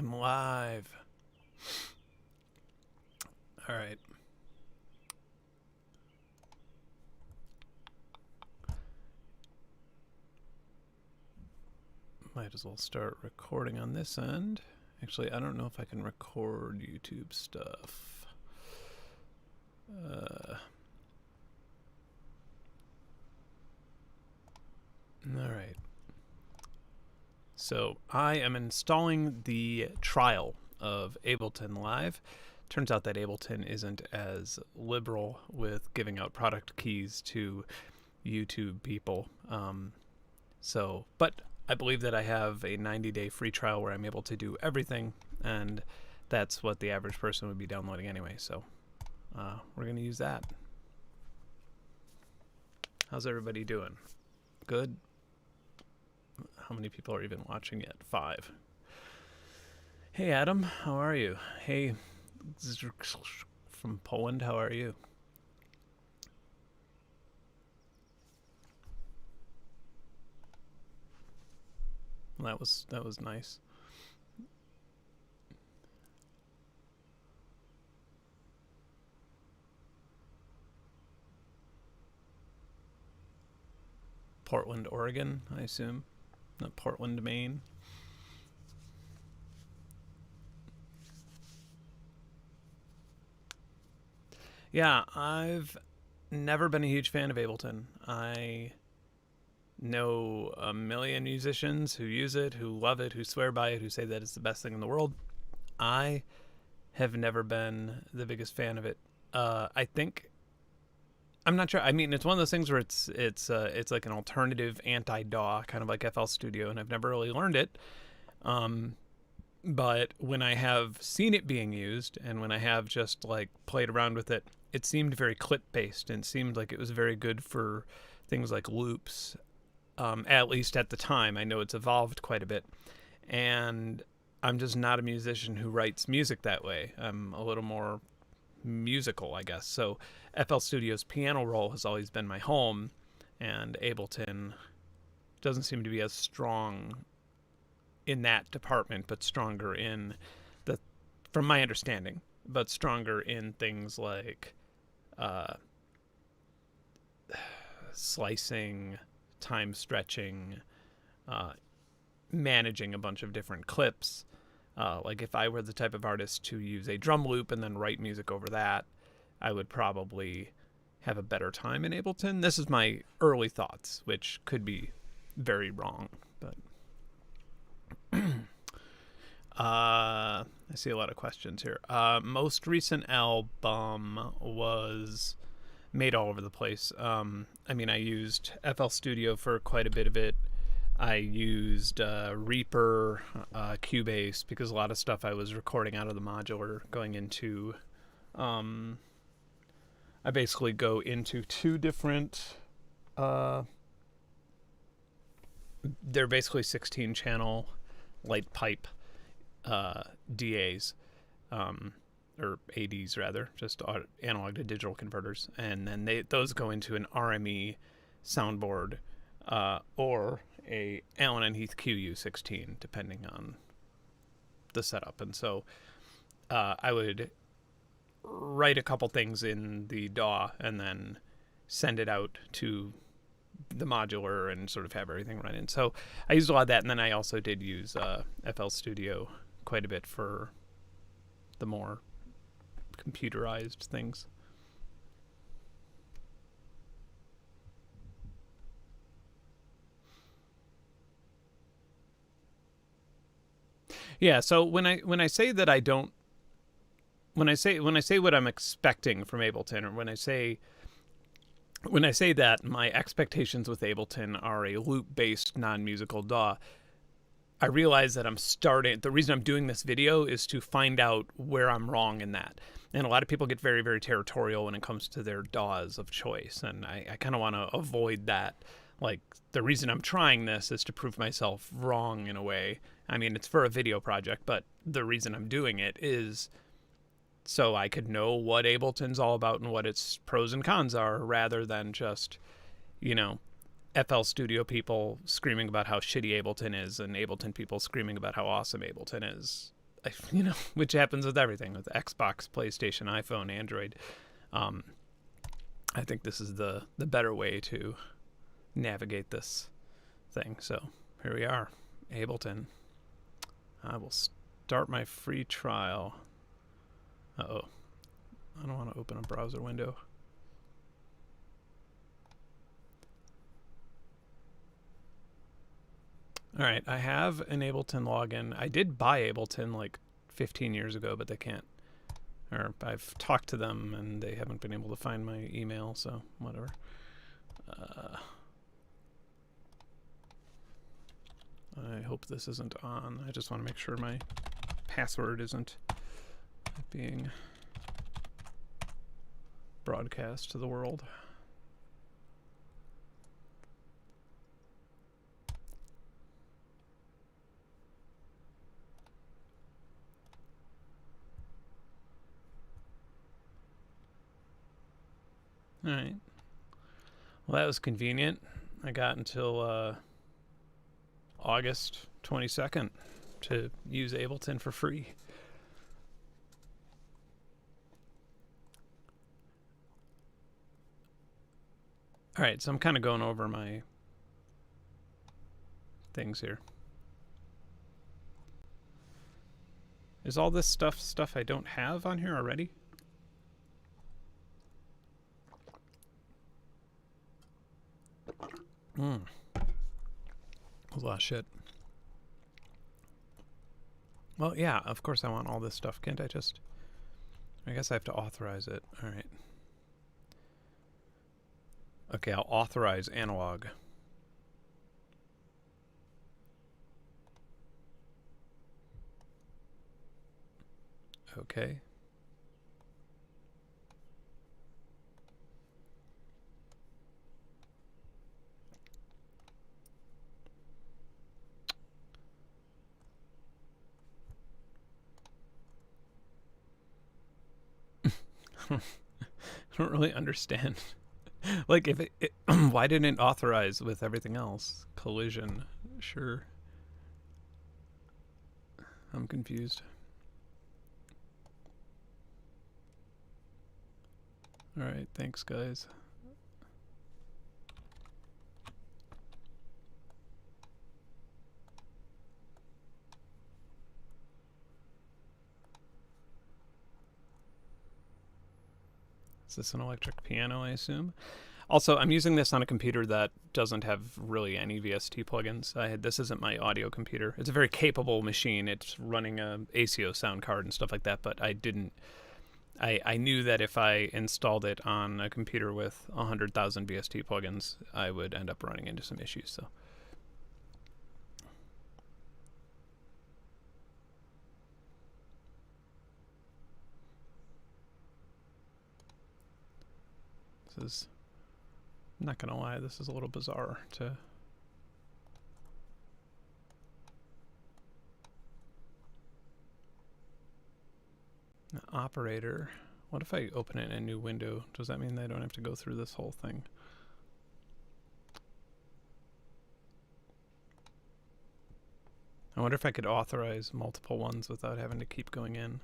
I'm live. All right. Might as well start recording on this end. Actually, I don't know if I can record YouTube stuff. All right. So I am installing the trial of Ableton Live. Turns out that Ableton isn't as liberal with giving out product keys to YouTube people. But I believe that I have a 90-day free trial where I'm able to do everything, and that's what the average person would be downloading anyway. So we're going to use that. How's everybody doing? Good? How many people are even watching yet? 5. Hey, Adam. How are you? Hey, from Poland. How are you? That was nice. Portland, Oregon, I assume. Not Portland, Maine. Yeah, I've never been a huge fan of Ableton. I know a million musicians who use it, who love it, who swear by it, who say that it's the best thing in the world. I have never been the biggest fan of it. I think I'm not sure. I mean, it's one of those things where it's like an alternative anti-DAW, kind of like FL Studio, and I've never really learned it. But when I have seen it being used, and when I have just like played around with it, it seemed very clip-based, and seemed like it was very good for things like loops. At least at the time. I know it's evolved quite a bit, and I'm just not a musician who writes music that way. I'm a little more musical, I guess. So FL Studio's piano roll has always been my home, and Ableton doesn't seem to be as strong in that department, but stronger in the, from my understanding, but stronger in things like slicing, time stretching, managing a bunch of different clips. Like if I were the type of artist to use a drum loop and then write music over that, I would probably have a better time in Ableton. This is my early thoughts, which could be very wrong, but I see a lot of questions here. Most recent album was made all over the place. I mean, I used FL Studio for quite a bit of it. I used Reaper, Cubase, because a lot of stuff I was recording out of the modular going into... I basically go into 2 different... they're basically 16-channel light pipe DAs, or ADs rather, just analog to digital converters, and then those go into an RME soundboard or a Allen and Heath QU16, depending on the setup. And so I would write a couple things in the DAW and then send it out to the modular and sort of have everything run in. So I used a lot of that, and then I also did use FL Studio quite a bit for the more computerized things. Yeah, so when I say that I don't, when I say what I'm expecting from Ableton, or when I say that my expectations with Ableton are a loop-based non-musical DAW, I realize that the reason I'm doing this video is to find out where I'm wrong in that. And a lot of people get very, very territorial when it comes to their DAWs of choice, and I kind of want to avoid that. Like, the reason I'm trying this is to prove myself wrong in a way. I mean, it's for a video project, but the reason I'm doing it is so I could know what Ableton's all about and what its pros and cons are, rather than just, FL Studio people screaming about how shitty Ableton is and Ableton people screaming about how awesome Ableton is. you know, which happens with everything, with Xbox, PlayStation, iPhone, Android. I think this is the better way to navigate this thing. So here we are, Ableton. I will start my free trial. Uh-oh. I don't want to open a browser window. All right, I have an Ableton login. I did buy Ableton like 15 years ago, but they can't. Or I've talked to them and they haven't been able to find my email, so whatever. I hope this isn't on. I just want to make sure my password isn't being broadcast to the world. All right. Well, that was convenient. I got until August 22nd to use Ableton for free. All right, so I'm kind of going over my things here. Is all this stuff I don't have on here already? A lot of shit. Well, yeah, of course I want all this stuff. Can't I just... I guess I have to authorize it. All right. Okay, I'll authorize analog. Okay. I don't really understand. Like, if it why didn't it authorize with everything else? Collision, sure. I'm confused. All right, thanks, guys. Is this an electric piano, I assume? Also, I'm using this on a computer that doesn't have really any VST plugins. This isn't my audio computer. It's a very capable machine. It's running a ACO sound card and stuff like that, but I knew that if I installed it on a computer with 100,000 VST plugins, I would end up running into some issues, so. This is, I'm not gonna lie, this is a little bizarre to... Operator. What if I open it in a new window? Does that mean I don't have to go through this whole thing? I wonder if I could authorize multiple ones without having to keep going in.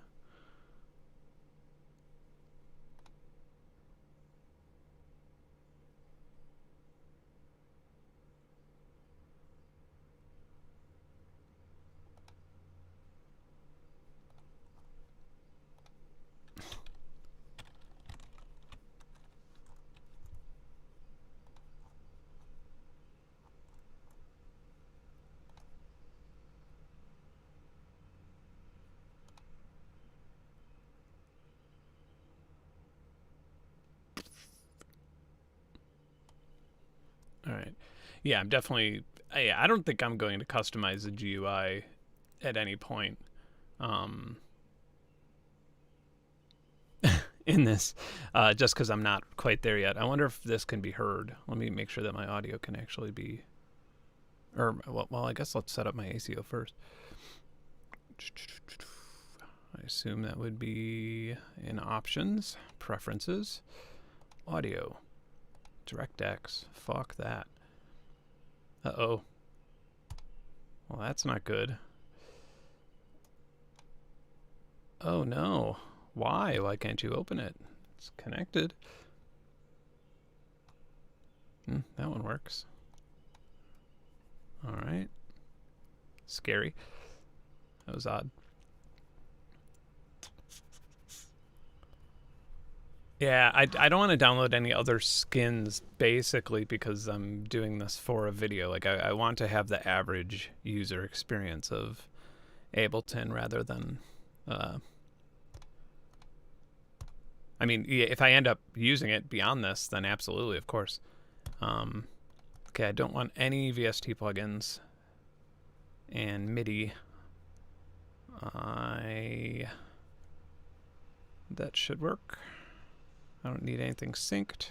All right. Yeah, I'm definitely... I don't think I'm going to customize the GUI at any point in this, just because I'm not quite there yet. I wonder if this can be heard. Let me make sure that my audio can actually be... Or, well, I guess let's set up my ACO first. I assume that would be in options, preferences, audio, DirectX. Fuck that. Uh-oh. Well, that's not good. Oh no. Why? Why can't you open it? It's connected. That one works. Alright. Scary. That was odd. Yeah, I don't want to download any other skins, basically, because I'm doing this for a video. Like, I want to have the average user experience of Ableton rather than... I mean, yeah, if I end up using it beyond this, then absolutely, of course. Okay, I don't want any VST plugins and MIDI. That should work. I don't need anything synced.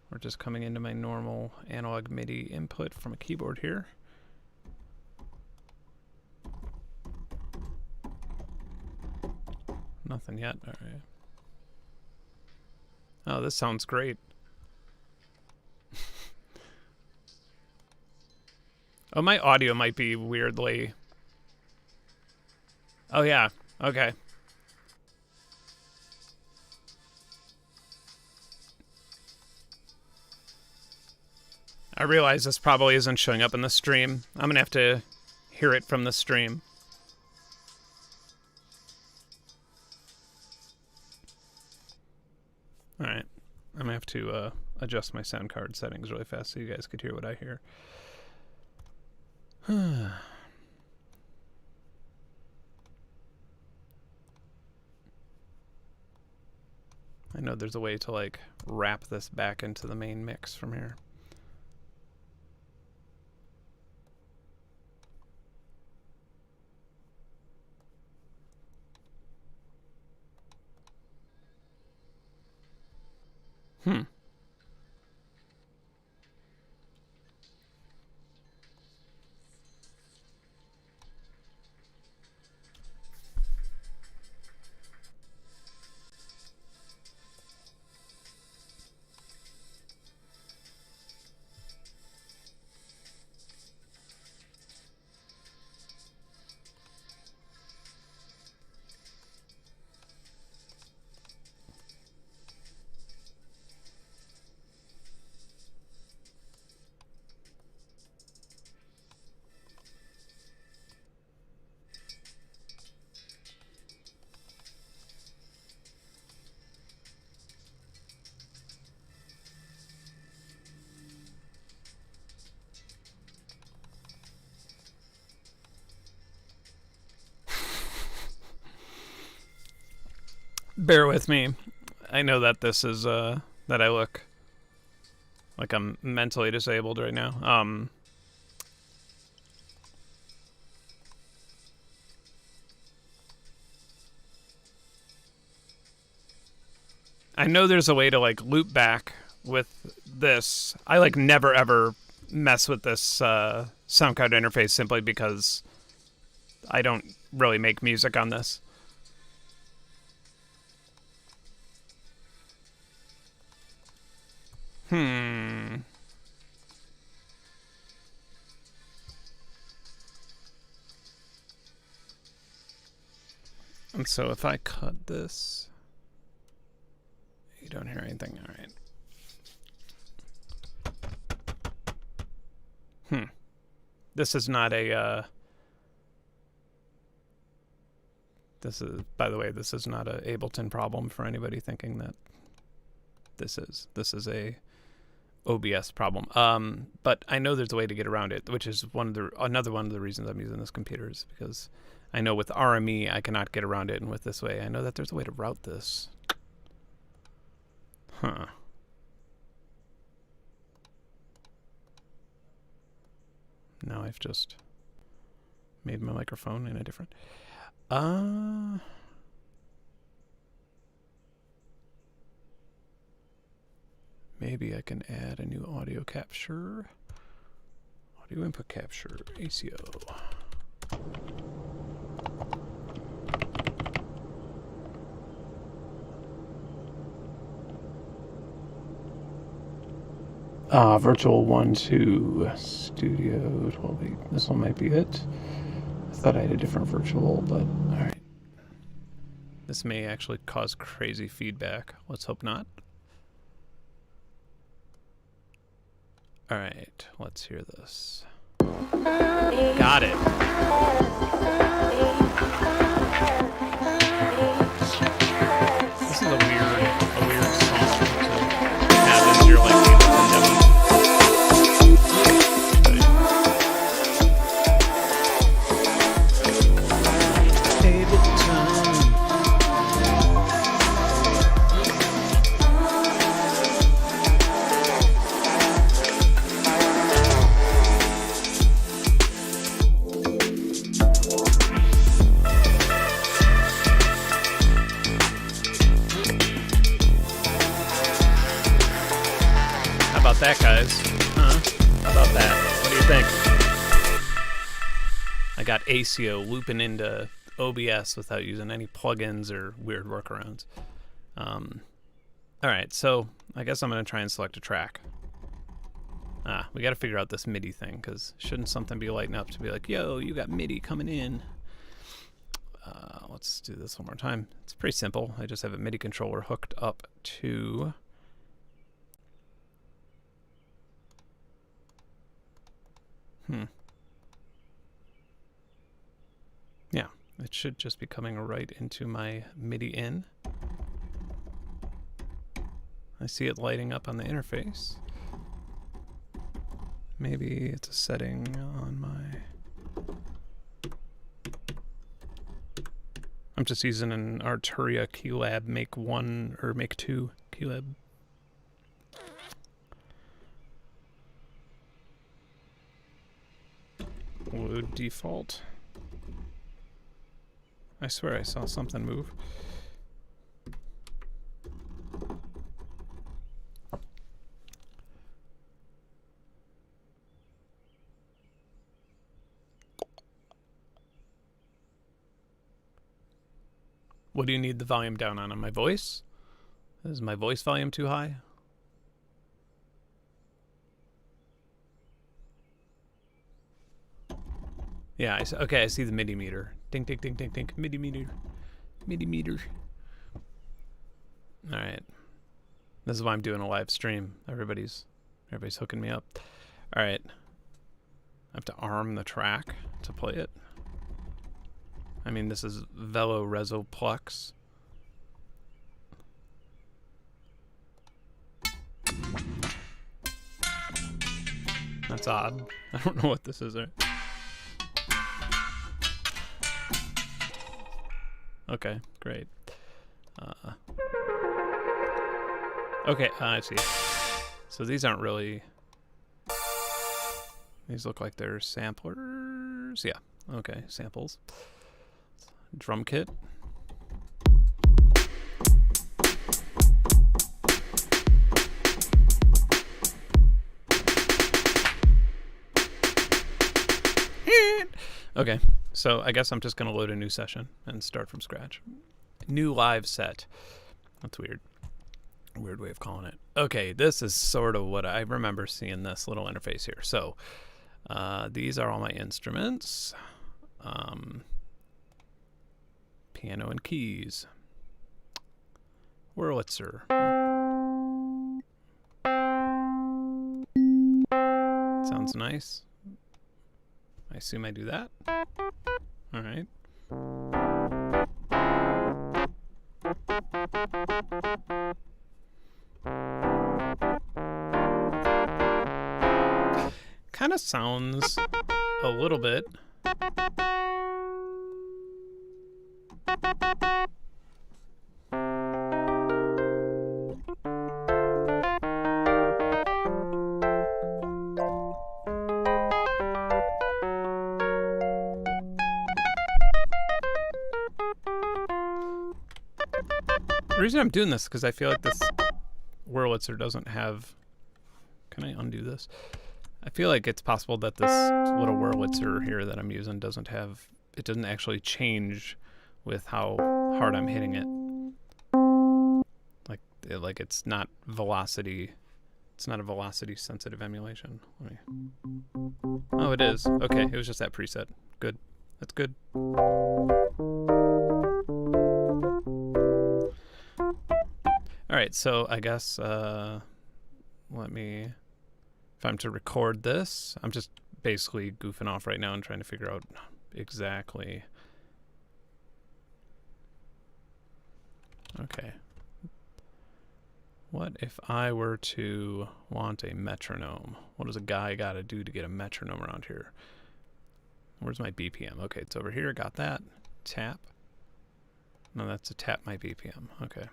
We're just coming into my normal analog MIDI input from a keyboard here. Nothing yet. All right. Oh, this sounds great. Oh, my audio might be weirdly... Oh, yeah. Okay. I realize this probably isn't showing up in the stream. I'm going to have to hear it from the stream. Alright. I'm going to have to adjust my sound card settings really fast so you guys could hear what I hear. I know there's a way to, like, wrap this back into the main mix from here. Bear with me. I know that this is, that I look like I'm mentally disabled right now. I know there's a way to, like, loop back with this. I, like, never ever mess with this sound card interface simply because I don't really make music on this. And so if I cut this, you don't hear anything. All right. This is not a, this is, by the way, this is not a Ableton problem for anybody thinking that this is. This is a OBS problem. But I know there's a way to get around it, which is another one of the reasons I'm using this computer, is because I know with RME I cannot get around it, and with this way I know that there's a way to route this. Huh. Now I've just made my microphone in a different... Maybe I can add a new audio capture. Audio input capture, ACO. Virtual 1.2 Studio 12.8. This one might be it. I thought I had a different virtual, but alright. This may actually cause crazy feedback. Let's hope not. All right, let's hear this. Got it. This is a weird song to have in your like Ableton demo. That, guys. How about that? What do you think? I got ACO looping into OBS without using any plugins or weird workarounds. Alright, so I guess I'm going to try and select a track. We got to figure out this MIDI thing, because shouldn't something be lighting up to be like, yo, you got MIDI coming in? Let's do this one more time. It's pretty simple. I just have a MIDI controller hooked up to... Yeah, it should just be coming right into my MIDI in. I see it lighting up on the interface. Maybe it's a setting on my... I'm just using an Arturia Keylab Make 1 or Make 2 Keylab. Would default. I swear I saw something move. What do you need the volume down on my voice? Is my voice volume too high? Yeah, okay, I see the MIDI meter. Ding, ding, ding, ding, ding. MIDI meter. MIDI meter. Alright. This is why I'm doing a live stream. Everybody's hooking me up. Alright. I have to arm the track to play it. I mean, this is Velo Rezo Plex. That's odd. I don't know what this is. Okay, great. Okay, I see. So these aren't really... These look like they're samplers. Yeah, okay, samples. Drum kit. Okay, so I guess I'm just going to load a new session and start from scratch. New live set. That's weird. Weird way of calling it. Okay, this is sort of what I remember seeing this little interface here. So these are all my instruments. Piano and keys. Wurlitzer. Sounds nice. I assume I do that. All right. Kind of sounds a little bit. The reason I'm doing this is because I feel like this Wurlitzer doesn't have... Can I undo this? I feel like it's possible that this little Wurlitzer here that I'm using doesn't have... It doesn't actually change with how hard I'm hitting it. Like it's not velocity... It's not a velocity-sensitive emulation. Oh, it is. Okay, it was just that preset. Good. That's good. All right, so I guess if I'm to record this, I'm just basically goofing off right now and trying to figure out exactly. Okay. What if I were to want a metronome? What does a guy got to do to get a metronome around here? Where's my BPM? Okay, it's over here. Got that. Tap. No, that's a tap my BPM. Okay.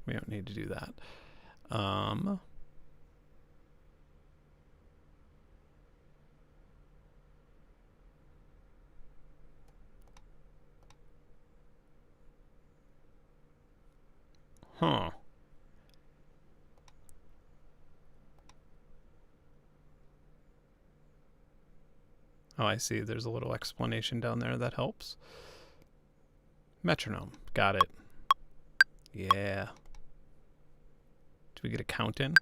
We don't need to do that. Huh. Oh, I see. There's a little explanation down there that helps. Metronome. Got it. Yeah. Do we get a count in?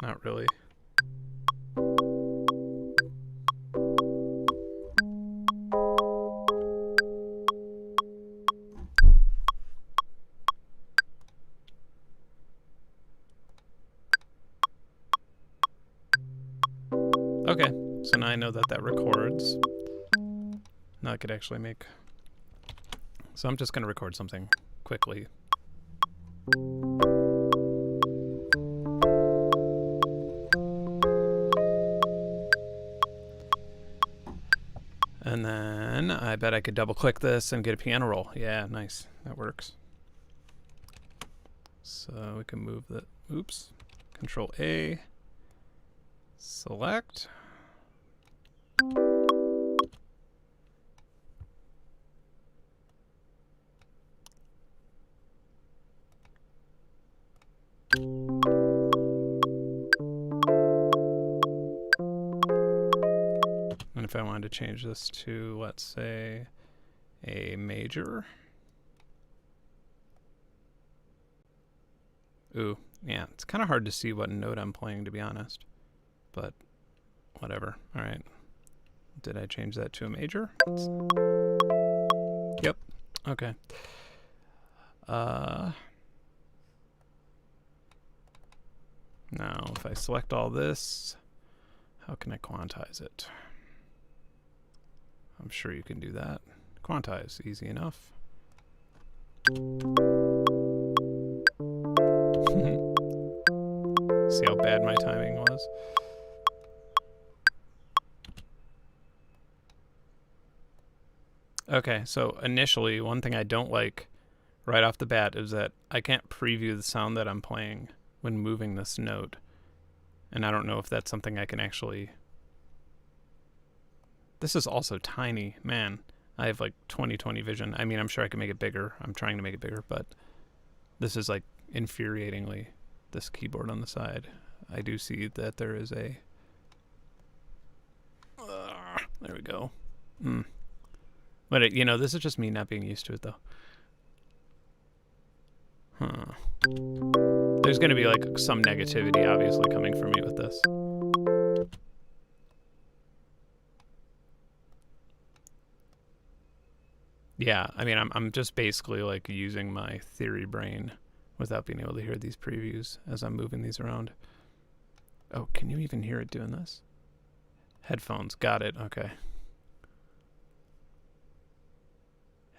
Not really. Okay, so now I know that that records. Now I could actually make... So I'm just going to record something quickly. And then I bet I could double click this and get a piano roll. Yeah, nice. That works. So we can move the... Oops. Control A. Select. And if I wanted to change this to, let's say, a major. Ooh, yeah, it's kind of hard to see what note I'm playing, to be honest. But whatever. All right. Did I change that to a major? Yep. Okay. Now, if I select all this, how can I quantize it? I'm sure you can do that. Quantize, easy enough. See how bad my timing was? Okay, so initially, one thing I don't like right off the bat is that I can't preview the sound that I'm playing when moving this note. And I don't know if that's something I can actually... This is also tiny. Man, I have like 20/20 vision. I mean, I'm sure I can make it bigger. I'm trying to make it bigger, but this is like infuriatingly, this keyboard on the side. I do see that there is a... there we go. But, you know, this is just me not being used to it, though. There's going to be, like, some negativity, obviously, coming from me with this. Yeah, I mean, I'm just basically, like, using my theory brain without being able to hear these previews as I'm moving these around. Oh, can you even hear it doing this? Headphones, got it, okay.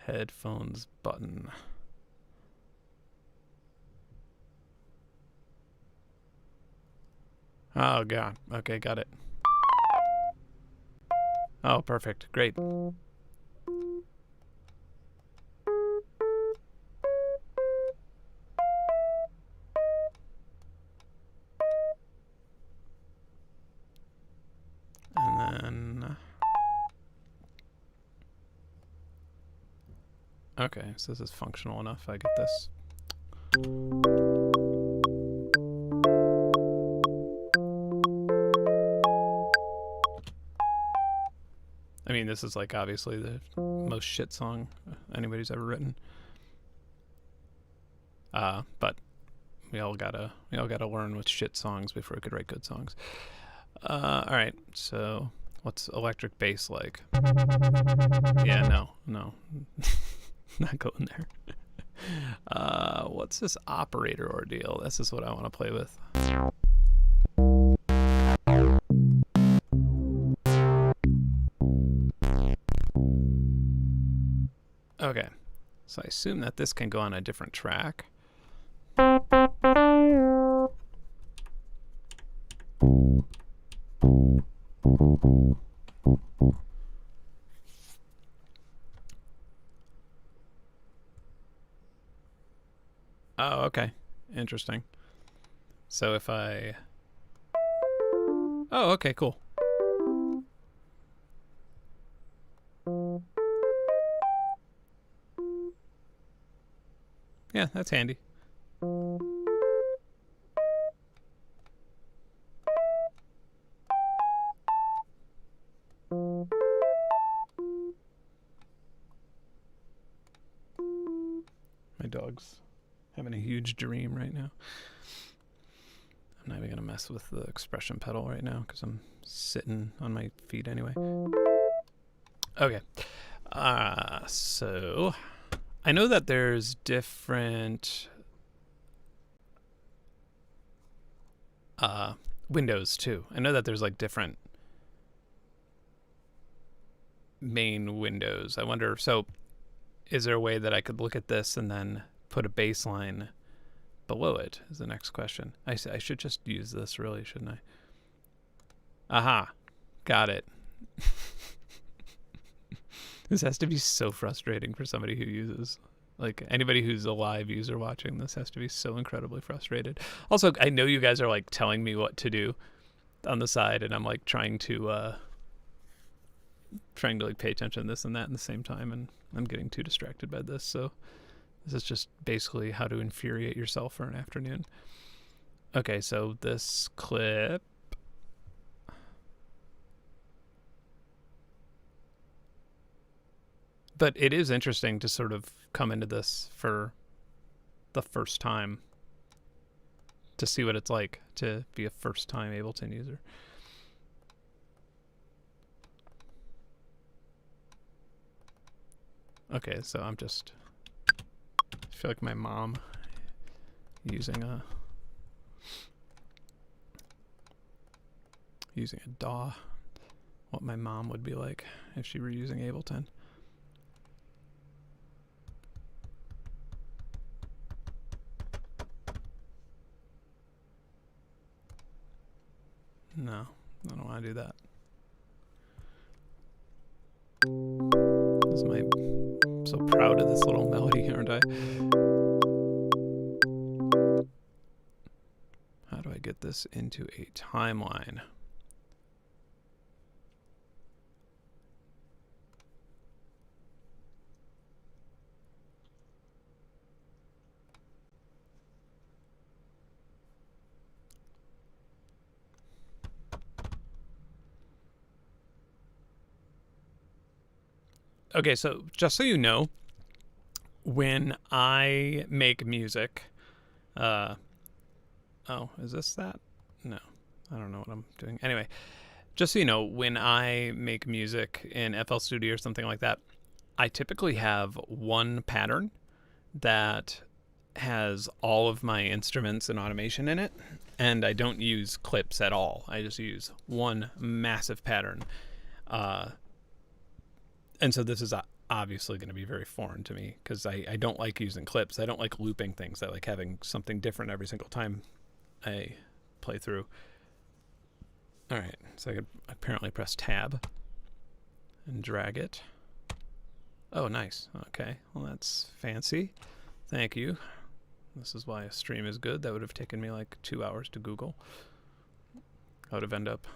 Headphones button. Oh, God. Okay, got it. Oh, perfect. Great. And then... Okay, so this is functional enough. I get this. I mean, this is like obviously the most shit song anybody's ever written. But we all gotta learn with shit songs before we could write good songs. All right, so what's electric bass like? Yeah, no, not going there. What's this operator ordeal? This is what I want to play with. Okay, so I assume that this can go on a different track. Oh, okay. Interesting. So if I... Oh, okay, cool. Yeah, that's handy. My dog's having a huge dream right now. I'm not even going to mess with the expression pedal right now because I'm sitting on my feet anyway. Okay. So I know that there's different windows too. I know that there's like different main windows. I wonder, so is there a way that I could look at this and then put a baseline below it is the next question. I should just use this really, shouldn't I? Aha. Got it. This has to be so frustrating for somebody who uses, like, anybody who's a live user watching this has to be so incredibly frustrated. Also, I know you guys are like telling me what to do on the side, and I'm like trying to like pay attention to this and that at the same time, and I'm getting too distracted by this. So this is just basically how to infuriate yourself for an afternoon. Okay, so this clip. But it is interesting to sort of come into this for the first time to see what it's like to be a first-time Ableton user. Okay, so I feel like my mom using a DAW, what my mom would be like if she were using Ableton. No, I don't want to do that. I'm so proud of this little melody, aren't I? How do I get this into a timeline? Okay, so just so you know, when I make music, oh, is this that? No, I don't know what I'm doing. Anyway, just so you know, when I make music in FL Studio or something like that, I typically have one pattern that has all of my instruments and automation in it, and I don't use clips at all. I just use one massive pattern. And so this is obviously going to be very foreign to me because I don't like using clips. I don't like looping things. I like having something different every single time I play through. All right, so I could apparently press tab and drag it. Oh, nice. Okay, well, that's fancy. Thank you. This is why a stream is good. That would have taken me like 2 hours to Google. I would have ended up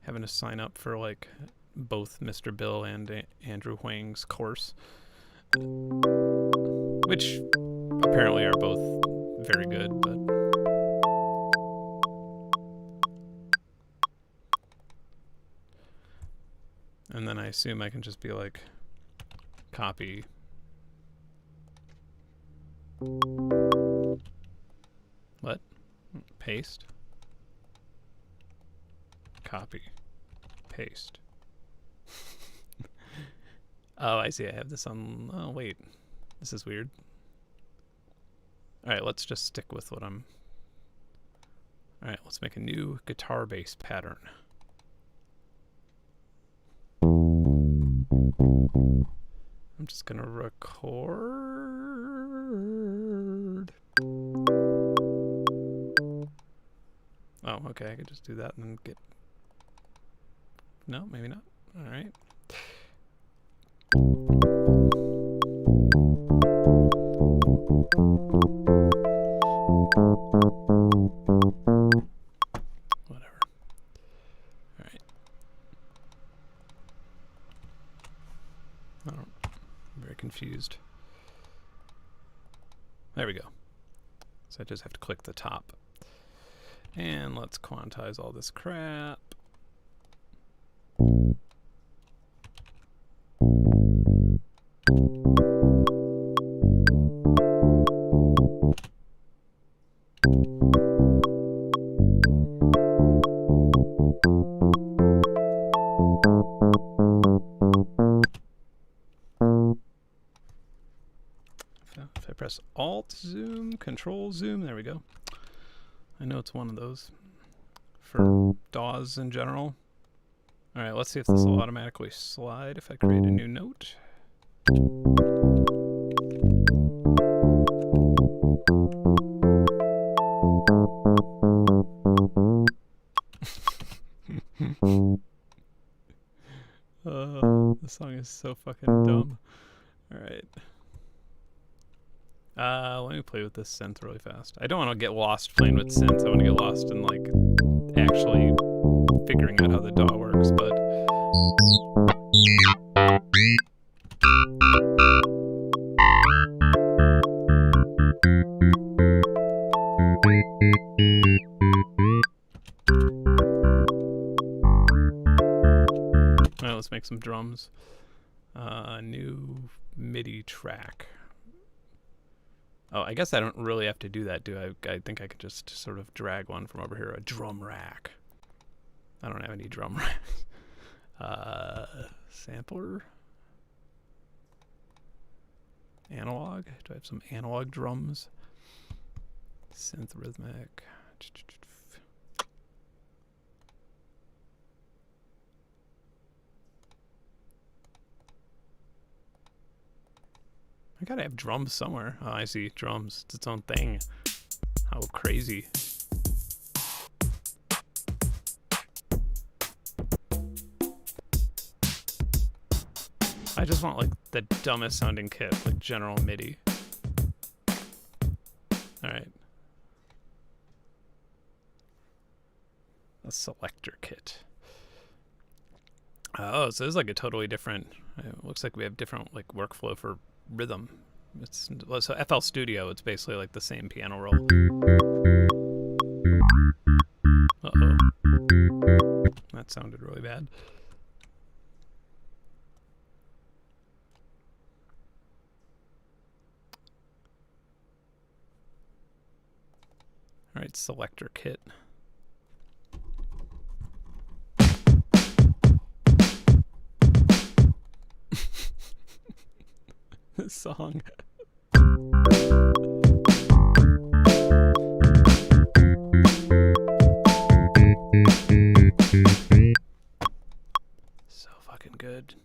having to sign up for like both Mr. Bill and Andrew Huang's course, which apparently are both very good, but and then I assume I can just be like copy what? Paste? Copy. Paste. Oh, I see. I have this on... Oh, wait. This is weird. All right, let's just stick with what I'm... All right, let's make a new guitar bass pattern. I'm just gonna record. Oh, okay, I could just do that and then get... No, maybe not. All right. Whatever. All right. I'm very confused. There we go. So I just have to click the top. And let's quantize all this crap. If I press Alt zoom, Control zoom, there we go. I know it's one of those for DAWs in general. All right, let's see if this will automatically slide if I create a new note. This song is so fucking dumb. All right. Let me play with this synth really fast. I don't want to get lost playing with synths. I want to get lost in like actually figuring out how the DAW works, but alright, let's make some drums. New MIDI track. Oh, I guess I don't really have to do that, do I? I think I could just sort of drag one from over here, a drum rack. I don't have any drum racks. Sampler. Analog. Do I have some analog drums? Synth rhythmic. I gotta have drums somewhere. Oh, I see. Drums. It's its own thing. How crazy. I just want like the dumbest sounding kit, like general MIDI. Alright. A selector kit. Oh, so this is like a totally different... It looks like we have different like workflow for rhythm. So FL Studio, it's basically like the same piano roll. Uh-oh. That sounded really bad. All right, selector kit. This song. So fucking good.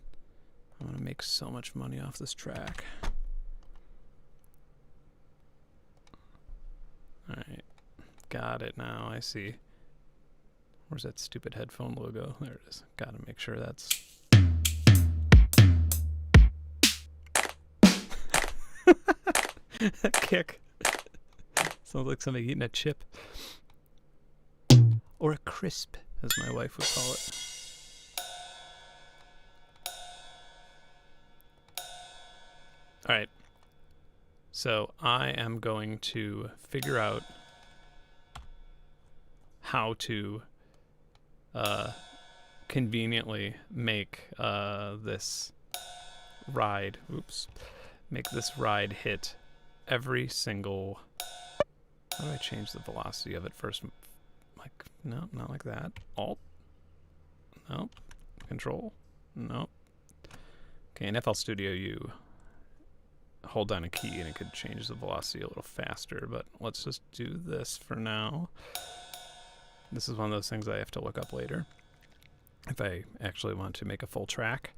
I'm gonna make so much money off this track. Alright. Got it now, I see. Where's that stupid headphone logo? There it is. Gotta make sure that's... That kick. Sounds like somebody eating a chip. Or a crisp, as my wife would call it. Alright. So I am going to figure out how to conveniently make this ride, make this ride hit every single... How do I change the velocity of it first? Like, no, not like that. Alt. Nope. Control. Nope. Okay, in FL Studio, you hold down a key and it could change the velocity a little faster, but let's just do this for now. This is one of those things I have to look up later if I actually want to make a full track.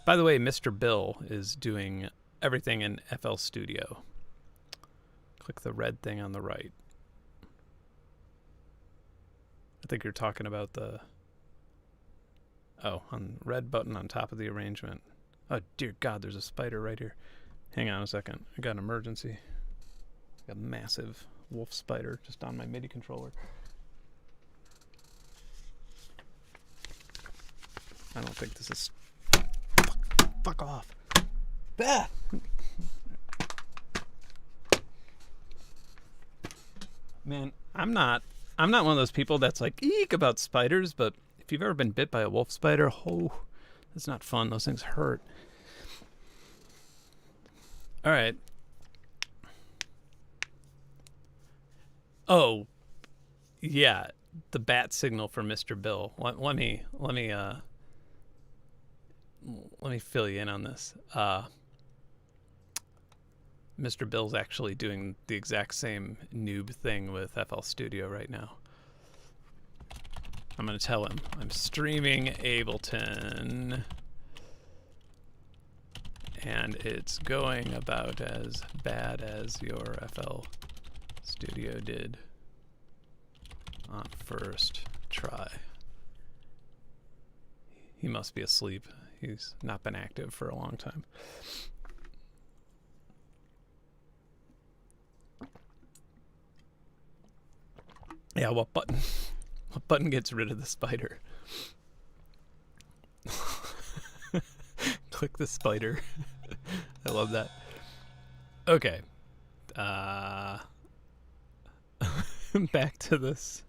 By the way, Mr. Bill is doing everything in FL Studio. Click the red thing on the right. I think you're talking about the... Oh, on red button on top of the arrangement. Oh, dear God, there's a spider right here. Hang on a second. I got an emergency. I got a massive wolf spider just on my MIDI controller. I don't think this is... Fuck off. Ah! Man, I'm not one of those people that's like, eek, about spiders, but if you've ever been bit by a wolf spider, oh, that's not fun. Those things hurt. All right. Oh, yeah, the bat signal for Mr. Bill. Let me fill you in on this. Mr. Bill's actually doing the exact same noob thing with FL Studio right now. I'm going to tell him I'm streaming Ableton and it's going about as bad as your FL Studio did on first try. He must be asleep. He's not been active for a long time. Yeah, what button gets rid of the spider? Click the spider. I love that. Okay. Back to this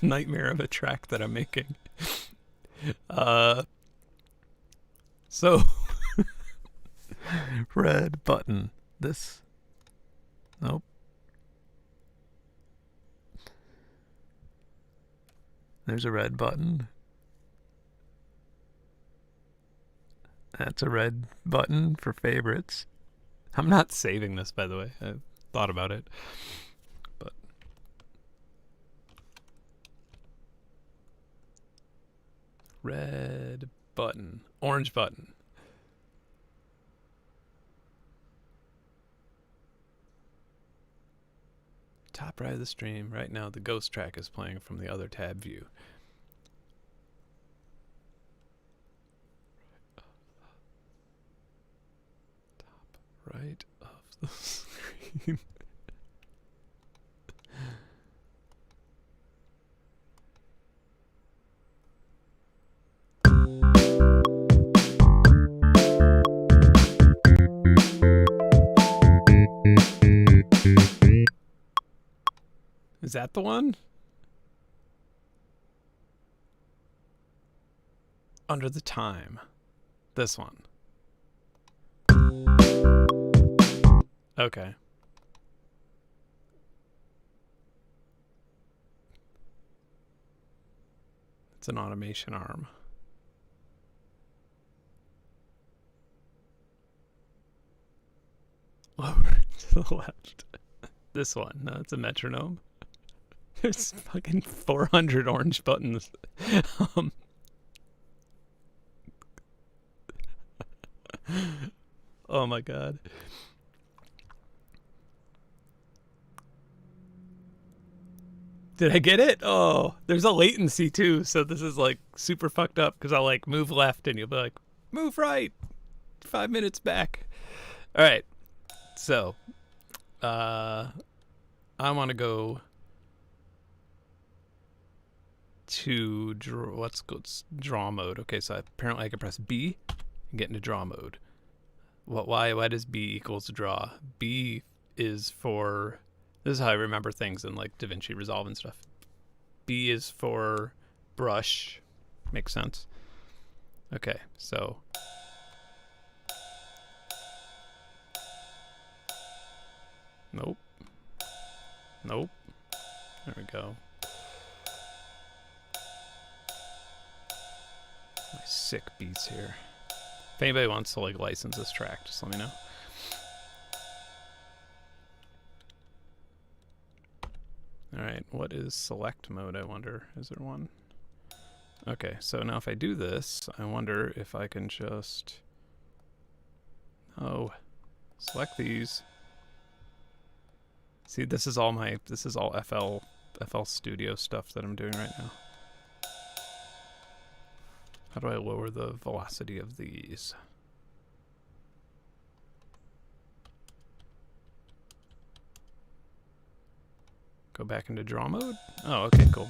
nightmare of a track that I'm making. So red button. This. Nope. There's a red button. That's a red button for favorites. I'm not saving this, by the way. I thought about it. But red button. Orange button. Top right of the stream. Right now the ghost track is playing from the other tab view. Top right of the screen. Is that the one? Under the time. This one. Okay. It's an automation arm. Lower to the left. This one. No, it's a metronome. There's fucking 400 orange buttons. Oh my God. Did I get it? Oh, there's a latency too. So this is like super fucked up because I'll like move left and you'll be like, move right. 5 minutes back. All right. So, I want to go to draw mode. Okay, so apparently I can press B and get into draw mode. Why does B equals draw? B is for, this is how I remember things in like DaVinci Resolve and stuff. B is for brush. Makes sense. Okay, so nope. There we go. My sick beats here. If anybody wants to like license this track, just let me know. All right, what is select mode, I wonder? Is there one? Okay, so now if I do this, I wonder if I can just... Oh, select these. See, this is all FL Studio stuff that I'm doing right now. How do I lower the velocity of these? Go back into draw mode? Oh, okay, cool.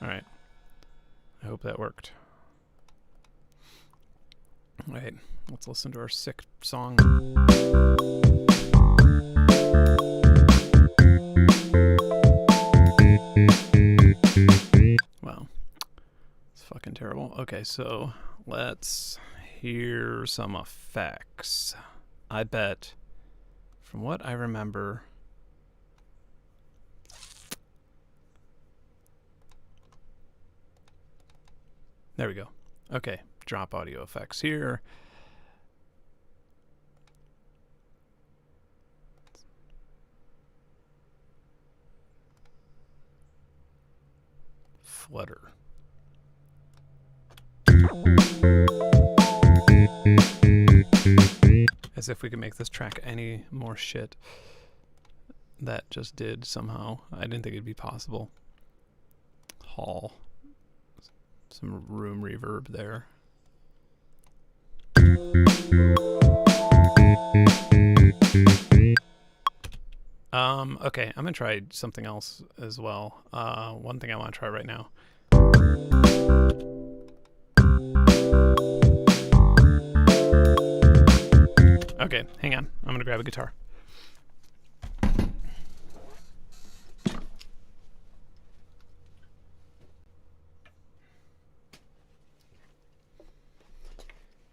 Alright. I hope that worked. Alright, let's listen to our sick song. Wow. It's fucking terrible. Okay, so let's hear some effects. I bet, from what I remember, there we go. Okay, drop audio effects here. Flutter. As if we could make this track any more shit. That just did somehow. I didn't think it'd be possible. Hall. Some room reverb there. Okay, I'm gonna try something else as well. One thing I want to try right now. Okay, hang on. I'm gonna grab a guitar.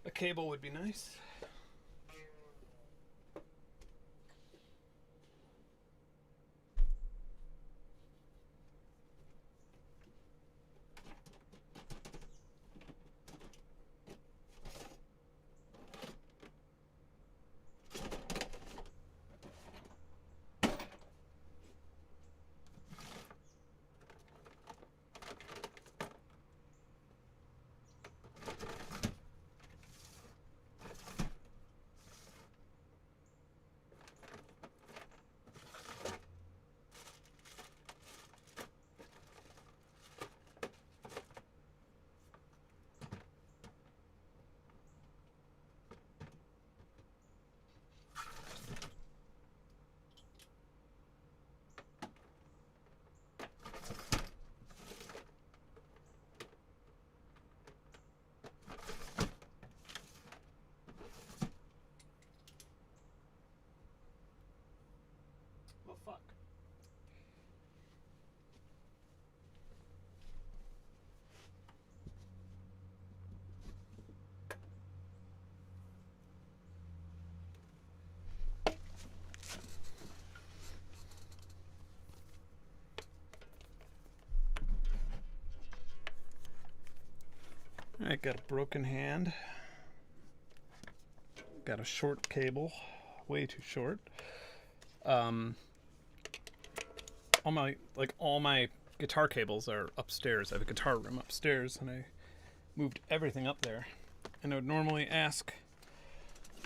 A cable would be nice. Fuck. I got a broken hand. Got a short cable, way too short. All my guitar cables are upstairs. I have a guitar room upstairs, and I moved everything up there. And I would normally ask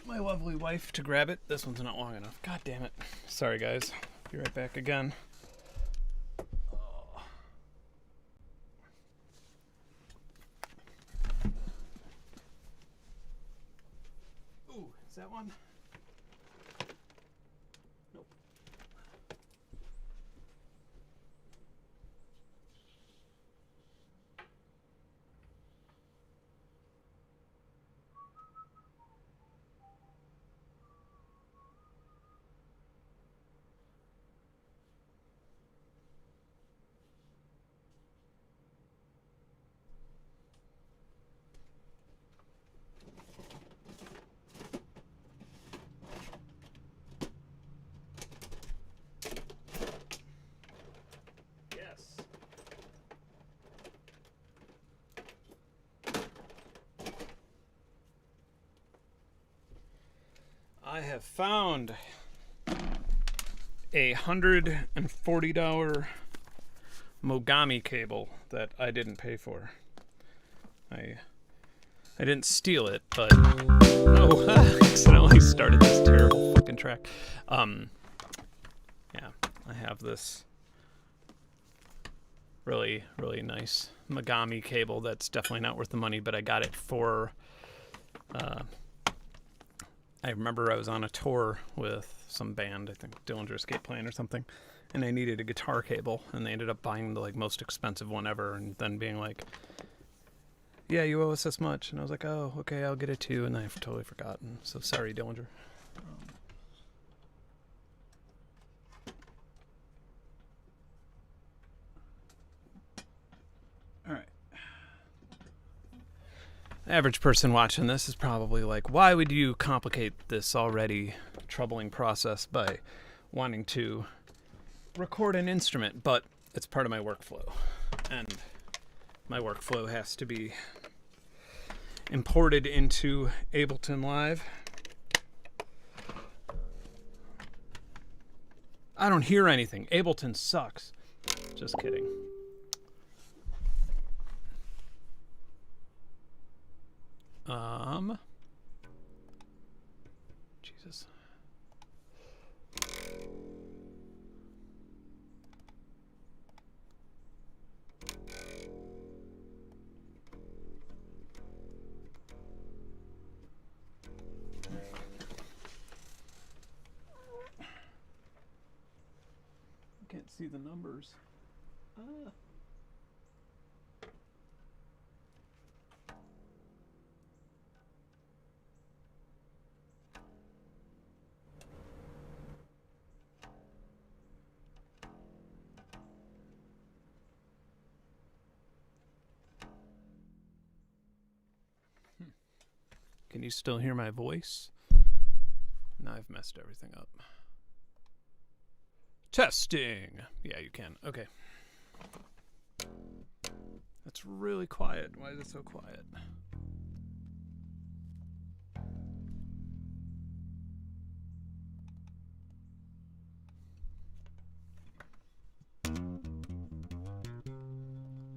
my lovely wife to grab it. This one's not long enough. God damn it. Sorry, guys. Be right back again. Ooh, is that one? Nope. I have found a $140 Mogami cable that I didn't pay for. I didn't steal it, but oh, I accidentally started this terrible fucking track. Yeah, I have this really, really nice Mogami cable that's definitely not worth the money, but I got it for, I remember I was on a tour with some band, I think Dillinger Escape Plan or something, and I needed a guitar cable, and they ended up buying the like most expensive one ever, and then being like, yeah, you owe us this much. And I was like, oh, okay, I'll get it too, and I've totally forgotten. So sorry, Dillinger. All right. Average person watching this is probably like, why would you complicate this already troubling process by wanting to record an instrument? But it's part of my workflow, and my workflow has to be imported into Ableton Live. I don't hear anything. Ableton sucks. Just kidding. Jesus. Can't see the numbers. Can you still hear my voice? Now I've messed everything up. Testing. Yeah, you can. Okay. That's really quiet. Why is it so quiet?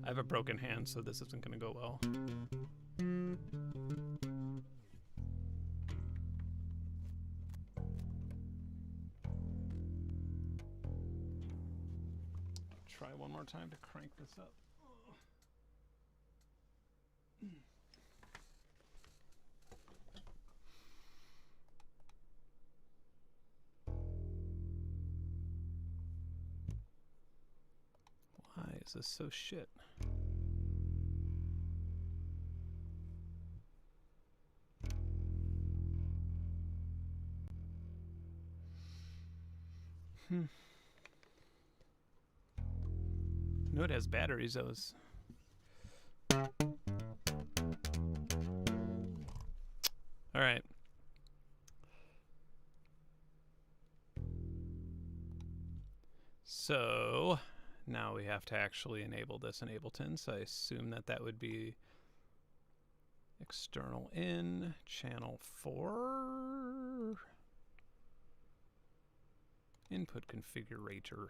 I have a broken hand, so this isn't going to go well. Try one more time to crank this up. Why is this so shit? No, it has batteries. Those. All right. So now we have to actually enable this in Ableton. So I assume that that would be external in channel 4 input configurator.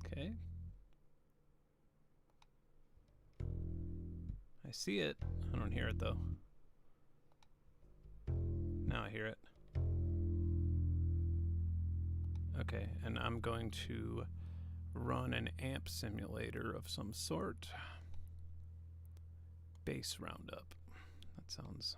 Okay. I see it. I don't hear it though. Now I hear it. Okay, and I'm going to run an amp simulator of some sort. Bass roundup. That sounds...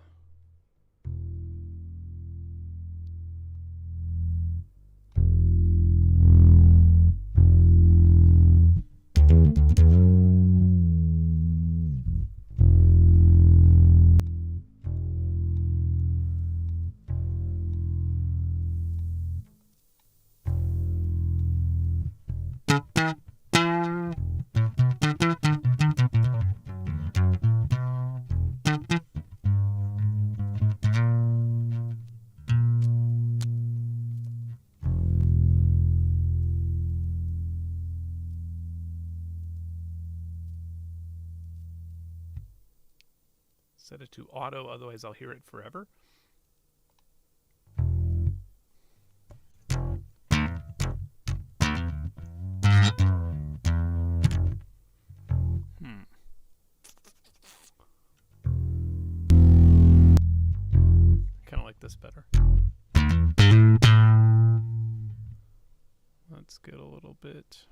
Set it to auto, otherwise I'll hear it forever. Kind of like this better. Let's get a little bit.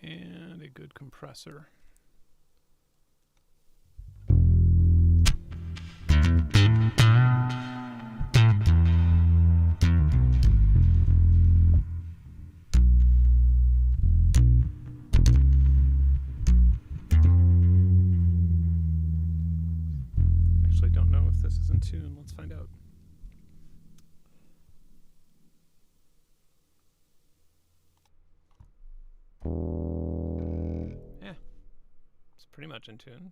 And a good compressor. Actually, don't know if this is in tune. Let's find out. Yeah, it's pretty much in tune.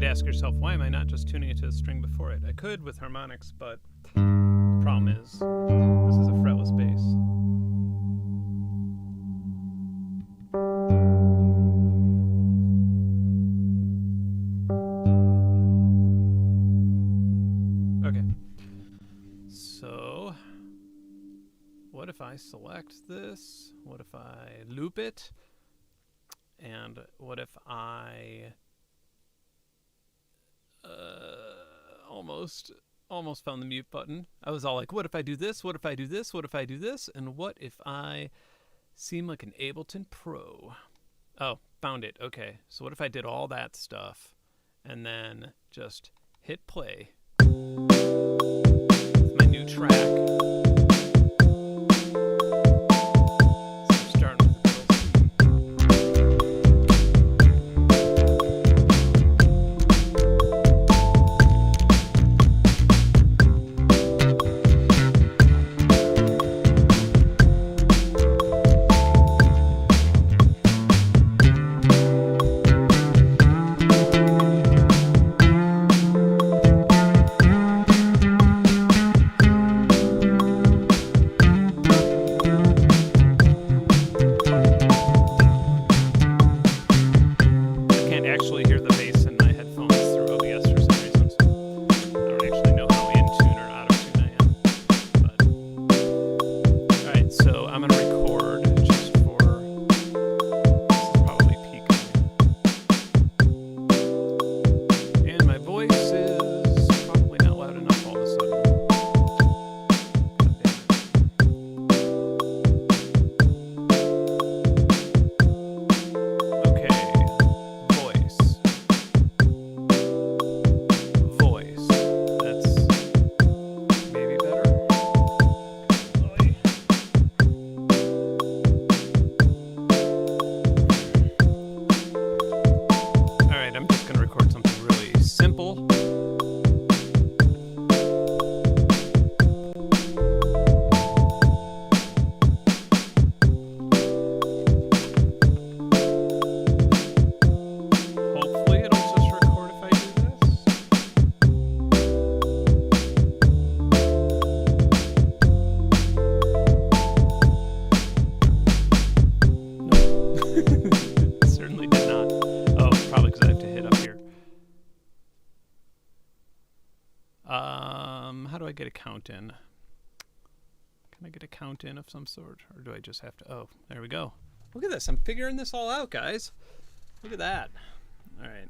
Ask yourself, why am I not just tuning it to the string before it? I could with harmonics, but the problem is this is a fretless bass. Okay, so what if I select this? What if I loop it? And what if I almost found the mute button. I was all like, what if I do this? What if I do this? What if I do this? And what if I seem like an Ableton Pro? Oh, found it. Okay. So what if I did all that stuff and then just hit play with my new track? How do I get a count in? Can I get a count in of some sort? Or do I just have to... Oh, there we go. Look at this. I'm figuring this all out, guys. Look at that. All right.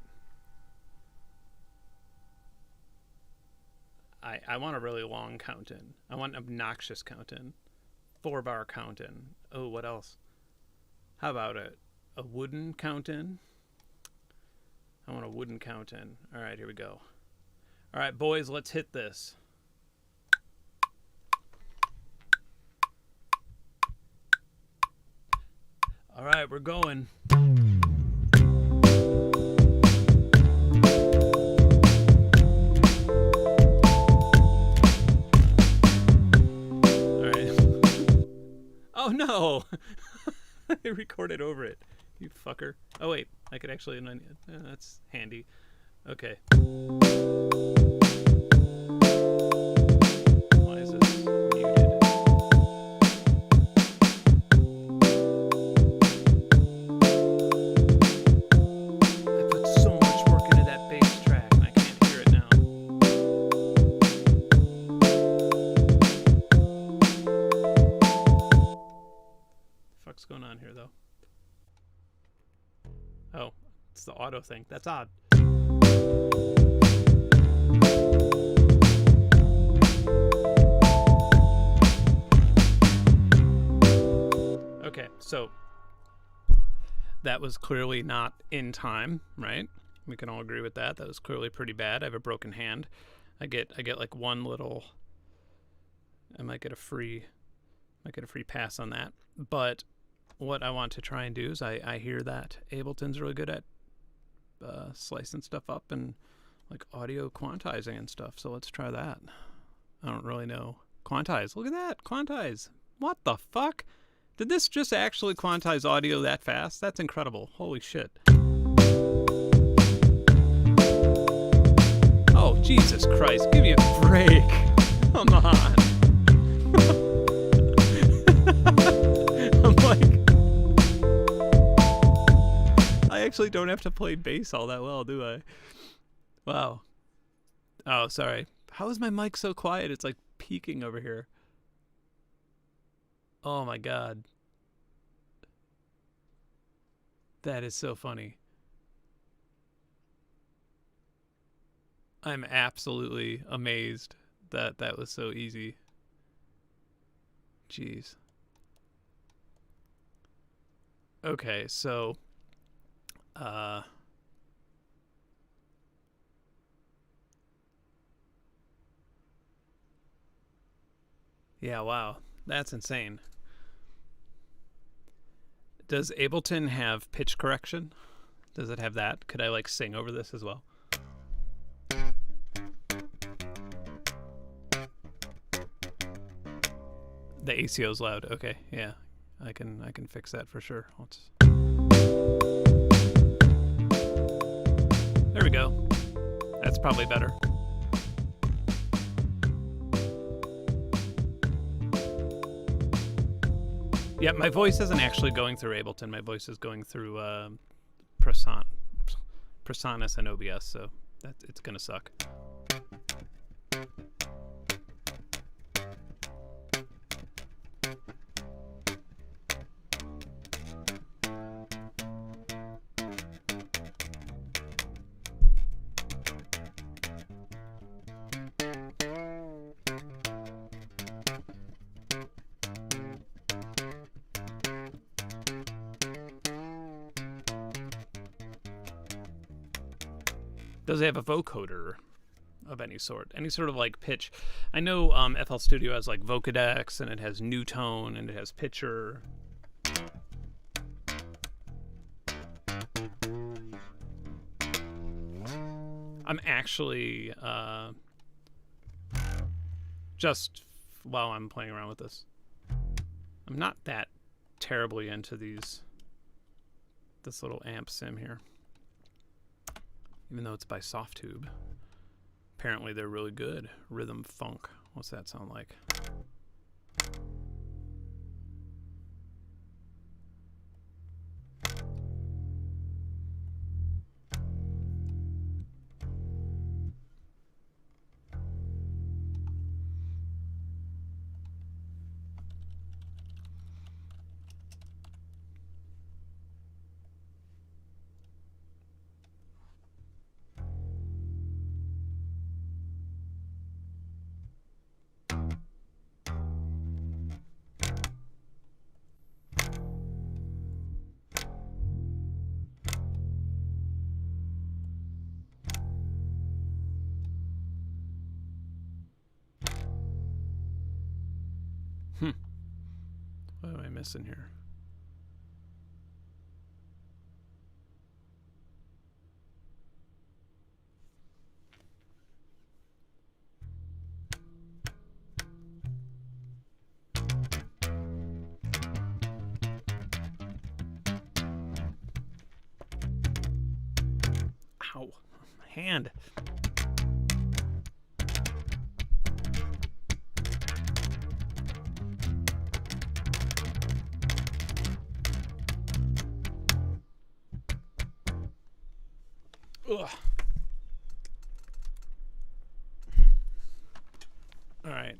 I want a really long count in. I want an obnoxious count in. 4-bar count in. Oh, what else? How about a wooden count in? I want a wooden count in. All right, here we go. All right, boys, let's hit this. All right, we're going. All right. Oh no! I recorded over it. You fucker. Oh wait, I could actually. That's handy. Okay. Why is this muted? I put so much work into that bass track and I can't hear it now. What the fuck's going on here though? Oh, it's the auto thing. That's odd. Okay, so that was clearly not in time, right? We can all agree with that. That was clearly pretty bad. I have a broken hand. I get like one little. I might get a free pass on that. But what I want to try and do is I hear that Ableton's really good at slicing stuff up and like audio quantizing and stuff. So let's try that. I don't really know. Quantize. Look at that. Quantize. What the fuck? Did this just actually quantize audio that fast? That's incredible. Holy shit. Oh, Jesus Christ. Give me a break. Come on. I'm like... I actually don't have to play bass all that well, do I? Wow. Oh, sorry. How is my mic so quiet? It's like peaking over here. Oh my god. That is so funny. I'm absolutely amazed that that was so easy. Jeez. Okay, so yeah, wow. That's insane. Does Ableton have pitch correction? Does it have that? Could I like sing over this as well? The ACO's loud. Okay, yeah. I can fix that for sure. There we go. That's probably better. Yeah, my voice isn't actually going through Ableton. My voice is going through Presonus and OBS, so it's gonna suck. Does it have a vocoder of any sort? Any sort of like pitch? I know FL Studio has like Vocodex, and it has New Tone, and it has Pitcher. I'm actually just while I'm playing around with this, I'm not that terribly into this little amp sim here. Even though it's by Softtube. Apparently they're really good. Rhythm funk. What's that sound like? What am I missing here? hand. Ugh. All right.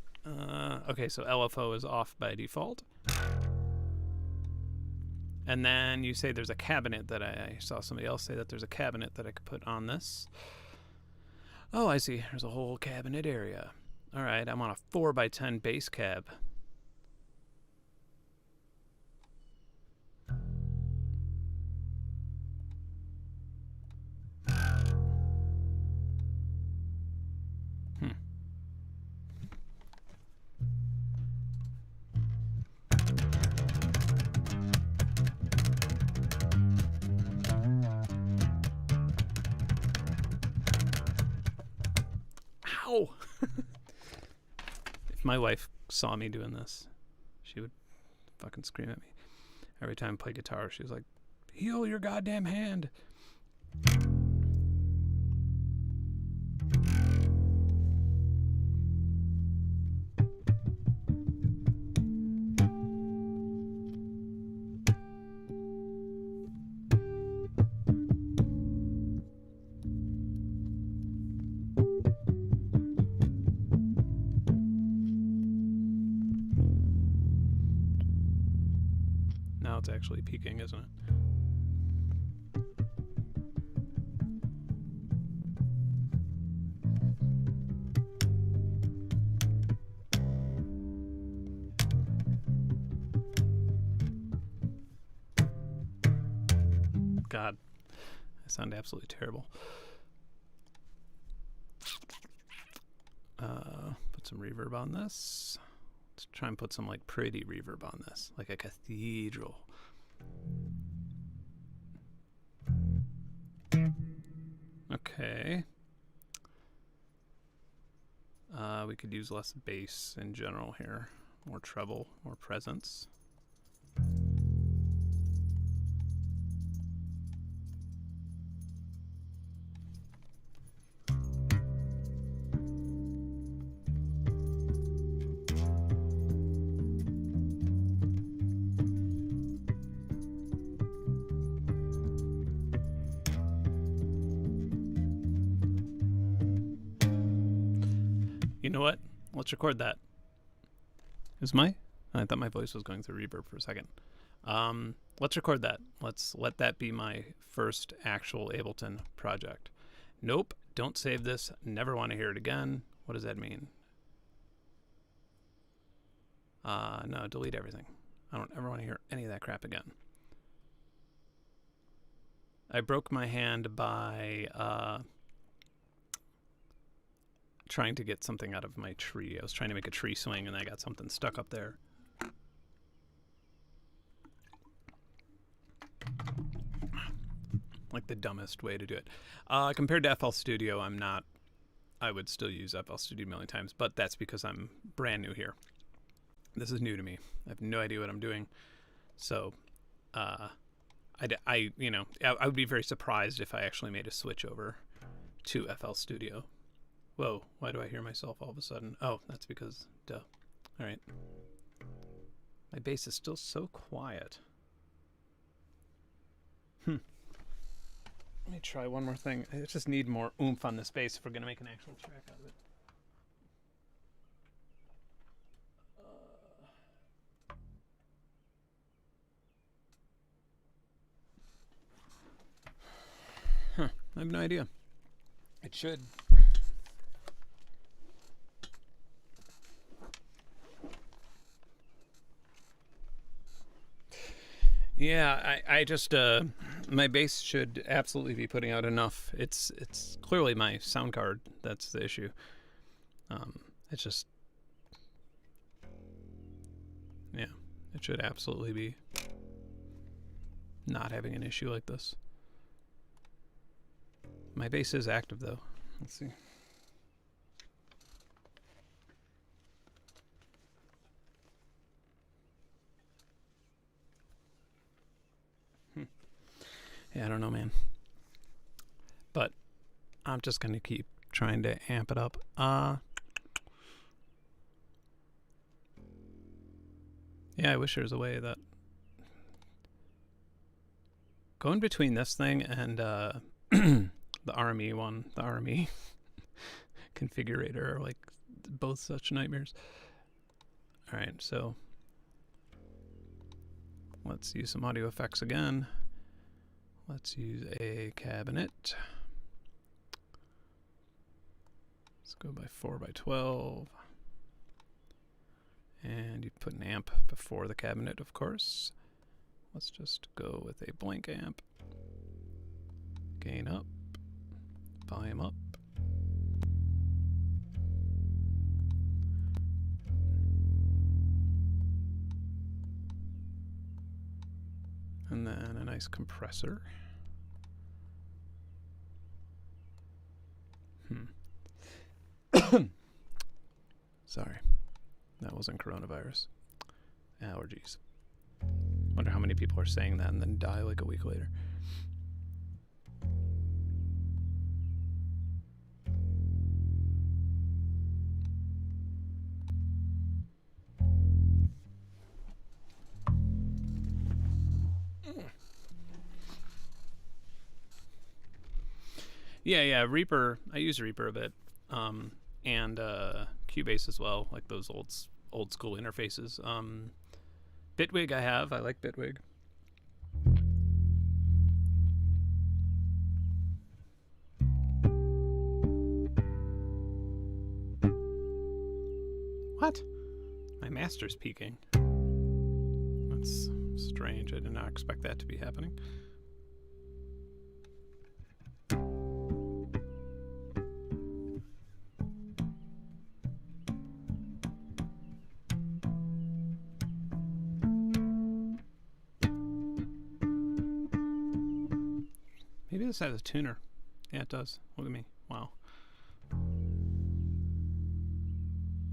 Okay, so LFO is off by default. And then you say there's a cabinet that I saw somebody else say that there's a cabinet that I could put on this. Oh, I see. There's a whole cabinet area. All right, I'm on a 4x10 bass cab. Ow! If my wife saw me doing this, she would fucking scream at me. Every time I play guitar, she was like, heal your goddamn hand. Now it's actually peaking, isn't it? God, I sound absolutely terrible. Put some reverb on this. Let's try and put some like pretty reverb on this, like a cathedral. Okay. We could use less bass in general here. More treble, more presence. You know what? Let's record that. I thought my voice was going through reverb for a second. Let's record that. Let's let that be my first actual Ableton project. Nope, don't save this. Never want to hear it again. What does that mean? No, delete everything. I don't ever want to hear any of that crap again. I broke my hand by trying to get something out of my tree. I was trying to make a tree swing and I got something stuck up there. Like the dumbest way to do it. Compared to FL Studio, I would still use FL Studio a million times, but that's because I'm brand new here. This is new to me. I have no idea what I'm doing. So, I would be very surprised if I actually made a switch over to FL Studio. Whoa, why do I hear myself all of a sudden? Oh, that's because, duh. All right. My bass is still so quiet. Let me try one more thing. I just need more oomph on this bass if we're going to make an actual track out of it. I have no idea. It should. Yeah, I just my bass should absolutely be putting out enough. It's clearly my sound card that's the issue. It's just, yeah, it should absolutely be not having an issue like this. My bass is active though. Let's see. Yeah, I don't know, man. But I'm just going to keep trying to amp it up. Yeah, I wish there was a way that going between this thing and the RME one, the RME configurator, are like both such nightmares. All right, so let's use some audio effects again. Let's use a cabinet. Let's go by 4 by 12. And you put an amp before the cabinet, of course. Let's just go with a blank amp. Gain up, volume up. And then a nice compressor. Sorry, that wasn't coronavirus. Allergies. Wonder how many people are saying that and then die like a week later. Yeah, Reaper. I use Reaper a bit, and Cubase as well, like those old school interfaces. Bitwig I like Bitwig. What? My master's peaking. That's strange. I did not expect that to be happening. Maybe this has a tuner. Yeah, it does. Look at me. Wow.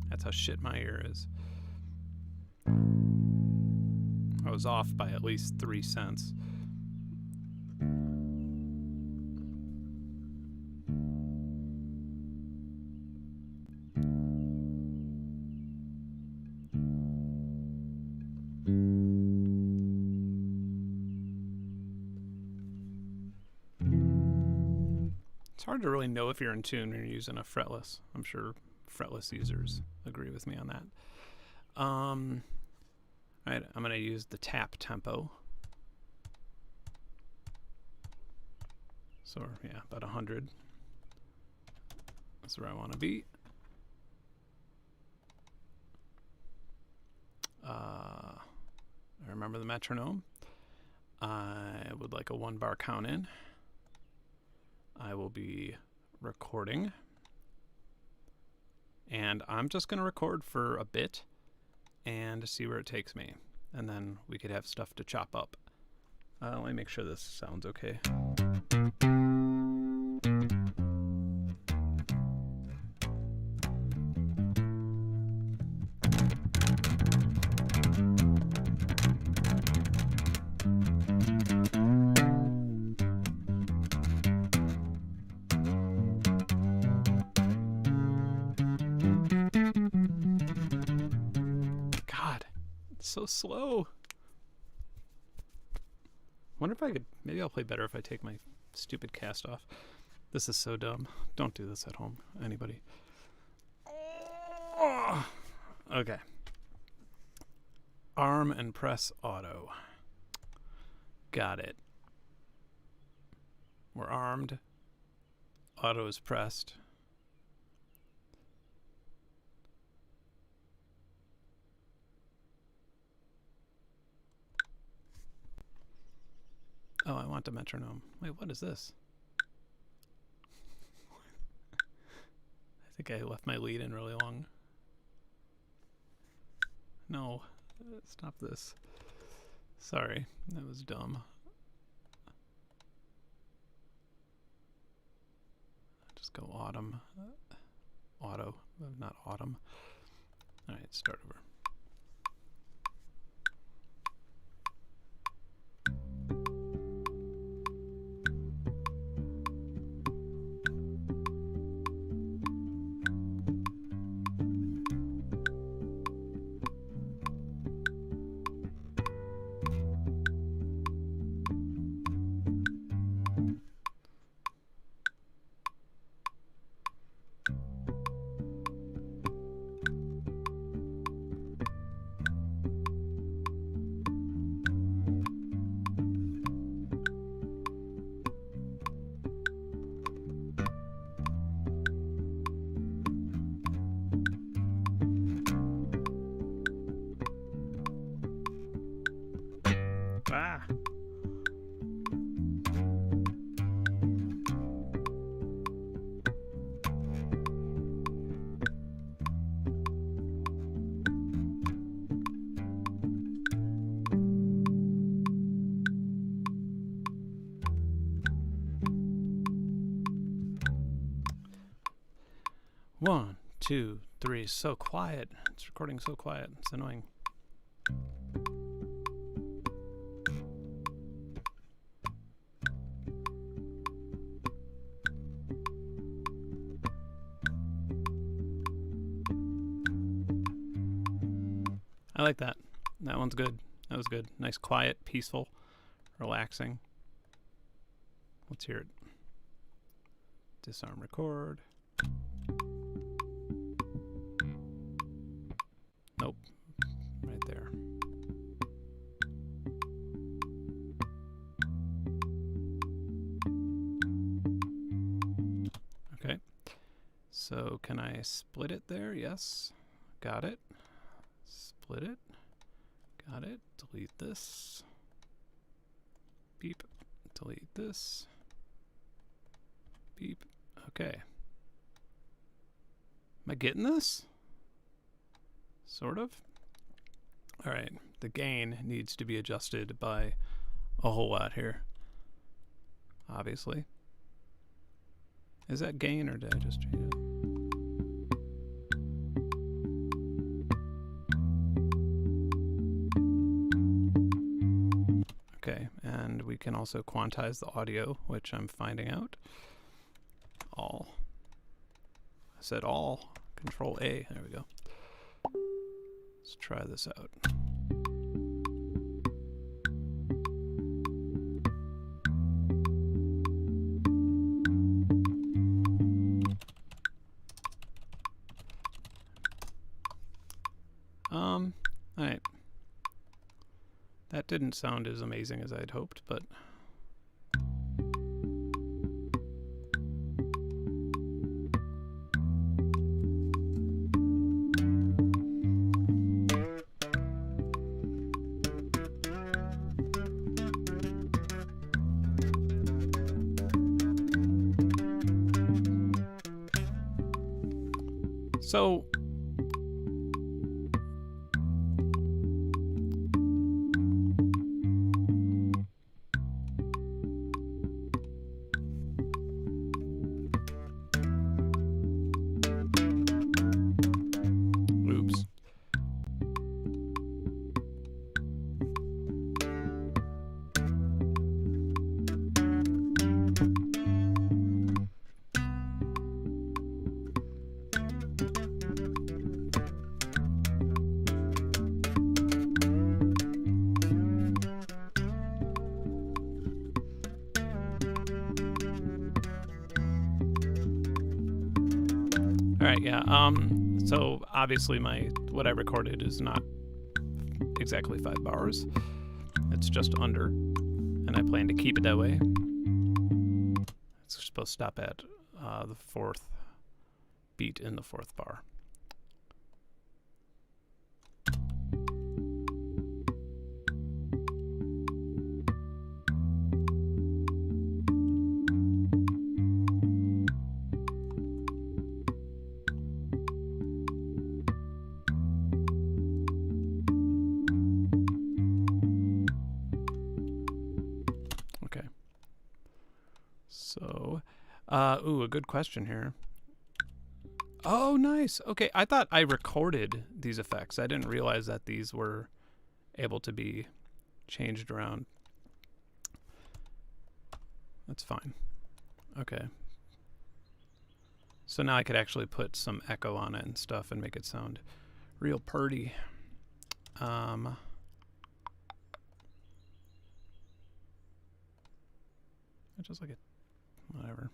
That's how shit my ear is. I was off by at least 3 cents. It's hard to really know if you're in tune when you're using a fretless. I'm sure fretless users agree with me on that. All right, I'm going to use the tap tempo. So yeah, about 100. That's where I want to be. I remember the metronome. I would like a 1 bar count in. I will be recording. And I'm just going to record for a bit and see where it takes me. And then we could have stuff to chop up. Let me make sure this sounds okay. So slow. Wonder if I could, maybe I'll play better if I take my stupid cast off. This is so dumb. Don't do this at home, anybody. Oh, okay. Arm and press auto. Got it. We're armed. Auto is pressed. Oh, I want the metronome. Wait, what is this? I think I left my lead in really long. No, stop this. Sorry, that was dumb. Just go autumn. Auto, not autumn. All right, start over. 1, 2, 3. So quiet. It's recording so quiet. It's annoying. I like that. That one's good. That was good. Nice, quiet, peaceful, relaxing. Let's hear it. Disarm record. Nope. Right there. Okay. So can I split it there? Yes. Got it. Split it. Got it. Delete this. Beep. Delete this. Beep. Okay. Am I getting this? Sort of. All right. The gain needs to be adjusted by a whole lot here. Obviously. Is that gain or did I just change it? Okay, and we can also quantize the audio, which I'm finding out. All. I said all. Control A. There we go. Let's try this out. All right. That didn't sound as amazing as I'd hoped, but so oops. All right, yeah. So obviously what I recorded is not exactly 5 bars. It's just under, and I plan to keep it that way. It's supposed to stop at the 4th beat in the 4th bar. So, ooh, a good question here. Oh, nice. Okay, I thought I recorded these effects. I didn't realize that these were able to be changed around. That's fine. Okay. So now I could actually put some echo on it and stuff and make it sound real purty. Just like it. Whatever.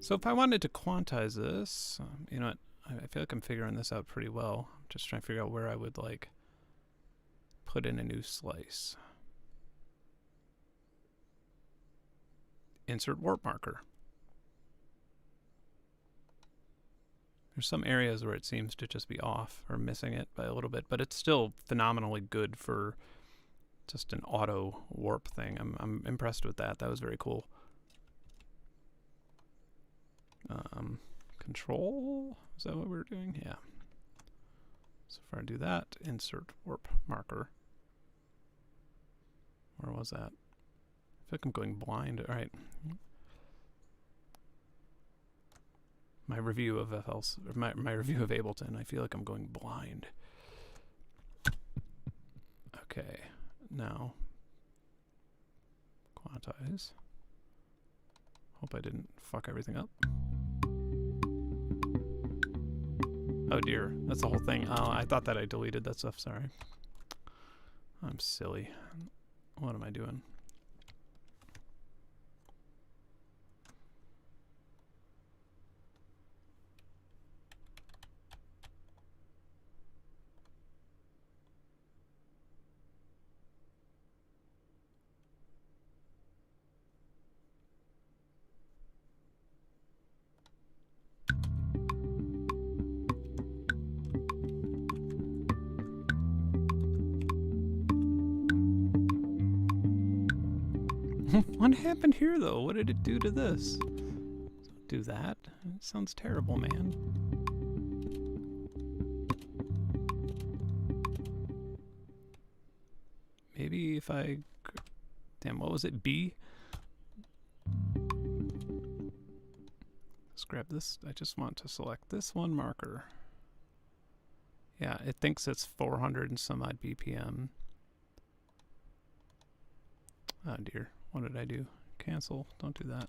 So if I wanted to quantize this, you know what? I feel like I'm figuring this out pretty well. I'm just trying to figure out where I would like put in a new slice. Insert warp marker. There's some areas where it seems to just be off or missing it by a little bit, but it's still phenomenally good for just an auto warp thing. I'm impressed with that. That was very cool. Control, is that what we're doing? Yeah. So if I do that, insert warp marker. Where was that? I feel like I'm going blind. All right. My review of my review of Ableton, I feel like I'm going blind. Okay, now quantize. Hope I didn't fuck everything up. Oh dear, that's the whole thing. Oh, I thought that I deleted that stuff, sorry. I'm silly. What am I doing? What happened here, though? What did it do to this? Don't do that. It sounds terrible, man. Maybe if I... Damn, what was it? B? Let's grab this. I just want to select this one marker. Yeah, it thinks it's 400 and some odd BPM. Oh dear. What did I do? Cancel. Don't do that.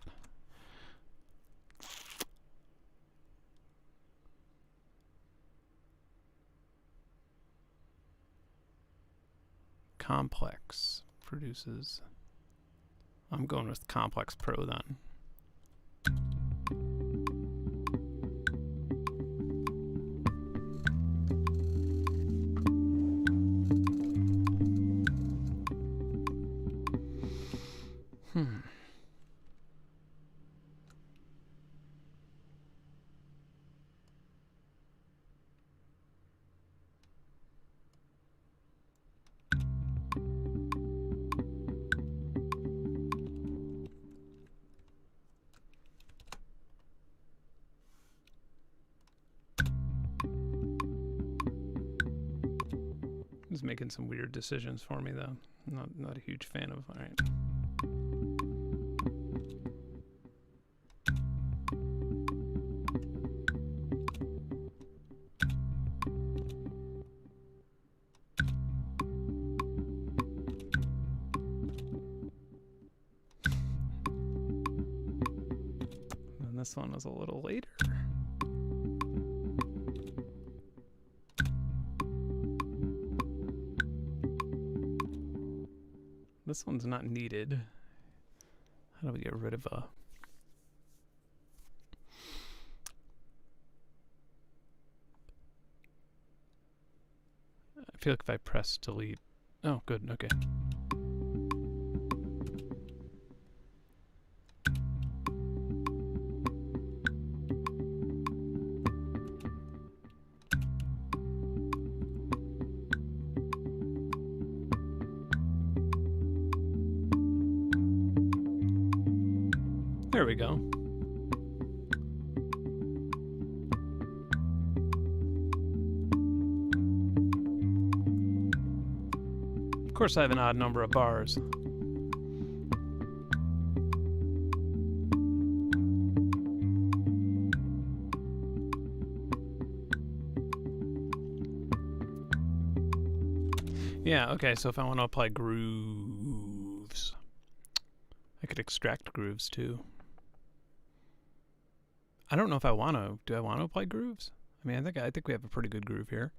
Complex produces. I'm going with Complex Pro then. He's making some weird decisions for me, though. Not a huge fan of. All right. And this one was a little later. This one's not needed. How do we get rid of a... I feel like if I press delete... Oh, good, okay. There we go. Of course I have an odd number of bars. Yeah, okay, so if I want to apply grooves, I could extract grooves too. I don't know if I want to. Do I want to apply grooves? I mean, I think we have a pretty good groove here.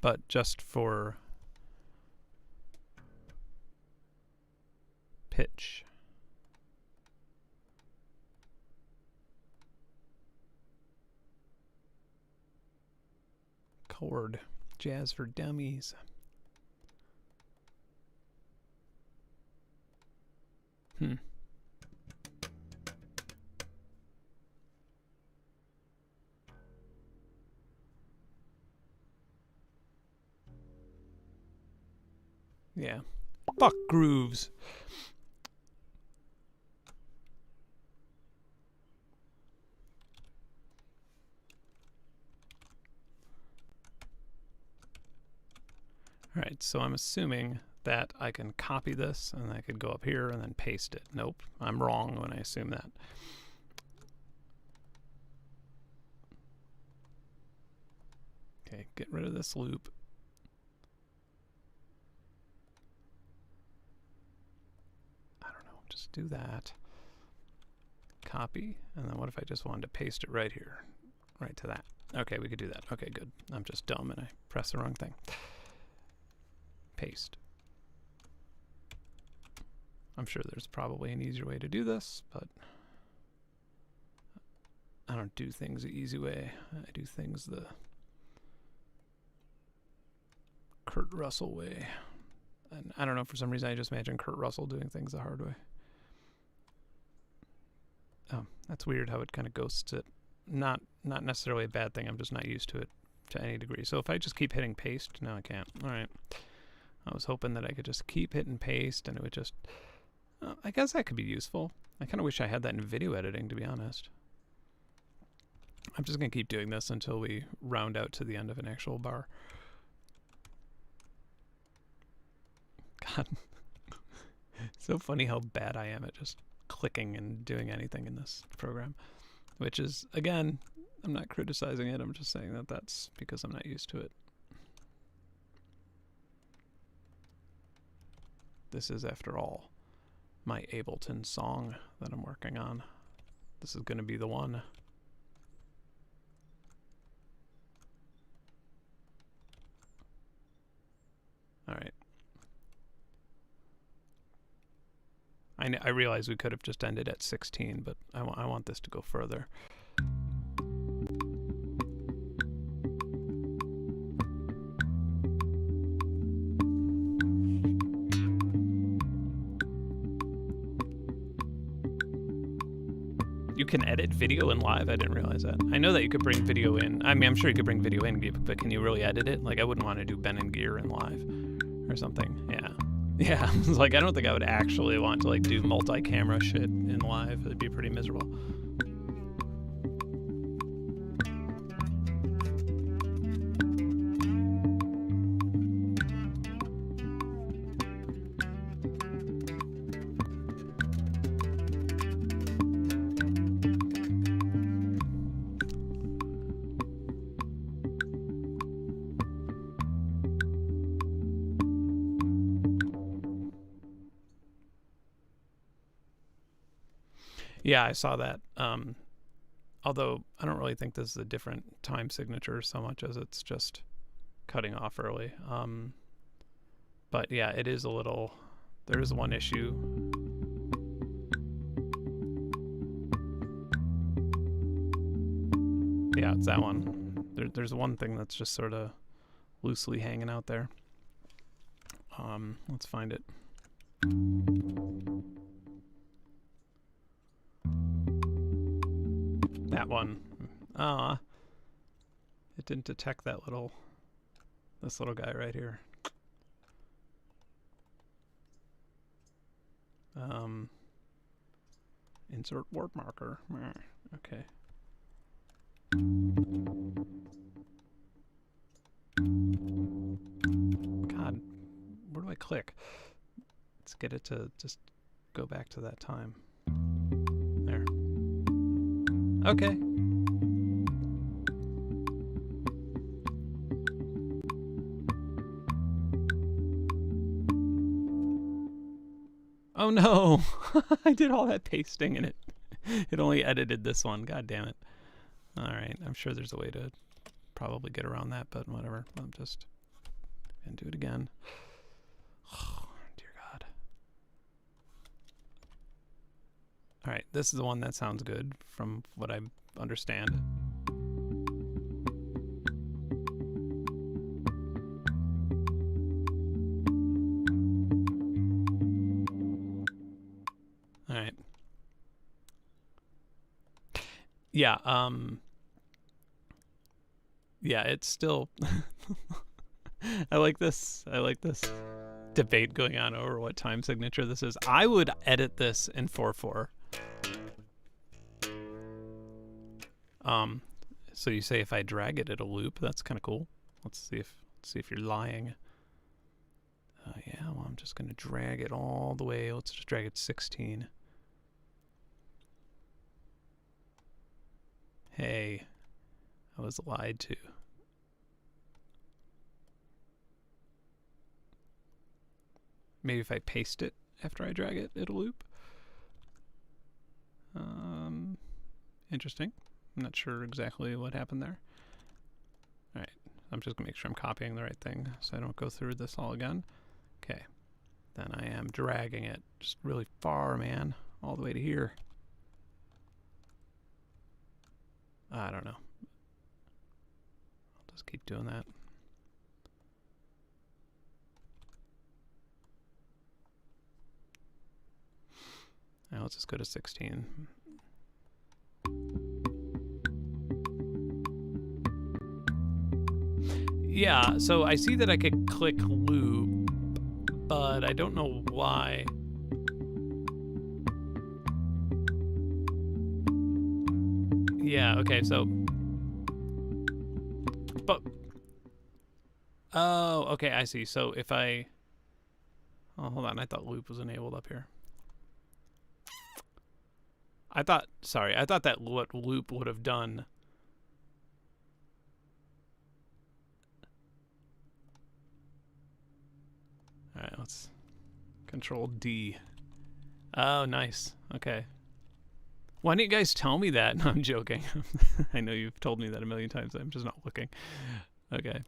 But just for pitch. Chord. Jazz for dummies. Hmm. Yeah. Fuck grooves. Alright, so I'm assuming that I can copy this and I could go up here and then paste it. Nope, I'm wrong when I assume that. Okay, get rid of this loop. I don't know, just do that. Copy, and then what if I just wanted to paste it right here? Right to that. Okay, we could do that. Okay, good. I'm just dumb and I pressed the wrong thing. Paste. I'm sure there's probably an easier way to do this, but I don't do things the easy way. I do things the Kurt Russell way. And I don't know, for some reason I just imagine Kurt Russell doing things the hard way. Oh, that's weird how it kind of ghosts it. Not necessarily a bad thing, I'm just not used to it to any degree. So if I just keep hitting paste, no I can't. Alright. I was hoping that I could just keep hitting paste and it would just... I guess that could be useful. I kind of wish I had that in video editing, to be honest. I'm just going to keep doing this until we round out to the end of an actual bar. God. It's so funny how bad I am at just clicking and doing anything in this program. Which is, again, I'm not criticizing it, I'm just saying that that's because I'm not used to it. This is, after all, my Ableton song that I'm working on. This is going to be the one. Alright. I realize we could have just ended at 16, but I want this to go further. You can edit video in live? I didn't realize that. I know that you could bring video in. I mean, I'm sure you could bring video in, but can you really edit it? Like, I wouldn't want to do Ben and Gear in live or something. Yeah. Yeah, I was like, I don't think I would actually want to, like, do multi-camera shit in live. It'd be pretty miserable. Yeah, I saw that. Although I don't really think this is a different time signature so much as it's just cutting off early. But yeah, it is a little... There is one issue. Yeah, it's that one. There's one thing that's just sort of loosely hanging out there. Let's find it. That one. It didn't detect that this little guy right here. Insert warp marker. Okay. God, where do I click? Let's get it to just go back to that time. There. Okay. Oh no! I did all that pasting and it only edited this one. God damn it. Alright, I'm sure there's a way to probably get around that, but whatever. I'm just gonna do it again. Oh, dear God. Alright, this is the one that sounds good from what I understand. Yeah, yeah, it's still I like this. I like this debate going on over what time signature this is. I would edit this in 4/4. So you say if I drag it, it'll loop. That's kind of cool. Let's see if you're lying. Yeah, well, I'm just gonna drag it all the way. Let's just drag it 16. Hey, I was lied to. Maybe if I paste it after I drag it, it'll loop. Interesting. I'm not sure exactly what happened there. All right, I'm just gonna make sure I'm copying the right thing so I don't go through this all again. Okay, then I am dragging it just really far, man, all the way to here. I don't know. I'll just keep doing that. Now let's just go to 16. Yeah, so I see that I could click loop, but I don't know why. Yeah, okay, so... But... Oh, okay, I see. So if I... Oh, hold on, I thought loop was enabled up here. I thought that what loop would have done... Alright, let's... Control D. Oh, nice. Okay. Why didn't you guys tell me that? No, I'm joking. I know you've told me that a million times. I'm just not looking. Okay.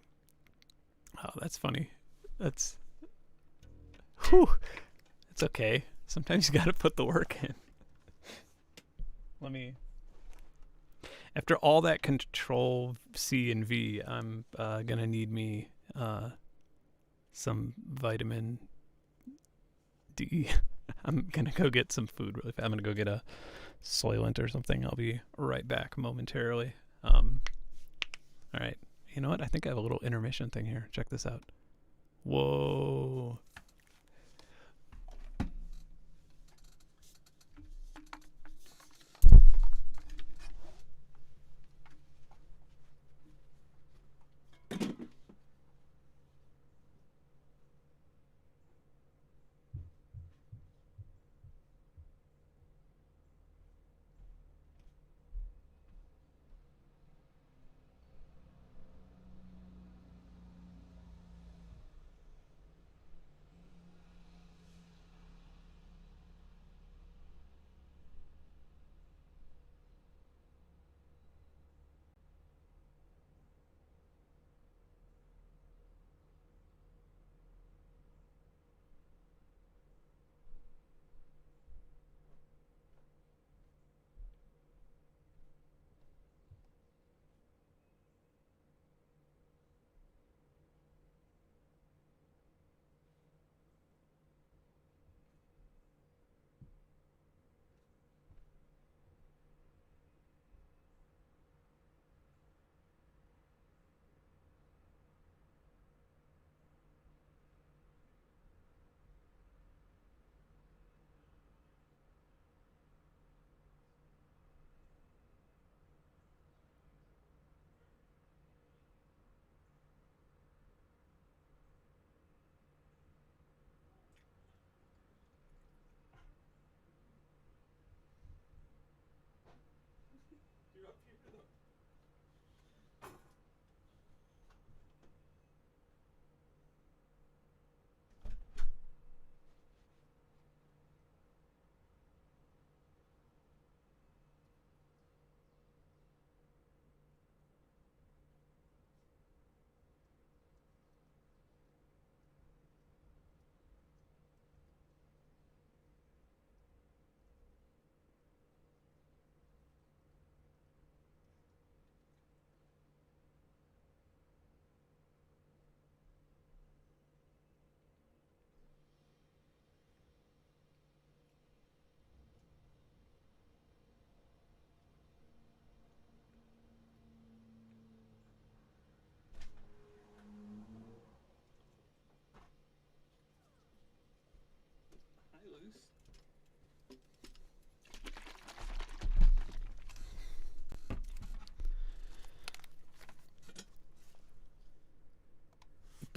Oh, that's funny. That's... Whew. It's okay. Sometimes you gotta put the work in. Let me... After all that Control C and V, I'm gonna need me some vitamin D. I'm gonna go get some food really fast. I'm gonna go get a Soylent or something. I'll be right back momentarily. All right. You know what? I think I have a little intermission thing here. Check this out. Whoa.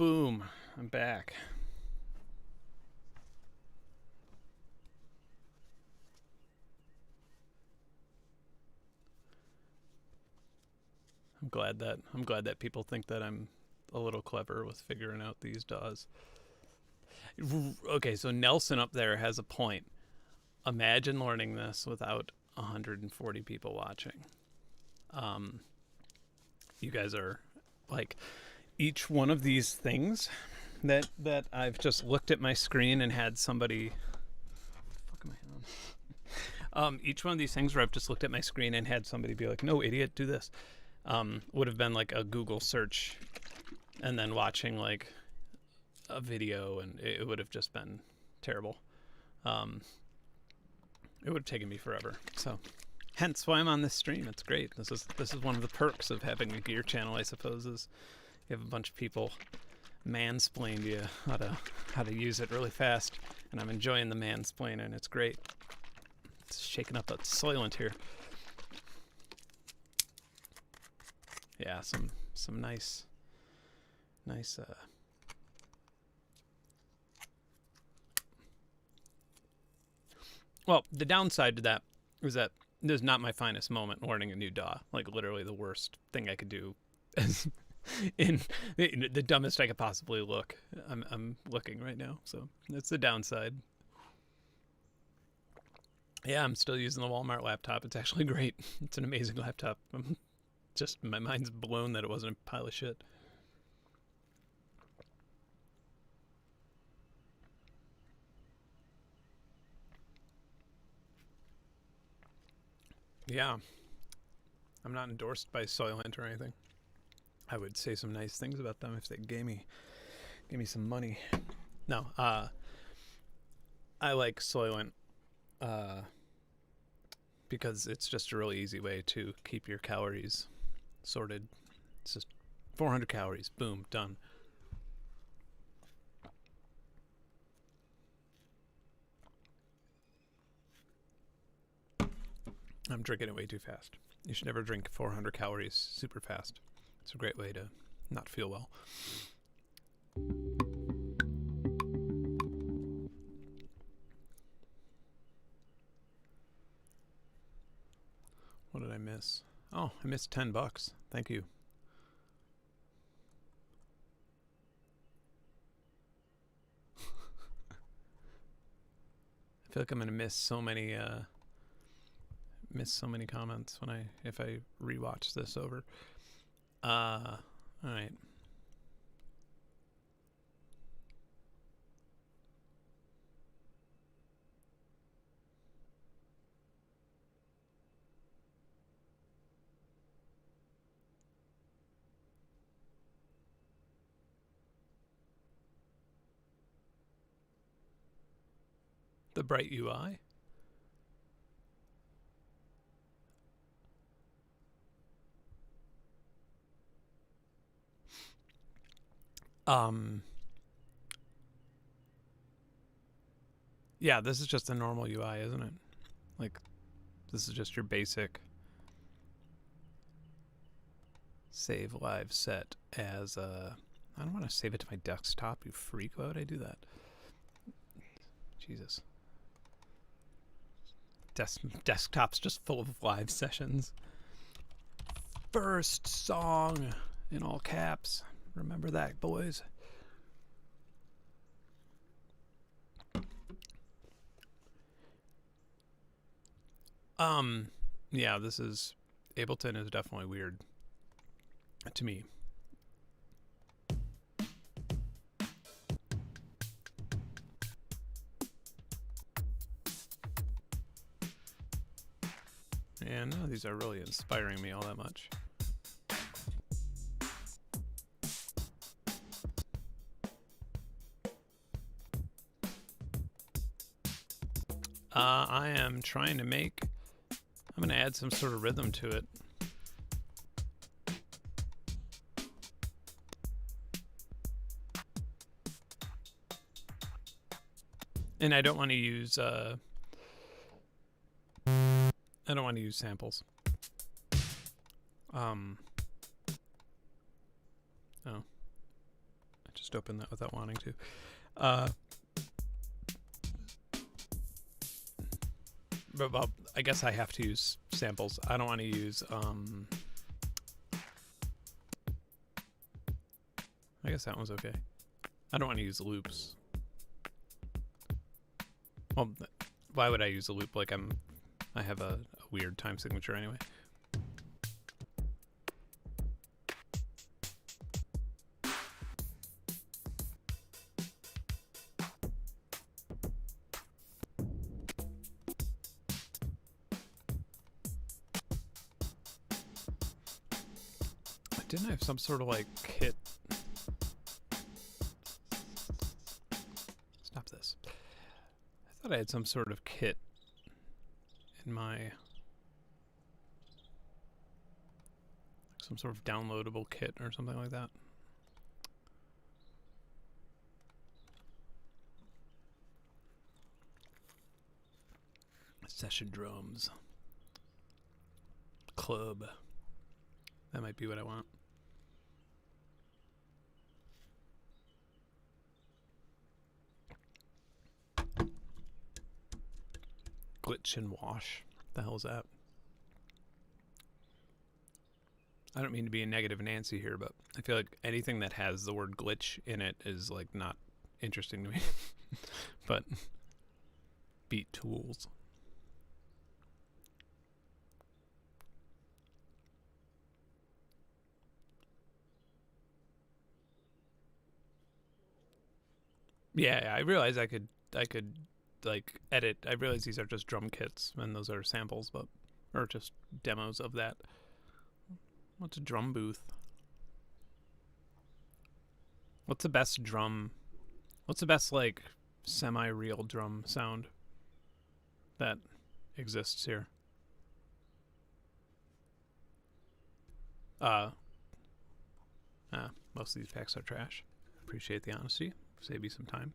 Boom. I'm back. I'm glad that people think that I'm a little clever with figuring out these DAWs. Okay, so Nelson up there has a point. Imagine learning this without 140 people watching. You guys are like, each one of these things that I've just looked at my screen and had somebody. What the fuck am I on? Each one of these things where I've just looked at my screen and had somebody be like, "No, idiot, do this," would have been like a Google search, and then watching like a video, and it would have just been terrible. It would have taken me forever. So, hence why I'm on this stream. It's great. This is one of the perks of having a gear channel, I suppose, is you have a bunch of people mansplain to you how to use it really fast, and I'm enjoying the mansplaining. It's great. It's shaking up that Soylent here. Yeah, some nice. Well, the downside to that is that this is not my finest moment learning a new DAW. Like, literally the worst thing I could do is in the dumbest I could possibly look. I'm looking right now, so that's the downside. Yeah, I'm still using the Walmart laptop. It's actually great. It's an amazing laptop. Just, my mind's blown that it wasn't a pile of shit. Yeah. I'm not endorsed by Soylent or anything. I would say some nice things about them if they gave me some money. No, I like Soylent because it's just a really easy way to keep your calories sorted. It's just 400 calories, boom, done. I'm drinking it way too fast. You should never drink 400 calories super fast. It's a great way to not feel well. What did I miss? Oh, I missed $10. Thank you. I feel like I'm gonna miss so many comments if I rewatch this over. All right. The bright UI. Yeah, this is just a normal UI, isn't it? Like, this is just your basic save live set as a... I don't want to save it to my desktop, you freak. Why would I do that? Jesus. Desktop's just full of live sessions. First song in all caps. Remember that, boys. Yeah, this is... Ableton is definitely weird to me. And none of these are really inspiring me all that much. I am trying to make... I'm going to add some sort of rhythm to it. And I don't want to use samples. Oh. I Just open that without wanting to. But well, I guess I have to use samples. I don't want to use I guess that one's okay. I don't want to use loops. Well, why would I use a loop? Like I have a weird time signature anyway. Didn't I have some sort of like kit? Stop this. I thought I had some sort of kit in my, some sort of downloadable kit or something like that. Session drums. Club. That might be what I want. Glitch and wash. The hell is that? I don't mean to be a negative Nancy here, but I feel like anything that has the word glitch in it is like not interesting to me. But beat tools. Yeah, I realized I could like edit. I realize these are just drum kits and those are samples, but or just demos of that. What's a drum booth? What's the best drum? What's the best like semi-real drum sound that exists here? Most of these packs are trash. Appreciate the honesty. Save you some time.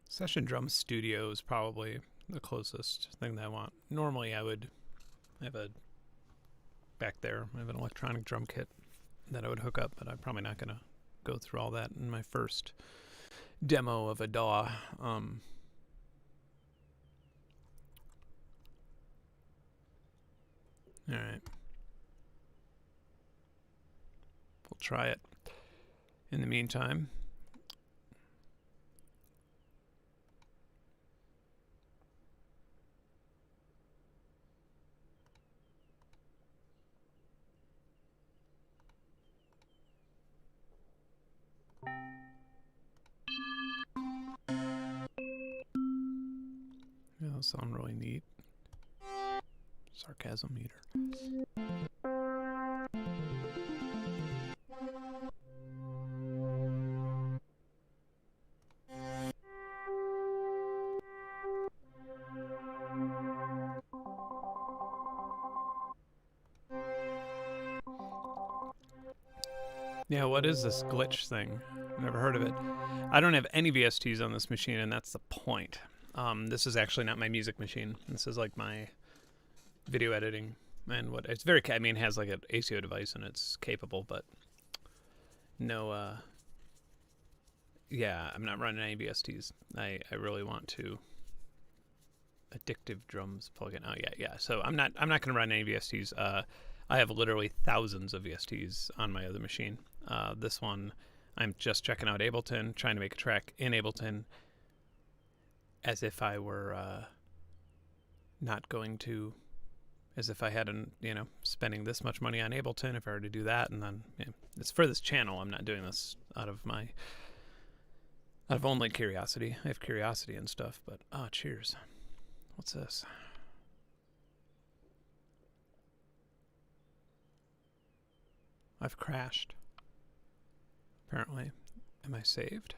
Session Drum Studio is probably the closest thing that I want. Normally I would have a, back there, I have an electronic drum kit that I would hook up, but I'm probably not going to go through all that in my first demo of a DAW. All right. We'll try it. In the meantime, yeah, those sound really neat. Sarcasm meter. Yeah, what is this glitch thing? Never heard of it. I don't have any VSTs on this machine, and that's the point. This is actually not my music machine. This is like my video editing, and what it's very. I mean, it has like an ACO device, and it's capable, but no. Yeah, I'm not running any VSTs. I really want to. Addictive drums plugin. Oh yeah. So I'm not going to run any VSTs. I have literally thousands of VSTs on my other machine. This one, I'm just checking out Ableton, trying to make a track in Ableton, as if I were not going to, as if I hadn't, spending this much money on Ableton. If I were to do that, and then it's for this channel. I'm not doing this out of only curiosity. I have curiosity and stuff, but cheers. What's this? I've crashed. Apparently. Am I saved?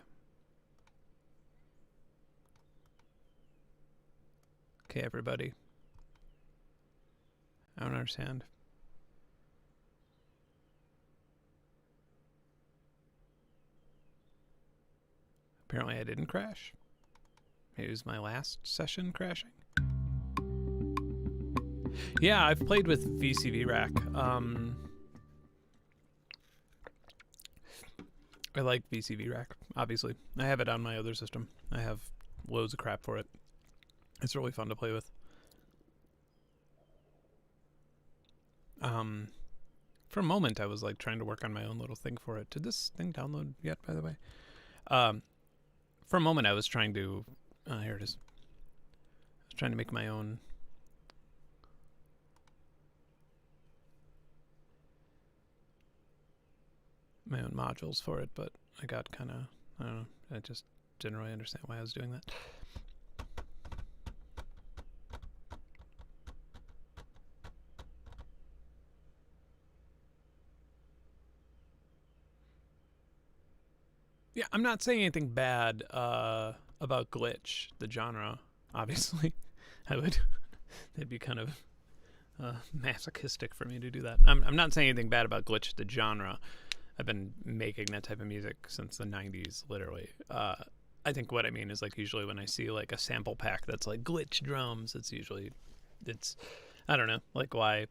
Okay, everybody. I don't understand. Apparently I didn't crash. Maybe it was my last session crashing. Yeah, I've played with VCV Rack. I like VCV Rack, obviously. I have it on my other system. I have loads of crap for it. It's really fun to play with. For a moment, I was like trying to work on my own little thing for it. Did this thing download yet, by the way? For a moment, I was trying to... here it is. I was trying to make my own... modules for it, but I got kind of... I don't know. I just didn't really understand why I was doing that. Yeah, I'm not saying anything bad about glitch, the genre. Obviously, I would. That'd be kind of masochistic for me to do that. I'm not saying anything bad about glitch, the genre. I've been making that type of music since the 90s, literally. I think what I mean is like usually when I see like a sample pack that's like glitch drums, it's I don't know, like why.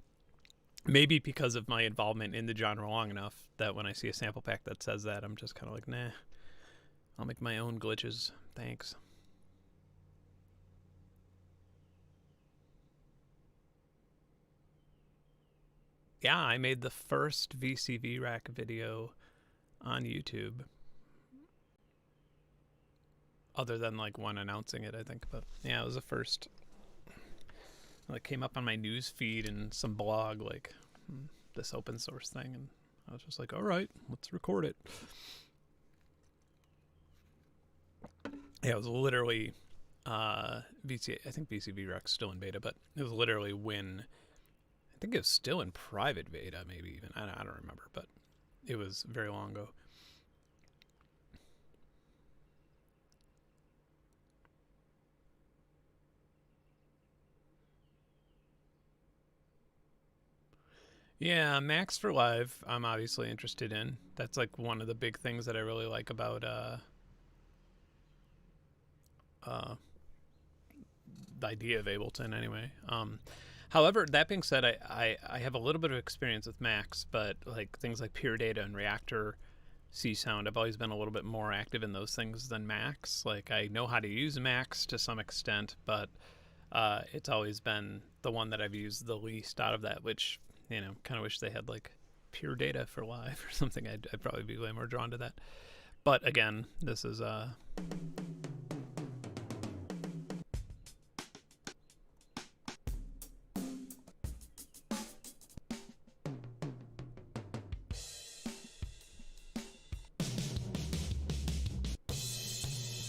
Maybe because of my involvement in the genre long enough that when I see a sample pack that says that, I'm just kind of like, nah, I'll make my own glitches. Thanks. Yeah, I made the first VCV Rack video on YouTube. Other than like one announcing it, I think. But yeah, it was the first. Like came up on my news feed and some blog like this open source thing, and I was just like, all right, let's record it. Yeah, it was literally I think VCV Rack's still in beta, but it was literally when I think it was still in private beta, maybe even. I don't remember, but it was very long ago. Yeah, Max for Live, I'm obviously interested in. That's like one of the big things that I really like about the idea of Ableton anyway. However, that being said, I have a little bit of experience with Max, but like things like Pure Data and Reactor C Sound, I've always been a little bit more active in those things than Max. Like I know how to use Max to some extent, but it's always been the one that I've used the least out of that, which, you know, kind of wish they had like Pure Data for Live or something. I'd probably be way more drawn to that. But again, this is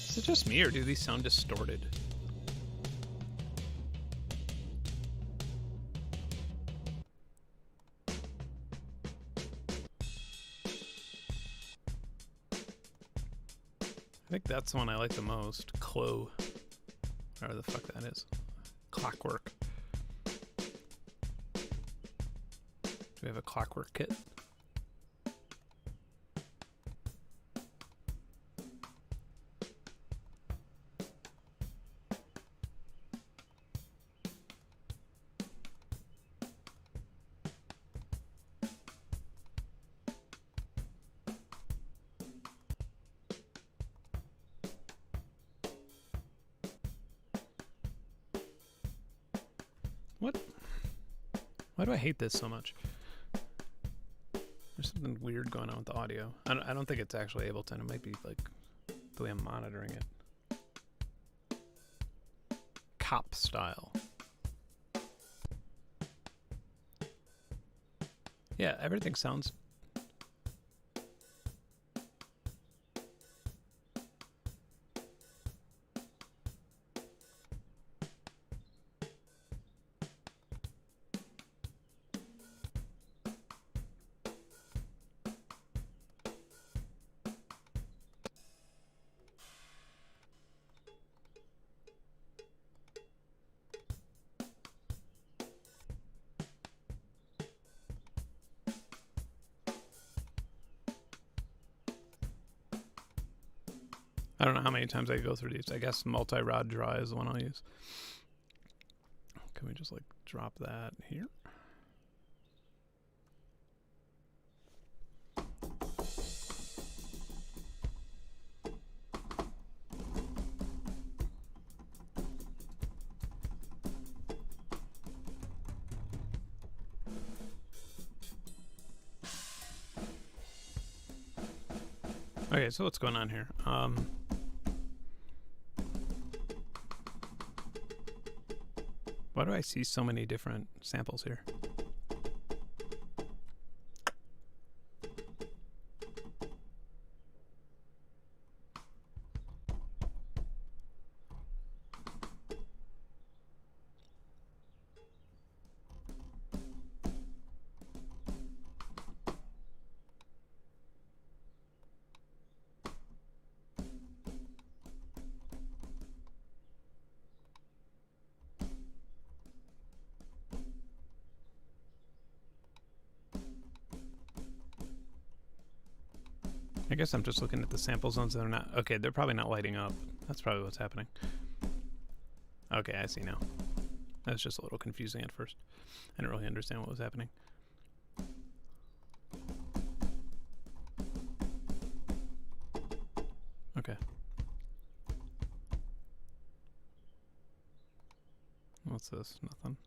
is it just me or do these sound distorted? I think that's the one I like the most. Whatever the fuck that is. Clockwork. Do we have a Clockwork kit? What? Why do I hate this so much? There's something weird going on with the audio. I don't think it's actually Ableton. It might be like the way I'm monitoring it. Cop style. Yeah, everything sounds... I don't know how many times I go through these. I guess multi-rod draw is the one I'll use. Can we just like drop that here? Okay, so what's going on here? Why do I see so many different samples here? I guess I'm just looking at the sample zones that are not... Okay, they're probably not lighting up. That's probably what's happening. Okay, I see now. That was just a little confusing at first. I didn't really understand what was happening. Okay. What's this? Nothing.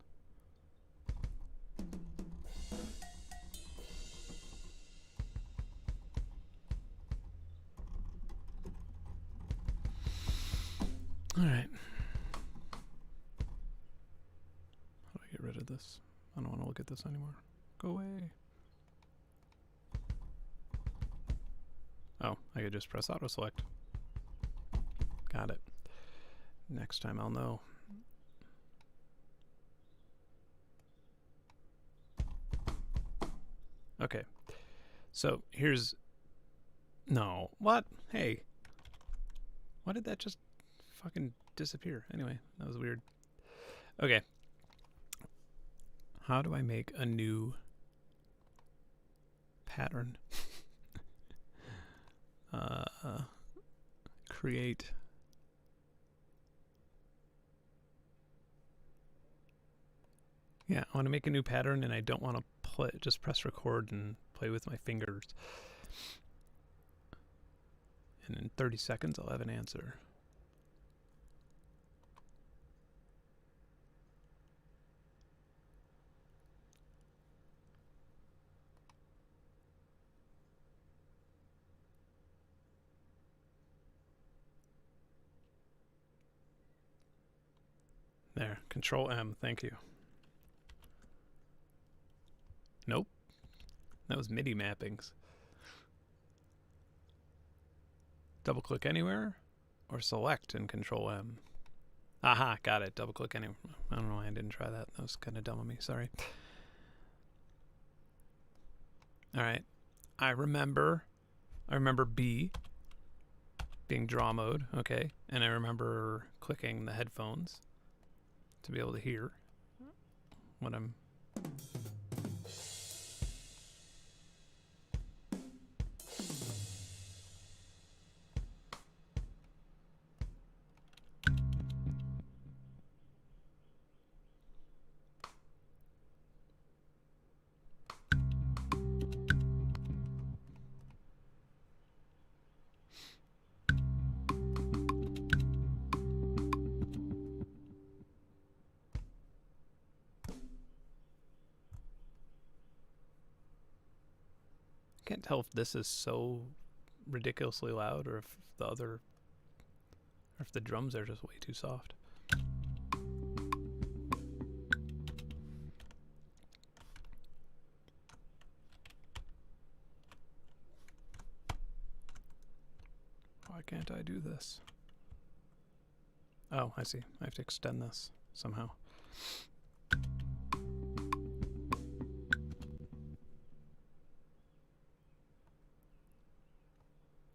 All right. How do I get rid of this? I don't want to look at this anymore. Go away. Oh, I could just press auto select. Got it. Next time I'll know. Okay. So here's... No. What? Hey. Why did that just fucking disappear? Anyway, that was weird. Okay. How do I make a new pattern? Create. Yeah, I want to make a new pattern and I don't want to play, just press record and play with my fingers. And in 30 seconds I'll have an answer. There, Control M, thank you. Nope. That was MIDI mappings. Double click anywhere or select and Control M. Aha, got it. Double click anywhere. I don't know why I didn't try that. That was kind of dumb of me. Sorry. All right. I remember B being draw mode. Okay. And I remember clicking the headphones to be able to hear what I'm... Can't tell if this is so ridiculously loud or if the other, or if the drums are just way too soft. Why can't I do this? Oh, I see. I have to extend this somehow.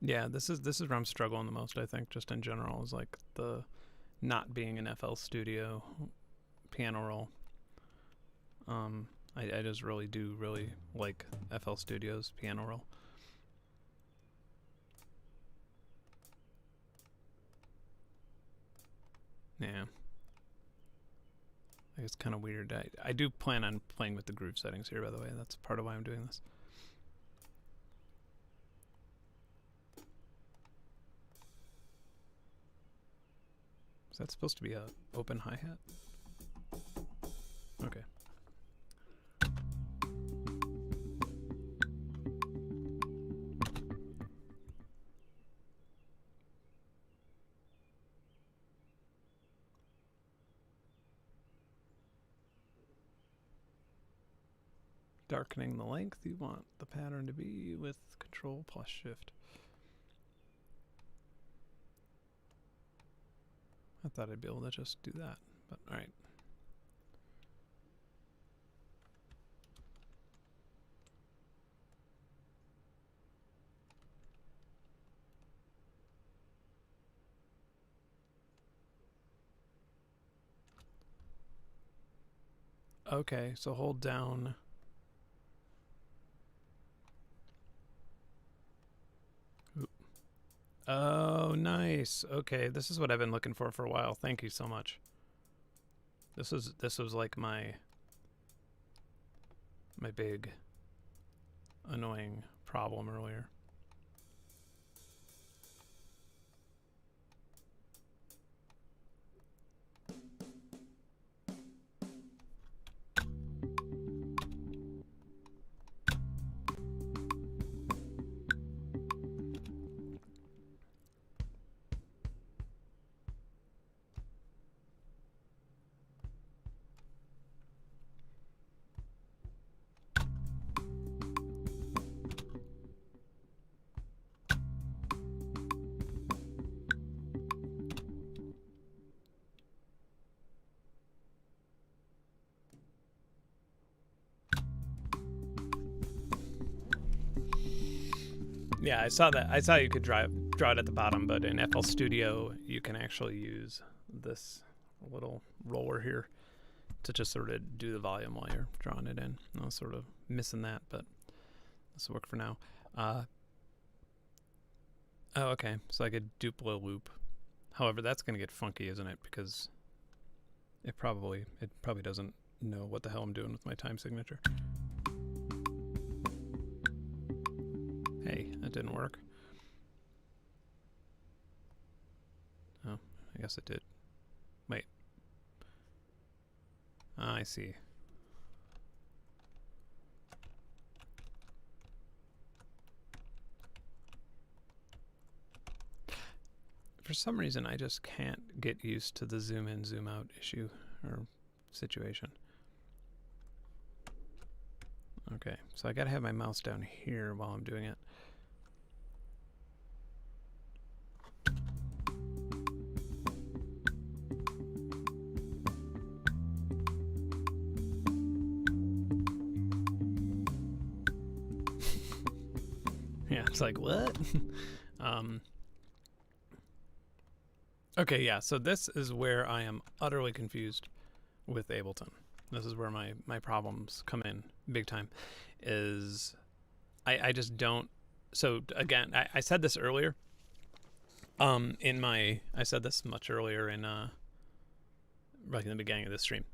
Yeah, this is where I'm struggling the most, I think, just in general, is like the not being an FL Studio piano roll. I just really do like FL Studio's piano roll. Yeah. It's kind of weird. I do plan on playing with the groove settings here, by the way. That's part of why I'm doing this. Is that supposed to be a open hi-hat? Okay. Darkening the length, you want the pattern to be with Control plus Shift. I thought I'd be able to just do that, but alright. Okay, so hold down. Oh, nice. Okay, this is what I've been looking for a while. Thank you so much. This was like my big annoying problem earlier. Yeah, I saw that. I saw you could draw it at the bottom, but in FL Studio, you can actually use this little roller here to just sort of do the volume while you're drawing it in. I was sort of missing that, but this will work for now. Oh, okay. So I could duplo loop. However, that's going to get funky, isn't it? Because it probably doesn't know what the hell I'm doing with my time signature. Hey, that didn't work. Oh, I guess it did. Wait. Ah, I see. For some reason, I just can't get used to the zoom in, zoom out issue or situation. Okay, so I gotta have my mouse down here while I'm doing it. Yeah, it's like, what? Okay, yeah, so this is where I am utterly confused with Ableton. This is where my problems come in big time, is I just don't. So again, I said this earlier. I said this much earlier in right in the beginning of this stream.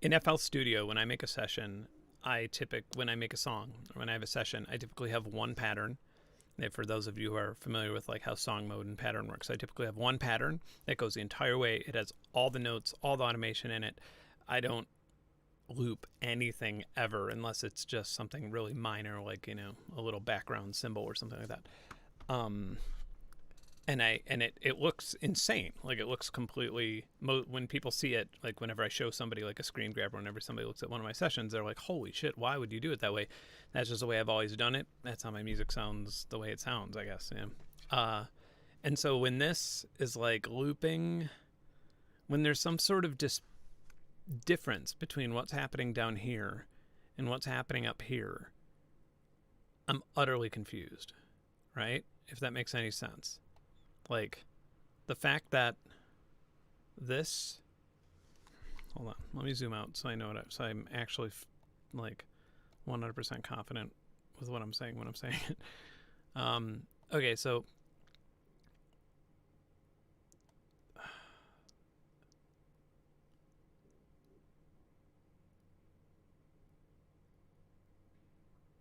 In FL Studio, when I make a session, when I make a song or when I have a session, I typically have one pattern. And for those of you who are familiar with like how song mode and pattern works, I typically have one pattern that goes the entire way. It has all the notes, all the automation in it. I don't loop anything ever unless it's just something really minor, like, you know, a little background symbol or something like that. And it looks insane. Like, it looks completely, when people see it, like whenever I show somebody like a screen grab, or whenever somebody looks at one of my sessions, they're like, holy shit, why would you do it that way? That's just the way I've always done it. That's how my music sounds the way it sounds, I guess. Yeah. And so when this is like looping, when there's some sort of difference between what's happening down here and what's happening up here, I'm utterly confused, right? If that makes any sense. Like, the fact that this, hold on, let me zoom out so I know so I'm actually like 100% confident with what I'm saying when I'm saying it. Okay, so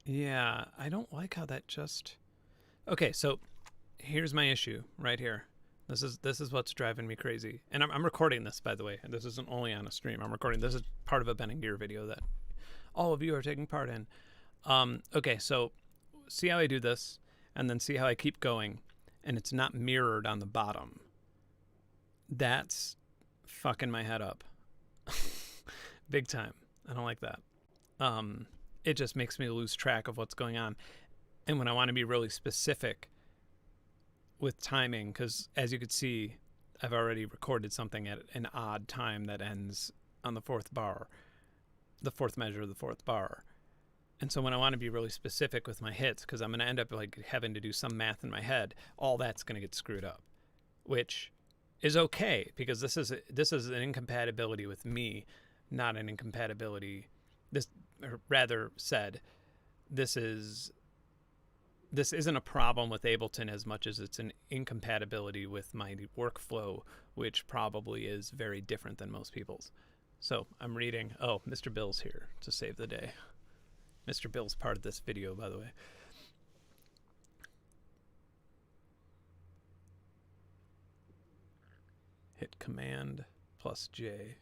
Yeah, I don't like how that just... Okay, so here's my issue right here. This is what's driving me crazy. And I'm recording this, by the way. And this isn't only on a stream. I'm recording. This is part of a Ben and Gear video that all of you are taking part in. Okay, so see how I do this, and then see how I keep going, and it's not mirrored on the bottom. That's fucking my head up. Big time. I don't like that. It just makes me lose track of what's going on. And when I want to be really specific with timing, because as you could see, I've already recorded something at an odd time that ends on the fourth bar, the fourth measure of the fourth bar. And so when I want to be really specific with my hits, because I'm going to end up like having to do some math in my head, all that's going to get screwed up, which is okay, because this is an incompatibility with me, not an incompatibility. This, or rather said, this isn't a problem with Ableton as much as it's an incompatibility with my workflow, which probably is very different than most people's. So I'm reading. Oh, Mr. Bill's here to save the day. Mr. Bill's part of this video, by the way. Hit Command plus J.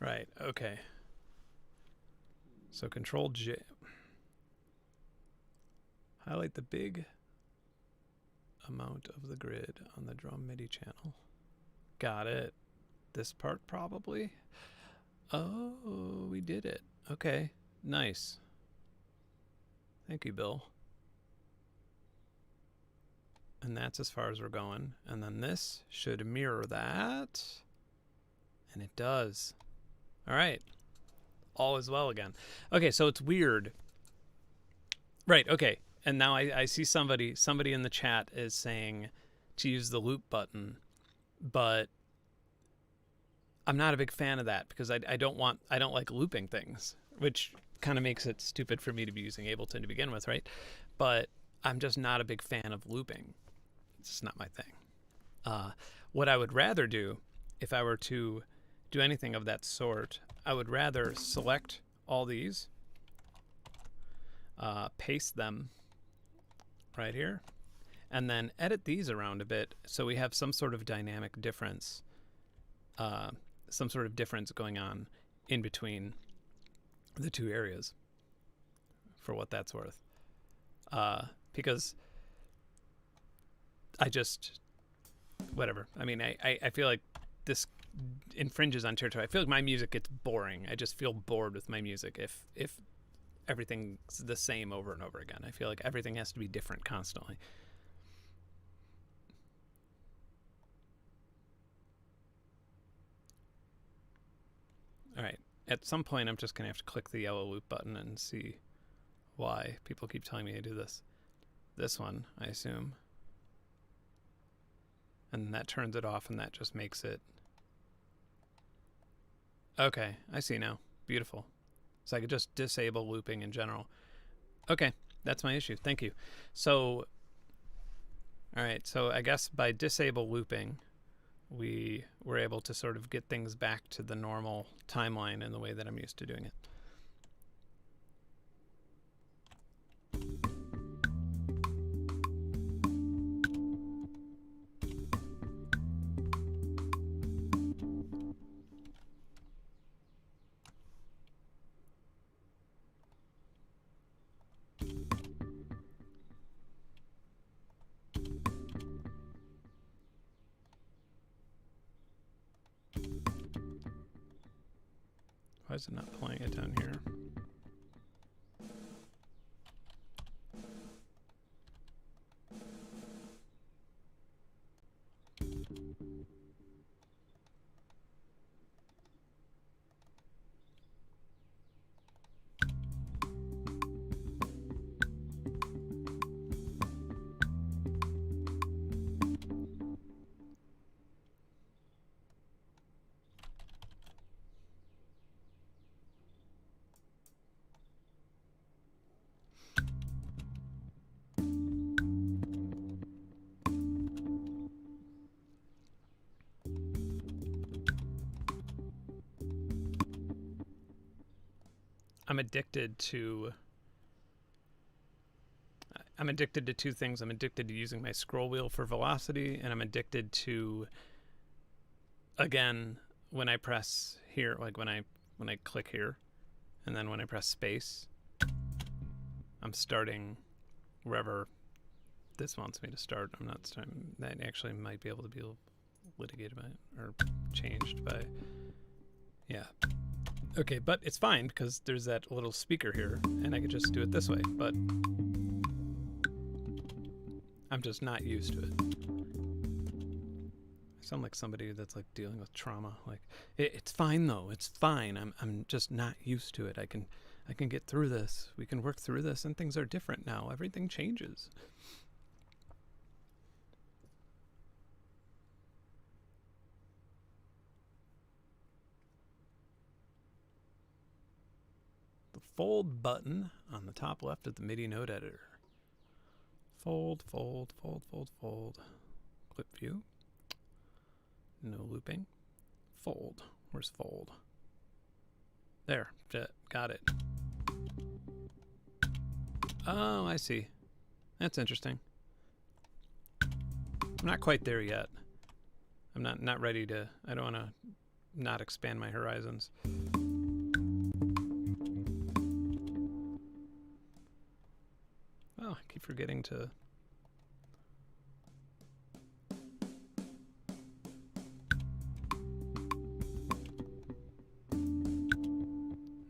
Right, okay. So Control J. Highlight the big amount of the grid on the drum MIDI channel. Got it. This part probably. Oh, we did it. Okay, nice. Thank you, Bill. And that's as far as we're going. And then this should mirror that. And it does. All right. All is well again. Okay, so it's weird. Right, okay. And now I see somebody in the chat is saying to use the loop button, but I'm not a big fan of that, because I don't like looping things, which kind of makes it stupid for me to be using Ableton to begin with, right? But I'm just not a big fan of looping. It's just not my thing. What I would rather do, if I were to do anything of that sort, I would rather select all these, paste them right here, and then edit these around a bit so we have some sort of dynamic difference, some sort of difference going on in between the two areas, for what that's worth. Because I just, whatever. I mean, I feel like this infringes on territory. I feel like my music gets boring. I just feel bored with my music if everything's the same over and over again. I feel like everything has to be different constantly. All right. At some point, I'm just going to have to click the yellow loop button and see why people keep telling me to do this. This one, I assume. And that turns it off, and that just makes it... Okay, I see now. Beautiful. So I could just disable looping in general. Okay, that's my issue. Thank you. So, all right, so I guess by disable looping, we were able to sort of get things back to the normal timeline in the way that I'm used to doing it. Why is it not playing it down here? I'm addicted to two things. I'm addicted to using my scroll wheel for velocity, and I'm addicted to, again, when I press here, like when I click here, and then when I press space, I'm starting wherever this wants me to start. I'm not starting. That actually might be able to be litigated by or changed by. Yeah. Okay, but it's fine because there's that little speaker here, and I could just do it this way, but I'm just not used to it. I sound like somebody that's like dealing with trauma. Like, it's fine though. It's fine. I'm just not used to it. I can get through this. We can work through this, and things are different now. Everything changes. The fold button on the top left of the MIDI node editor. Fold, fold, fold, fold, fold. Clip view. No looping. Fold. Where's fold? There. Got it. Oh, I see. That's interesting. I'm not quite there yet. I'm not ready to... I don't want to not expand my horizons. Oh, I keep forgetting to...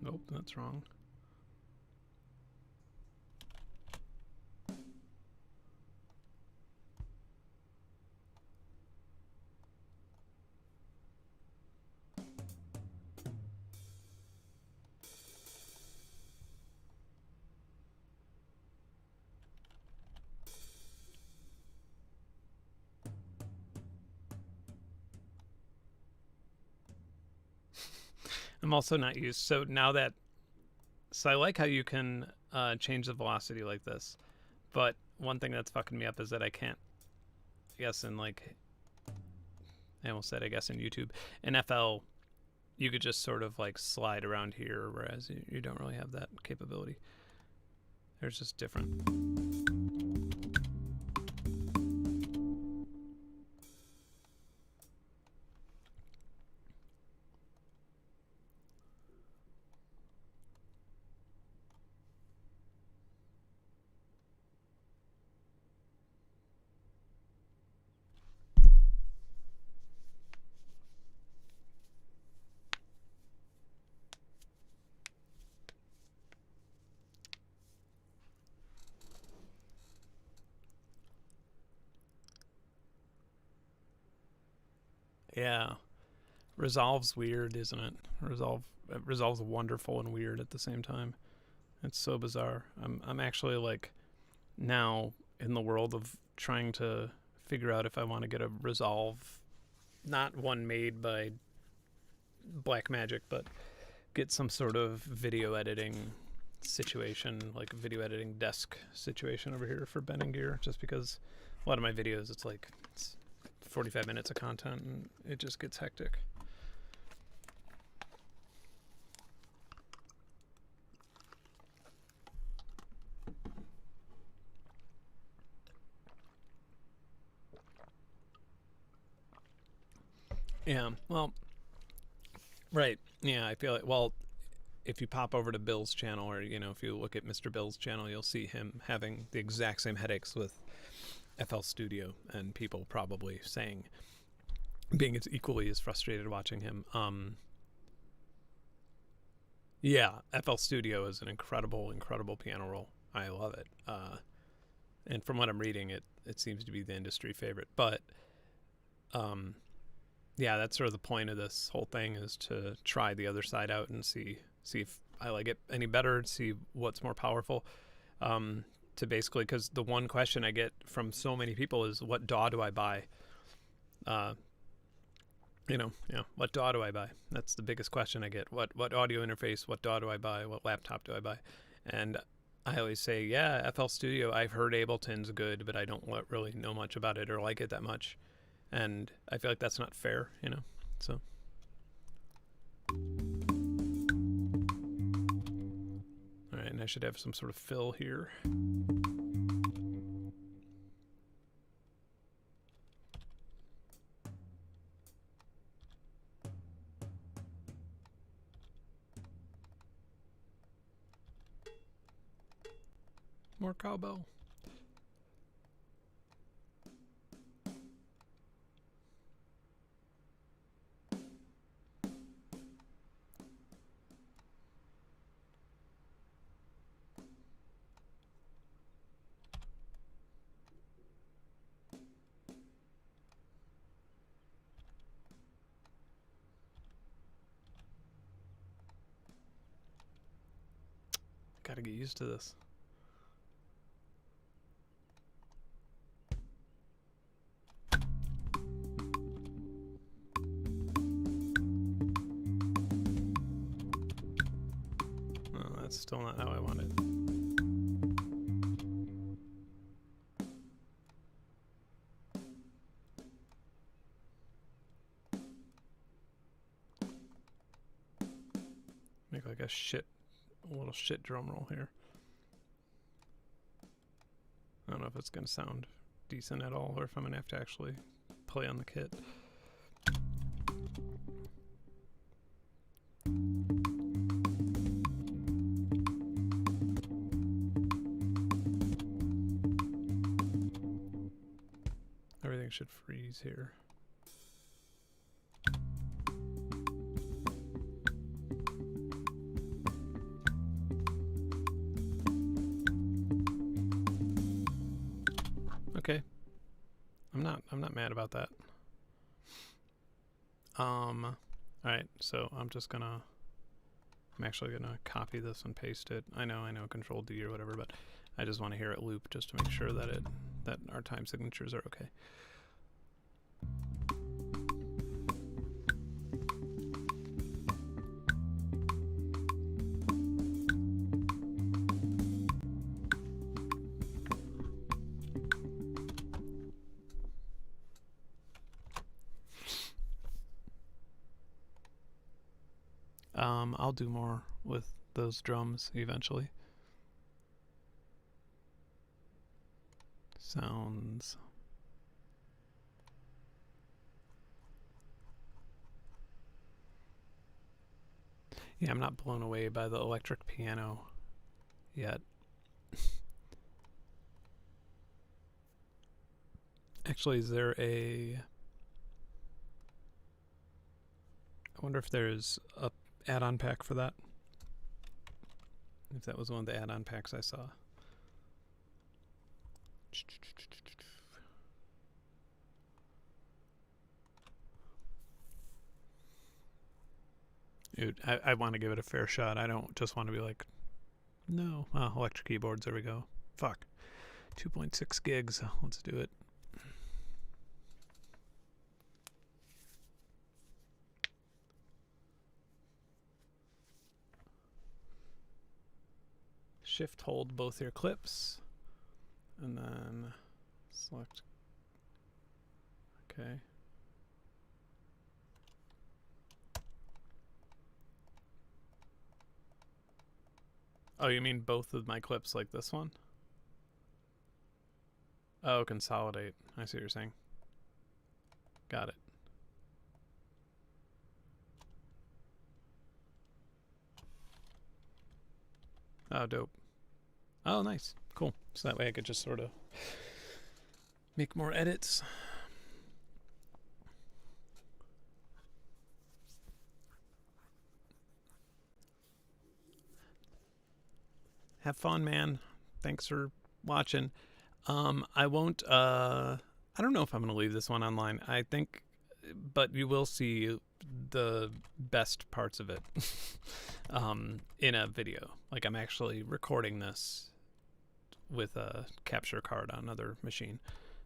Nope, that's wrong. I'm also not used. So now that, so I like how you can change the velocity like this, but one thing that's fucking me up is that I can't, I guess in like, I almost said I guess in YouTube, in FL, you could just sort of like slide around here, whereas you don't really have that capability. There's just different. Yeah. Resolve's weird, isn't it? Resolve's wonderful and weird at the same time. It's so bizarre. I'm actually like now in the world of trying to figure out if I want to get a Resolve, not one made by Blackmagic, but get some sort of video editing situation, like a video editing desk situation over here for Ben and Gear, just because a lot of my videos, it's 45 minutes of content and it just gets hectic. Yeah, well, right. Yeah, I feel like, well, if you pop over to Bill's channel, or, you know, if you look at Mr. Bill's channel, you'll see him having the exact same headaches with FL Studio, and people probably saying, being as equally as frustrated watching him. Yeah, FL Studio is an incredible, incredible piano roll. I love it. And from what I'm reading, it seems to be the industry favorite. But, yeah, that's sort of the point of this whole thing, is to try the other side out and see if I like it any better, see what's more powerful. To basically, because the one question I get from so many people is, what DAW do I buy? What DAW do I buy? That's the biggest question I get. What audio interface, what DAW do I buy? What laptop do I buy? And I always say, yeah, FL Studio, I've heard Ableton's good, but I don't really know much about it or like it that much. And I feel like that's not fair, you know? So. I should have some sort of fill here. More cowbell. Gotta get used to this. Oh, that's still not how I want it. Make like a little shit drum roll here. I don't know if it's gonna sound decent at all, or if I'm gonna have to actually play on the kit. Everything should freeze here. Okay. I'm not mad about that. Alright, so I'm actually gonna copy this and paste it. I know, Control D or whatever, but I just want to hear it loop just to make sure that our time signatures are okay. I'll do more with those drums eventually. Sounds. Yeah, I'm not blown away by the electric piano yet. Actually, is there I wonder if there's a add-on pack for that. If that was one of the add-on packs I saw. Dude, I want to give it a fair shot. I don't just want to be like, no. Oh, electric keyboards, there we go. Fuck. 2.6 gigs. Let's do it. Shift hold both your clips and then select. Okay. Oh, you mean both of my clips like this one? Oh, consolidate. I see what you're saying. Got it. Oh, dope. Oh, nice. Cool. So that way I could just sort of make more edits. Have fun, man. Thanks for watching. I won't, I don't know if I'm going to leave this one online. I think, but you will see the best parts of it in a video. Like, I'm actually recording this with a capture card on another machine.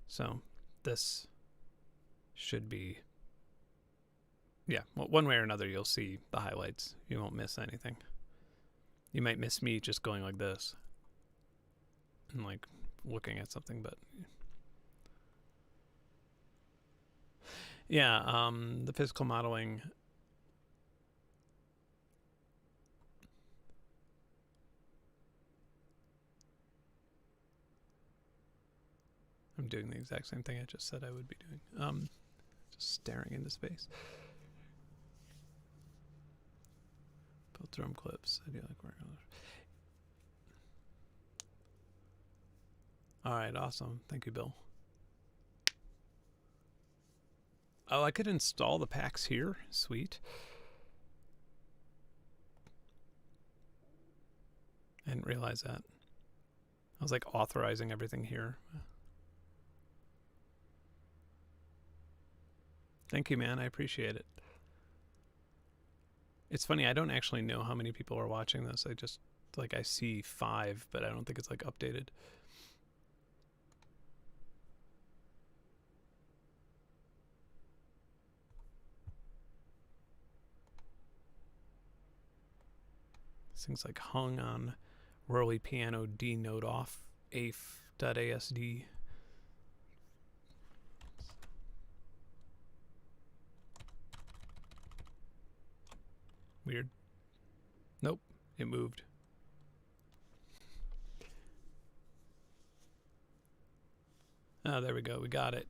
So this should be, yeah, well, one way or another you'll see the highlights. You won't miss anything. You might miss me just going like this and like looking at something, but yeah, the physical modeling. I'm doing the exact same thing I just said I would be doing. Just staring into space. Build drum clips. I do like working on it. All right, awesome. Thank you, Bill. Oh, I could install the packs here. Sweet. I didn't realize that. I was like authorizing everything here. Thank you, man. I appreciate it. It's funny, I don't actually know how many people are watching this. I just, like, I see 5, but I don't think it's, like, updated. This thing's, like, hung on whirly piano D note off AF.ASD. Weird. Nope, it moved. Oh, there we go. We got it.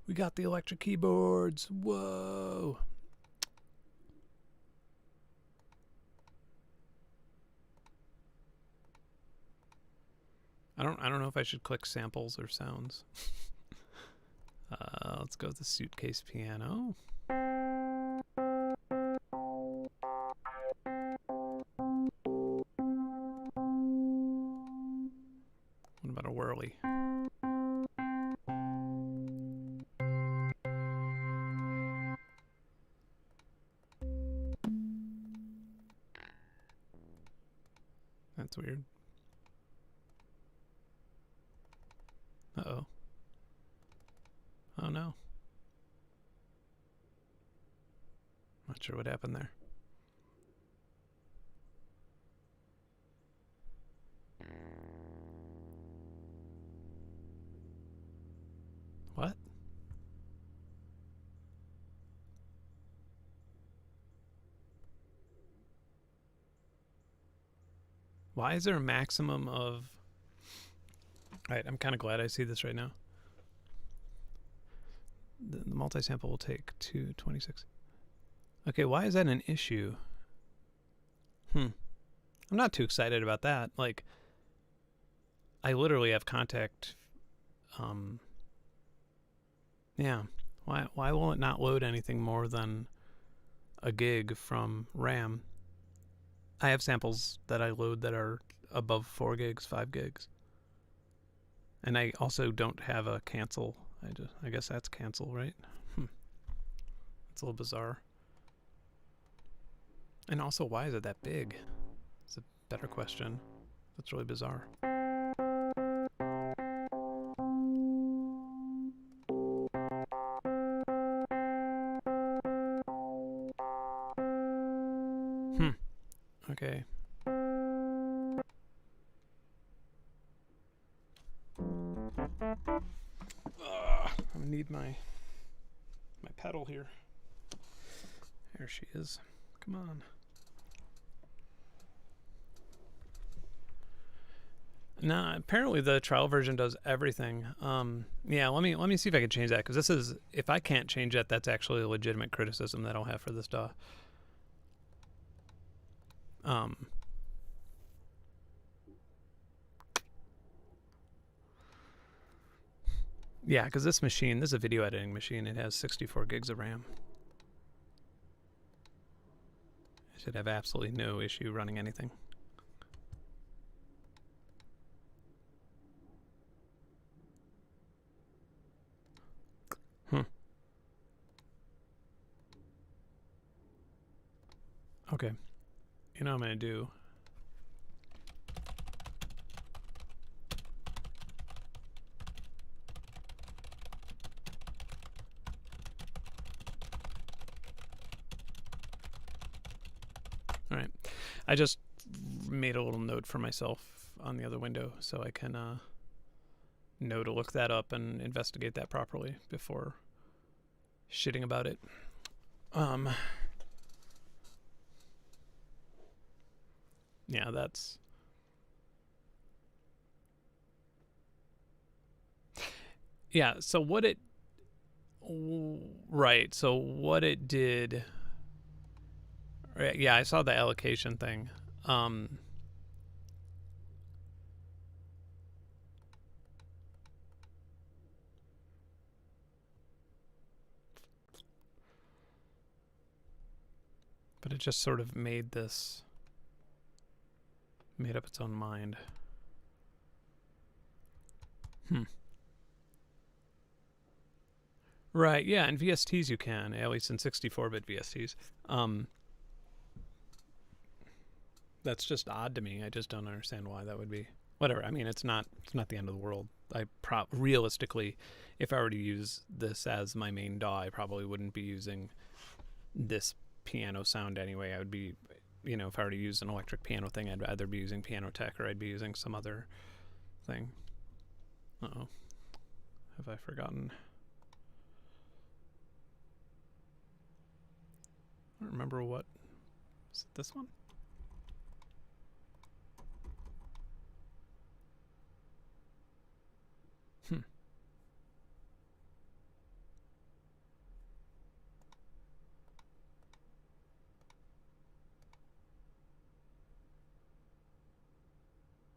We got the electric keyboards. Whoa. I don't know if I should click samples or sounds. Let's go with the suitcase piano. What about a whirly? That's weird. Uh-oh. Oh no. Not sure what happened there. What? Why is there a maximum of... Alright, I'm kind of glad I see this right now. The multi-sample will take 226. Okay, why is that an issue? I'm not too excited about that. Like, I literally have contact... yeah. Why will it not load anything more than a gig from RAM? I have samples that I load that are above 4 gigs, 5 gigs. And I also don't have a cancel. I guess that's cancel, right? It's a little bizarre. And also, why is it that big? It's a better question. That's really bizarre. Okay. I need my pedal here. There she is. Come on. Nah, apparently the trial version does everything. Yeah, let me see if I can change that, because this is, if I can't change that, that's actually a legitimate criticism that I'll have for this DAW. Yeah, because this machine, this is a video editing machine. It has 64 gigs of RAM. I should have absolutely no issue running anything. Okay. You know what I'm going to do? Alright. I just made a little note for myself on the other window so I can know to look that up and investigate that properly before shitting about it. Yeah, that's... Yeah, so what it... Right, so what it did... Right, yeah, I saw the allocation thing. But it just sort of made this... Made up its own mind. Right, yeah, in VSTs you can, at least in 64-bit VSTs. That's just odd to me. I just don't understand why that would be. Whatever. I mean, it's not the end of the world. Realistically, if I were to use this as my main DAW, I probably wouldn't be using this piano sound anyway. I would be, if I were to use an electric piano thing, I'd either be using Piano Tech or I'd be using some other thing. Uh-oh. Have I forgotten? I don't remember what. Is it this one?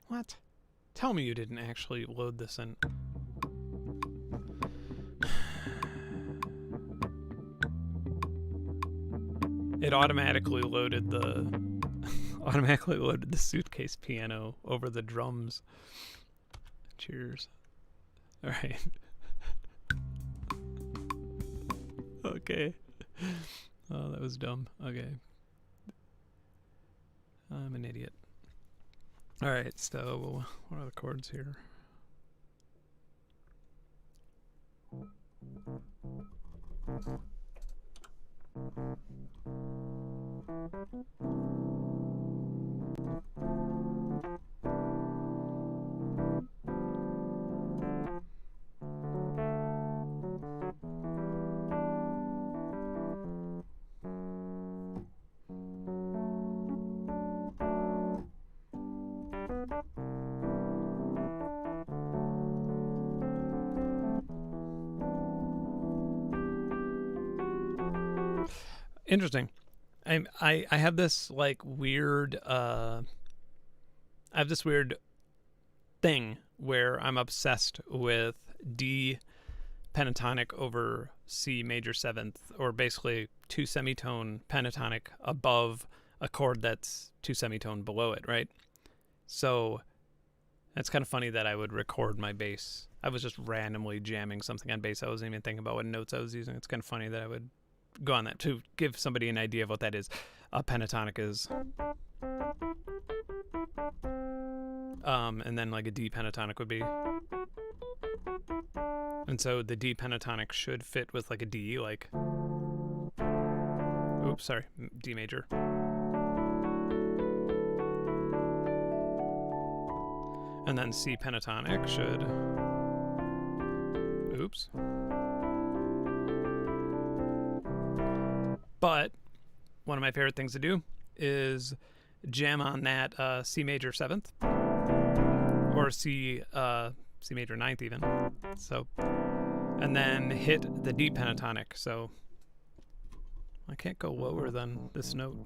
What? Tell me you didn't actually load this in. It automatically loaded the suitcase piano over the drums. Cheers. All right. Okay. Oh, that was dumb. Okay. I'm an idiot. All right, so what are the chords here? Interesting. I have this like weird I have this weird thing where I'm obsessed with D pentatonic over C major seventh, or basically two semitone pentatonic above a chord that's two semitone below it, right? So it's kind of funny that I would record my bass. I was just randomly jamming something on bass. I wasn't even thinking about what notes I was using. It's kind of funny that I would go on that to give somebody an idea of what that is. A pentatonic is, and then like a D pentatonic would be, and so the D pentatonic should fit with like a D, like, oops, sorry, D major. And then C pentatonic should, oops. But one of my favorite things to do is jam on that C major seventh, or C major ninth even. So, and then hit the D pentatonic. So I can't go lower than this note.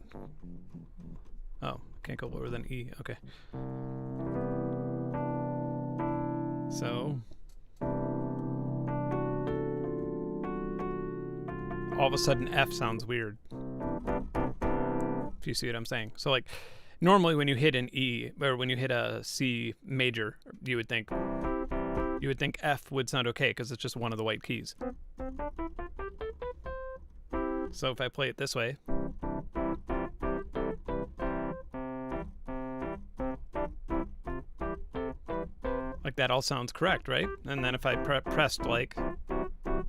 Oh, can't go lower than E. Okay. So all of a sudden F sounds weird, if you see what I'm saying. So like normally when you hit an E, or when you hit a C major, you would think F would sound okay because it's just one of the white keys. So if I play it this way, like that all sounds correct, right? And then if I pressed like,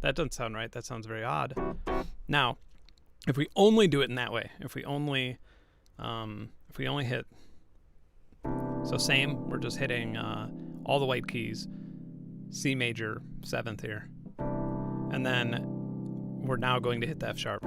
that doesn't sound right. That sounds very odd. Now, if we only do it in that way, if we only hit, so same, we're just hitting all the white keys, C major seventh here, and then we're now going to hit the F sharp.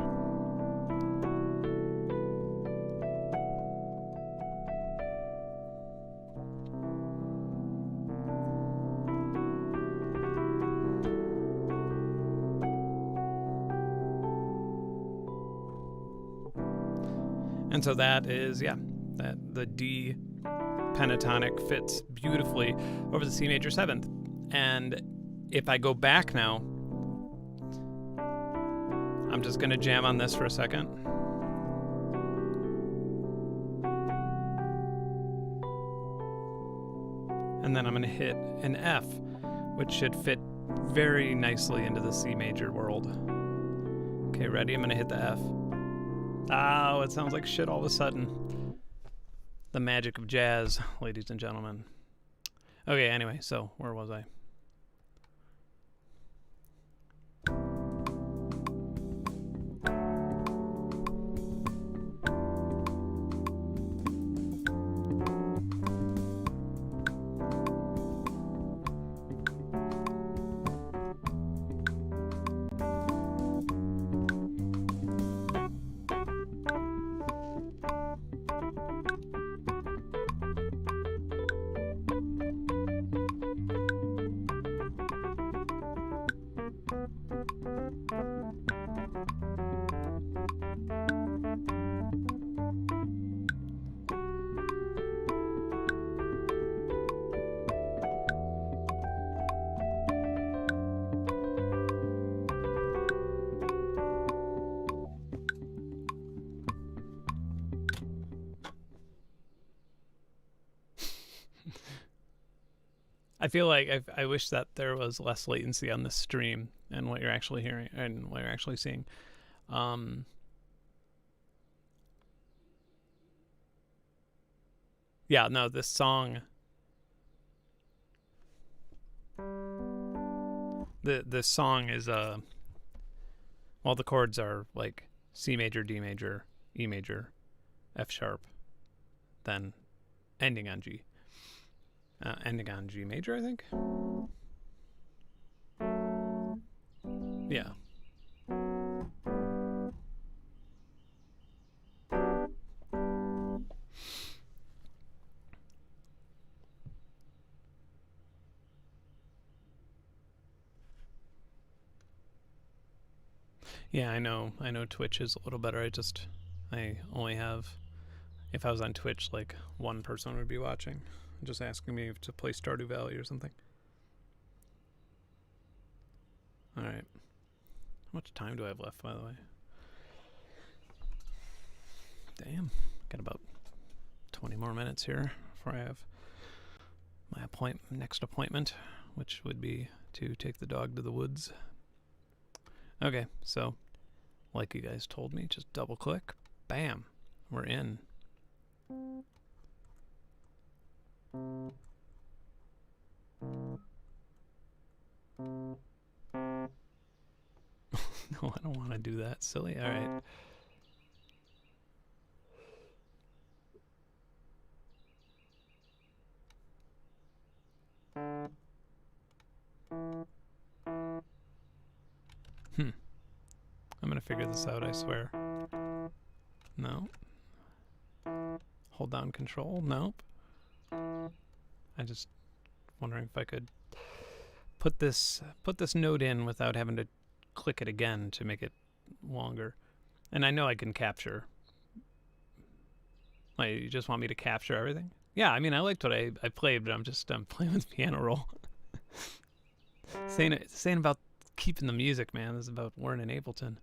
And so that is, yeah, that the D pentatonic fits beautifully over the C major 7th. And if I go back now, I'm just going to jam on this for a second. And then I'm going to hit an F, which should fit very nicely into the C major world. Okay, ready? I'm going to hit the F. Oh, it sounds like shit all of a sudden. The magic of jazz, ladies and gentlemen. Okay, anyway, so where was I? I feel like I wish that there was less latency on this stream and what you're actually hearing and what you're actually seeing. Yeah, no, this song. This song is well, the chords are like C major, D major, E major, F sharp, then ending on G. Ending on G major, I think. Yeah. Yeah, I know Twitch is a little better. I only have, if I was on Twitch, like one person would be watching, just asking me to play Stardew Valley or something. Alright. How much time do I have left, by the way? Damn. Got about 20 more minutes here before I have my next appointment, which would be to take the dog to the woods. Okay, so, like you guys told me, just double click. Bam. We're in. No, I don't want to do that. Silly. All right. I'm going to figure this out, I swear. No. Hold down control. Nope. I just wondering if I could put this note in without having to click it again to make it longer. And I know I can capture. Like, you just want me to capture everything? Yeah, I mean, I liked what I played, but I'm playing with piano roll. saying about keeping the music, man. This is about learning Ableton.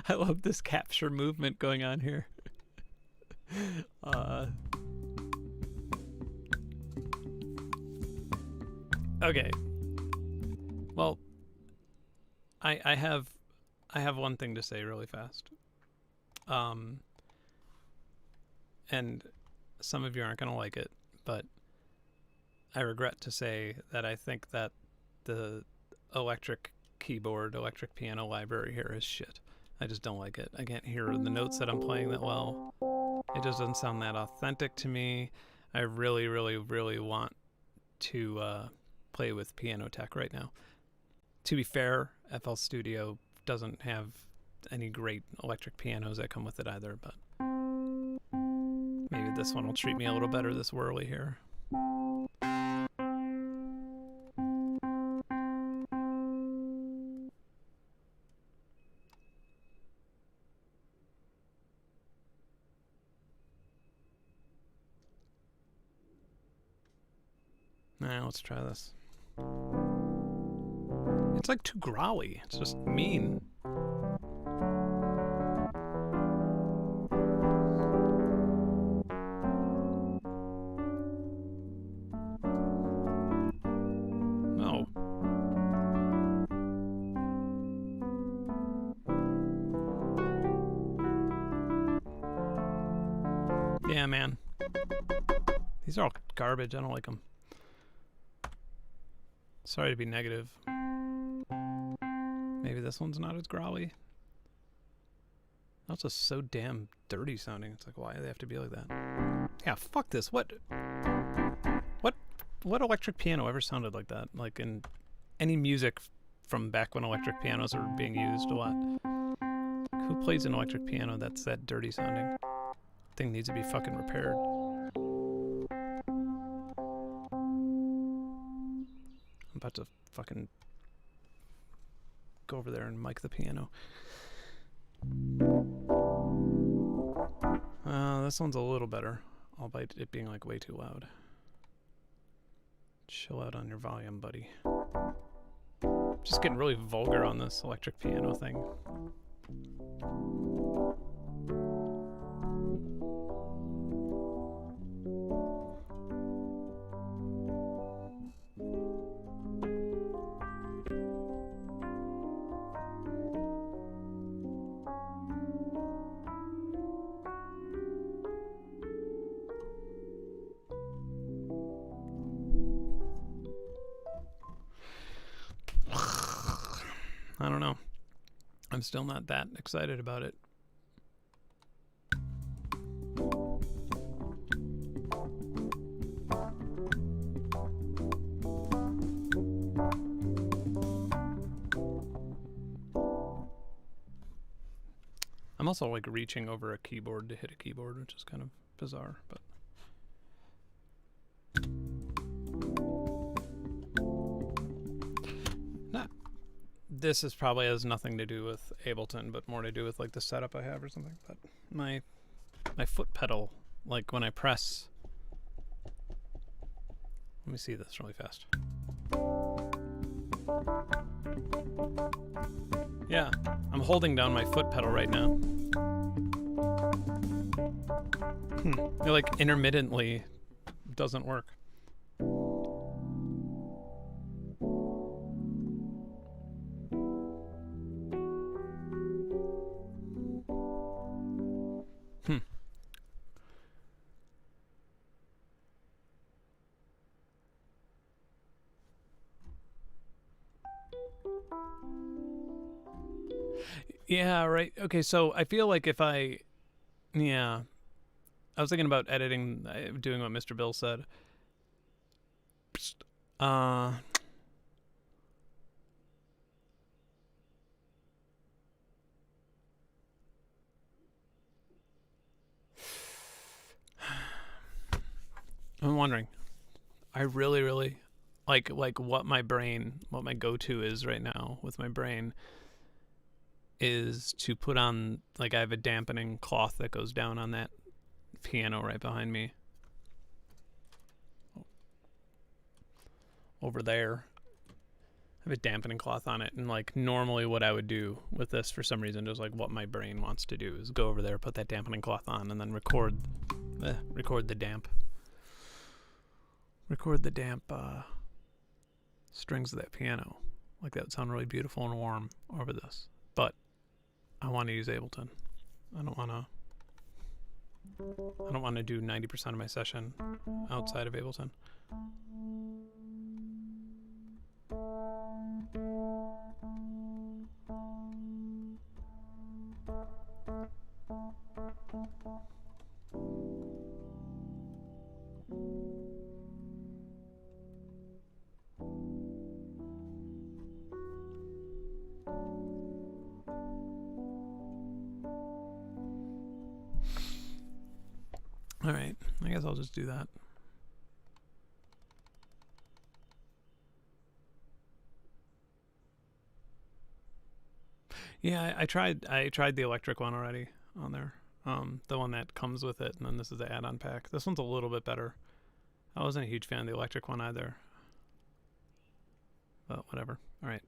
I love this capture movement going on here. Okay. Well, I have one thing to say really fast. And some of you aren't going to like it, but I regret to say that I think that the electric keyboard, electric piano library here is shit. I just don't like it. I can't hear the notes that I'm playing that well. It just doesn't sound that authentic to me. I really, really, really want to play with Piano Tech right now. To be fair, FL Studio doesn't have any great electric pianos that come with it either, but Maybe this one will treat me a little better, this whirly here. Nah, let's try this. It's like too growly. It's just mean. No. Yeah, man. These are all garbage. I don't like them. Sorry to be negative. Maybe this one's not as growly. That's just so damn dirty sounding. It's like, why do they have to be like that? Yeah, fuck this. What electric piano ever sounded like that? Like in any music from back when electric pianos were being used a lot. Who plays an electric piano that's that dirty sounding? Thing needs to be fucking repaired. I'm about to fucking go over there and mic the piano. This one's a little better, albeit it being like way too loud. Chill out on your volume, buddy. Just getting really vulgar on this electric piano thing. I don't know. I'm still not that excited about it. I'm also like reaching over a keyboard to hit a keyboard, which is kind of bizarre, but this is probably has nothing to do with Ableton, but more to do with like the setup I have or something. But my foot pedal, like when I press, let me see this really fast. Yeah, I'm holding down my foot pedal right now. It like intermittently doesn't work. Yeah, right. Okay, so I feel like if I was thinking about editing, doing what Mr. Bill said. I'm wondering. I really like what my go-to is right now with my brain is to put on, like, I have a dampening cloth that goes down on that piano right behind me. Over there. I have a dampening cloth on it, and like normally what I would do with this for some reason is like what my brain wants to do is go over there, put that dampening cloth on, and then record the damp strings of that piano. Like that would sound really beautiful and warm over this. But I want to use Ableton. I don't want to do 90% of my session outside of Ableton. All right, I guess I'll just do that. Yeah, I tried the electric one already on there. The one that comes with it, and then this is the add-on pack. This one's a little bit better. I wasn't a huge fan of the electric one either. But whatever. All right.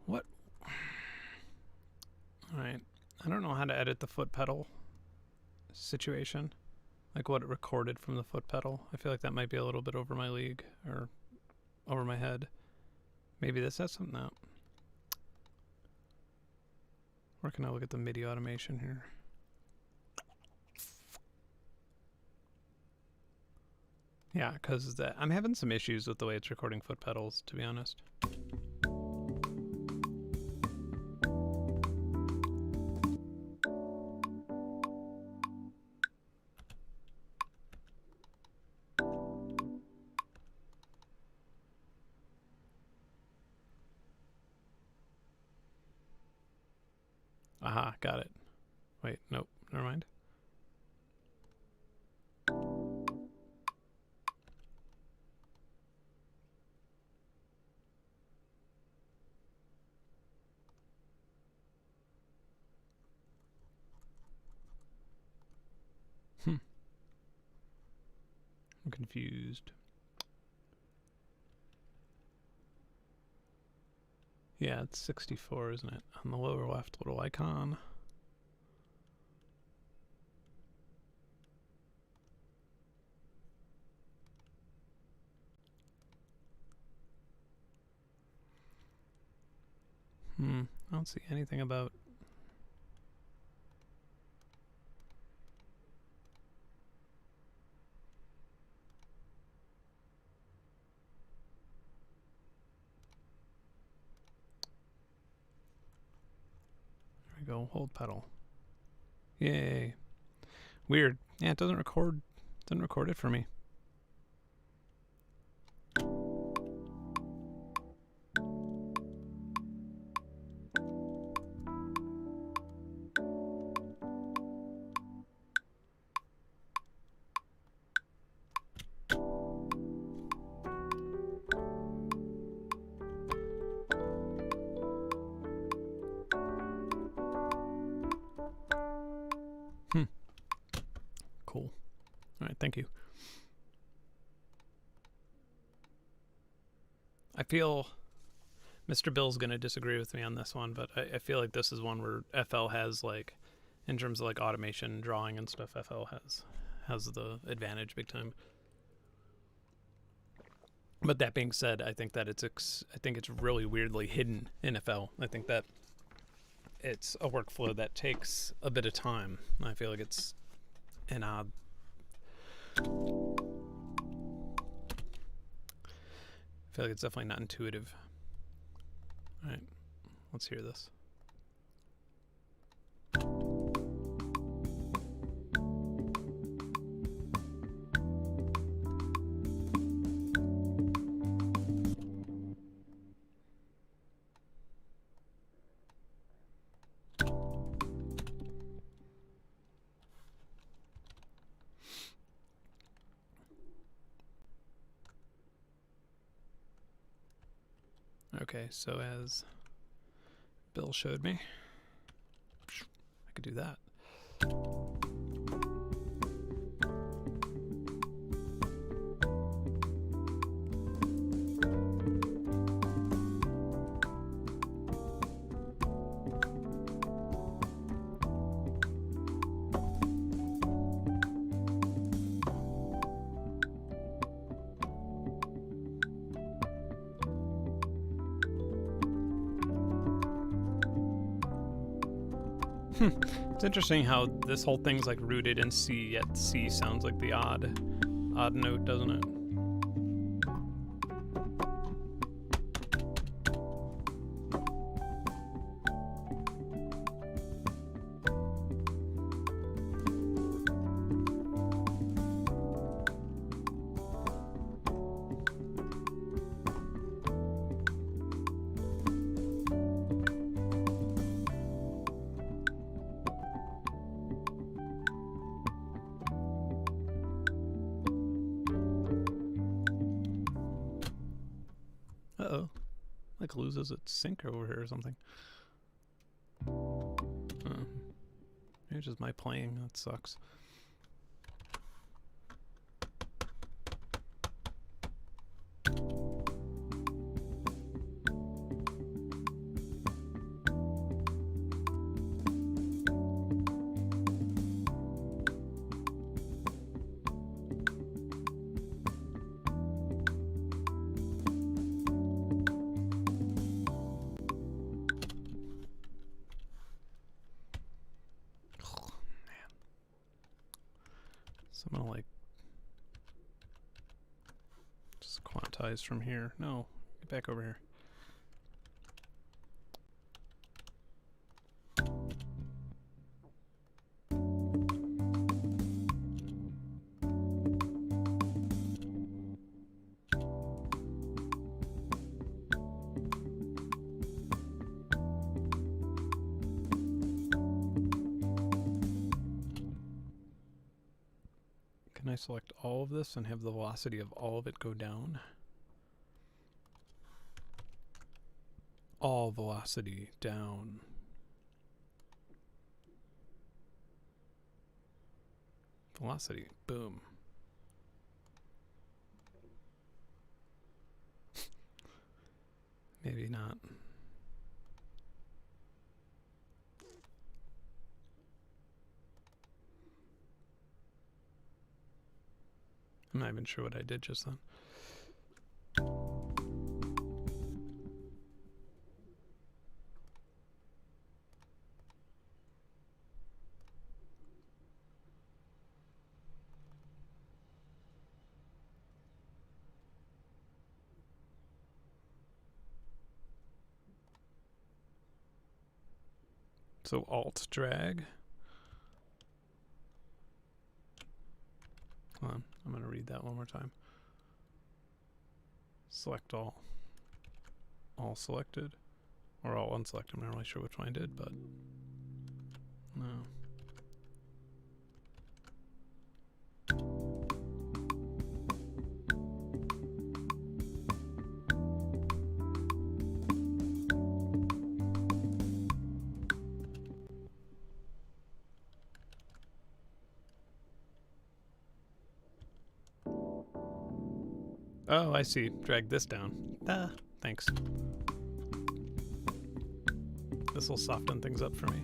What? Alright. I don't know how to edit the foot pedal situation. Like what it recorded from the foot pedal. I feel like that might be a little bit over my league or over my head. Maybe this has something out. Where can I look at the MIDI automation here? Yeah, because I'm having some issues with the way it's recording foot pedals, to be honest. Aha, got it. Wait, nope, never mind. I'm confused. Yeah, it's 64, isn't it? On the lower left little icon. I don't see anything about... There we go, hold pedal. Yay. Weird. Yeah, it doesn't record it for me. Cool. All right, thank you. I feel Mr. Bill's going to disagree with me on this one, but I feel like this is one where FL has, like, in terms of like automation, drawing and stuff, FL has the advantage big time. But that being said, I think that it's really weirdly hidden in FL. I think that it's a workflow that takes a bit of time. I feel like it's an odd... I feel like it's definitely not intuitive. All right, let's hear this. Okay, so as Bill showed me, could do that. It's interesting how this whole thing's like rooted in C, yet C sounds like the odd note, doesn't it? Uh-oh. Like loses its sync over here or something. Maybe just my playing. That sucks. So I'm gonna like just quantize from here. No, get back over here. Can I select all of this and have the velocity of all of it go down? All velocity down. Velocity, boom. Maybe not. I'm not even sure what I did just then. So Alt drag. Hold on, I'm going to read that one more time. Select all. All selected. Or all unselected. I'm not really sure which one I did, but no. Oh, I see. Drag this down. Thanks. This will soften things up for me.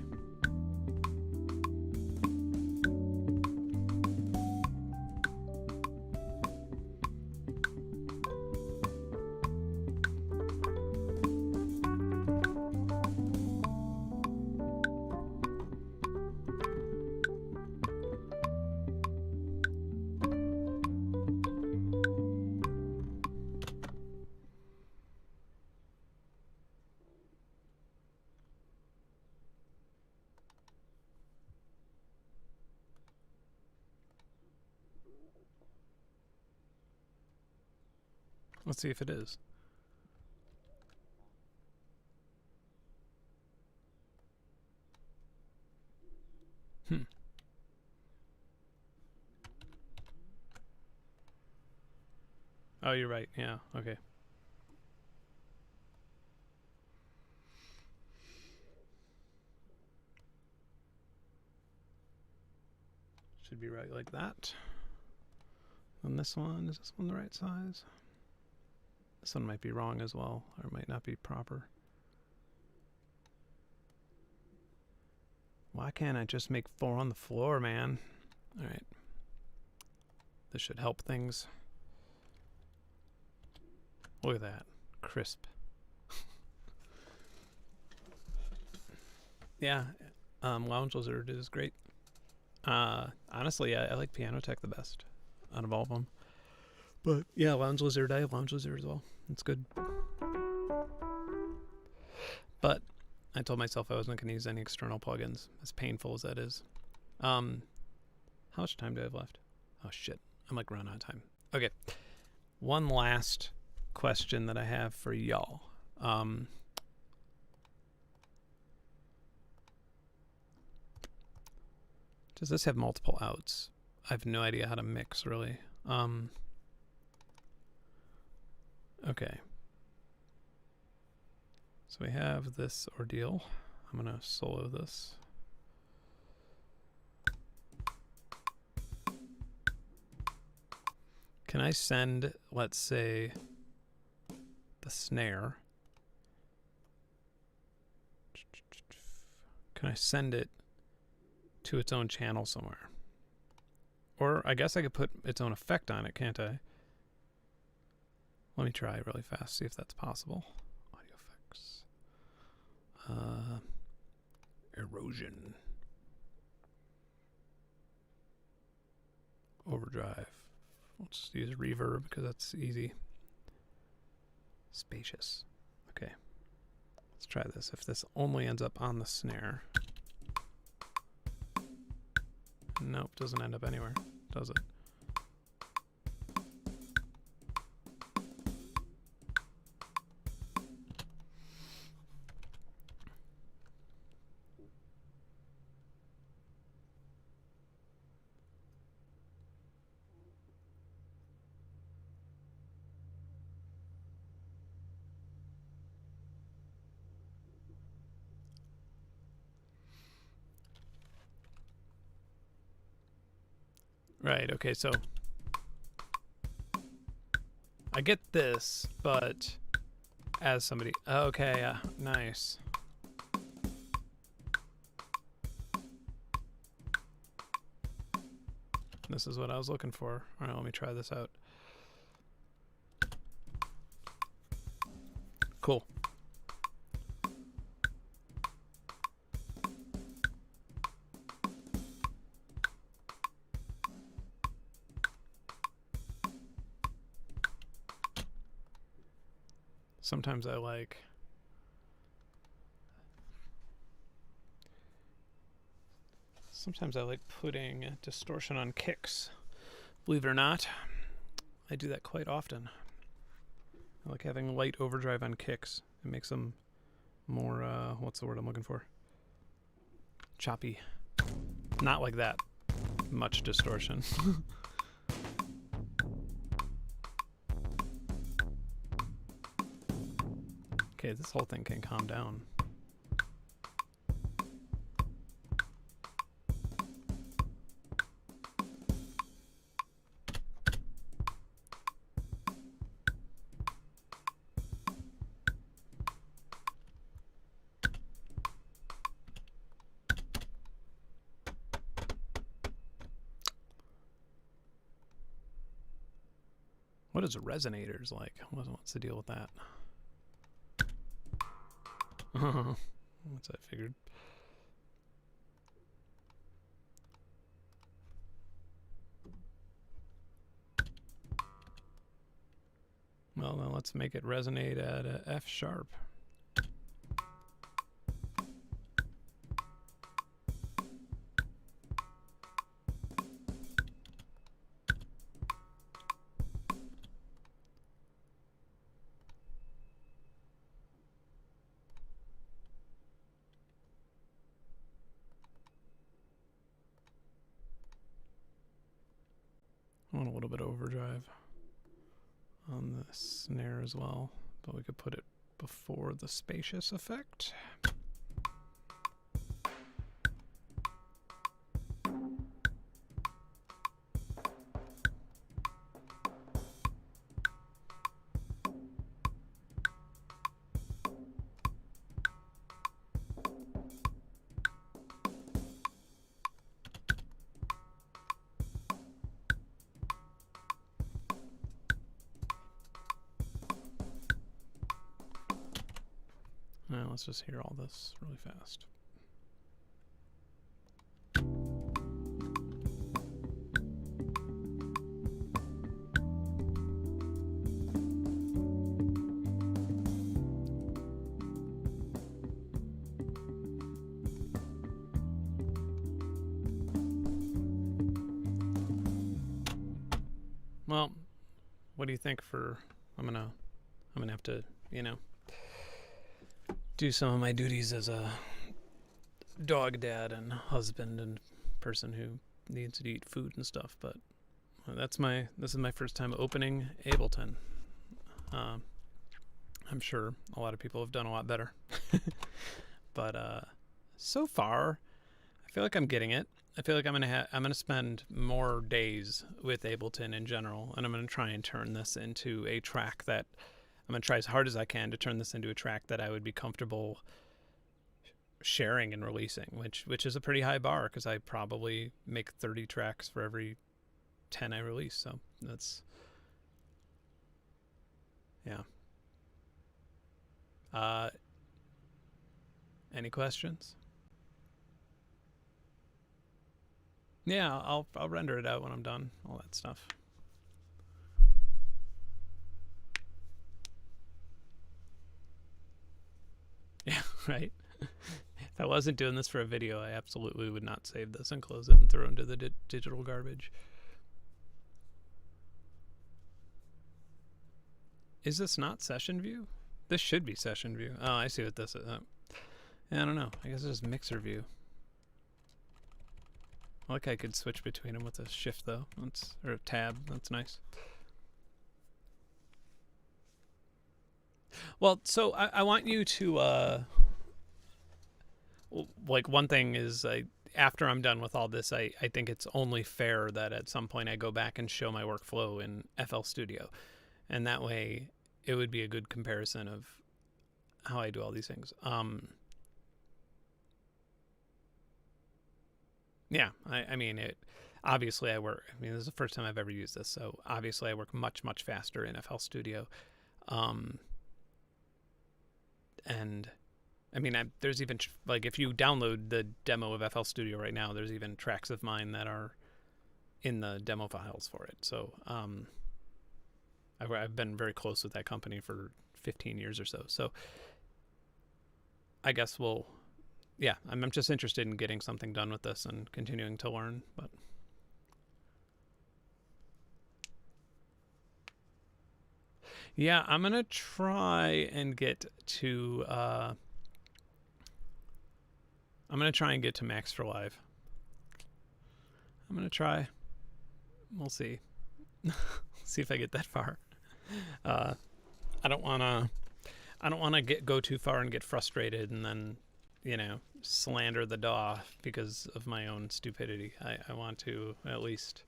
Let's see if it is. Oh, you're right. Yeah, okay. Should be right like that. And this one, is this one the right size? This one might be wrong as well, or might not be proper. Why can't I just make 4 on the floor, man? All right. This should help things. Look at that. Crisp. Yeah, Lounge Lizard is great. Honestly, I like Piano Tech the best out of all of them. But yeah, Lounge Lizard, I have Lounge Lizard as well. It's good. But I told myself I wasn't going to use any external plugins, as painful as that is. How much time do I have left? Oh shit, I'm like running out of time. Okay, one last question that I have for y'all. Does this have multiple outs? I have no idea how to mix, really. Okay. So we have this ordeal. I'm going to solo this. Can I send, let's say, the snare? Can I send it to its own channel somewhere? Or I guess I could put its own effect on it, can't I? Let me try really fast, see if that's possible. Audio effects. Erosion. Overdrive. Let's use reverb because that's easy. Spacious. Okay. Let's try this. If this only ends up on the snare. Nope, doesn't end up anywhere, does it? Right, okay, so I get this, but as somebody, okay, nice. This is what I was looking for. All right, let me try this out. Cool. Sometimes I like putting distortion on kicks. Believe it or not, I do that quite often. I like having light overdrive on kicks. It makes them more, what's the word I'm looking for? Choppy. Not like that. Much distortion. Okay, this whole thing can calm down. What is resonators like? What's the deal with that? What's that figured? Well, then let's make it resonate at a F sharp. I want a little bit of overdrive on the snare as well, but we could put it before the spacious effect. let's just hear all this really fast. Well, what do you think for, I'm gonna have to, you know, do some of my duties as a dog dad and husband and person who needs to eat food and stuff, but this is my first time opening Ableton. I'm sure a lot of people have done a lot better. But so far, I feel like I'm getting it. I feel like I'm gonna spend more days with Ableton in general, and I'm gonna try and turn this into a track that I'm gonna try as hard as I can to turn this into a track that I would be comfortable sharing and releasing, which is a pretty high bar because I probably make 30 tracks for every 10 I release. So that's, yeah. Any questions? Yeah, I'll render it out when I'm done, all that stuff. Yeah, right? If I wasn't doing this for a video, I absolutely would not save this and close it and throw it into the digital garbage. Is this not session view? This should be session view. Oh, I see what this is. I don't know. I guess it's just mixer view. Like I could switch between them with a shift though. Or a tab. That's nice. Well, so I want you to like, one thing is, after I'm done with all this, I think it's only fair that at some point I go back and show my workflow in FL Studio, and that way it would be a good comparison of how I do all these things. Yeah, I mean, obviously I work, I mean, this is the first time I've ever used this, so obviously I work much, much faster in FL Studio. And I mean, there's even, like, if you download the demo of FL Studio right now, there's even tracks of mine that are in the demo files for it. So I've been very close with that company for 15 years or so. So I guess yeah, I'm just interested in getting something done with this and continuing to learn. But yeah, I'm gonna try and get to Max for Live. I'm gonna try. We'll see. See if I get that far. I don't wanna go too far and get frustrated and then, you know, slander the DAW because of my own stupidity. I want to at least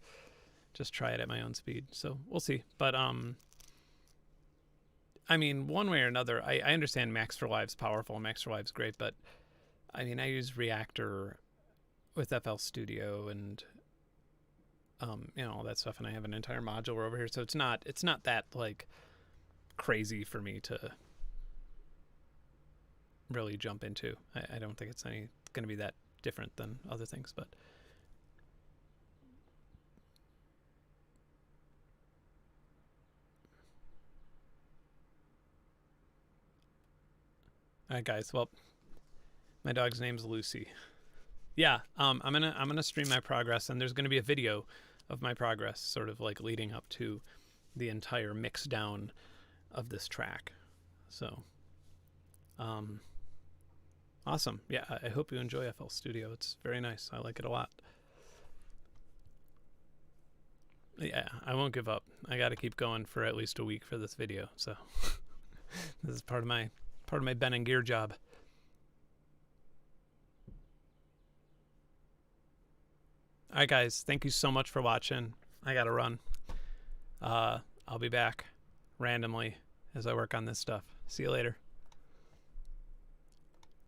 just try it at my own speed. So we'll see. But I mean, one way or another, I understand Max for Live's powerful. Max for Live's great, but I mean, I use Reactor with FL Studio and you know, all that stuff, and I have an entire module over here, so it's not that, like, crazy for me to really jump into. I don't think it's going to be that different than other things, but all right, guys. Well, my dog's name's Lucy. Yeah, I'm gonna stream my progress, and there's gonna be a video of my progress, sort of like leading up to the entire mix down of this track. So, awesome. Yeah, I hope you enjoy FL Studio. It's very nice. I like it a lot. Yeah, I won't give up. I got to keep going for at least a week for this video. So this is part of my Ben and Gear job. All right, guys. Thank you so much for watching. I got to run. I'll be back randomly as I work on this stuff. See you later.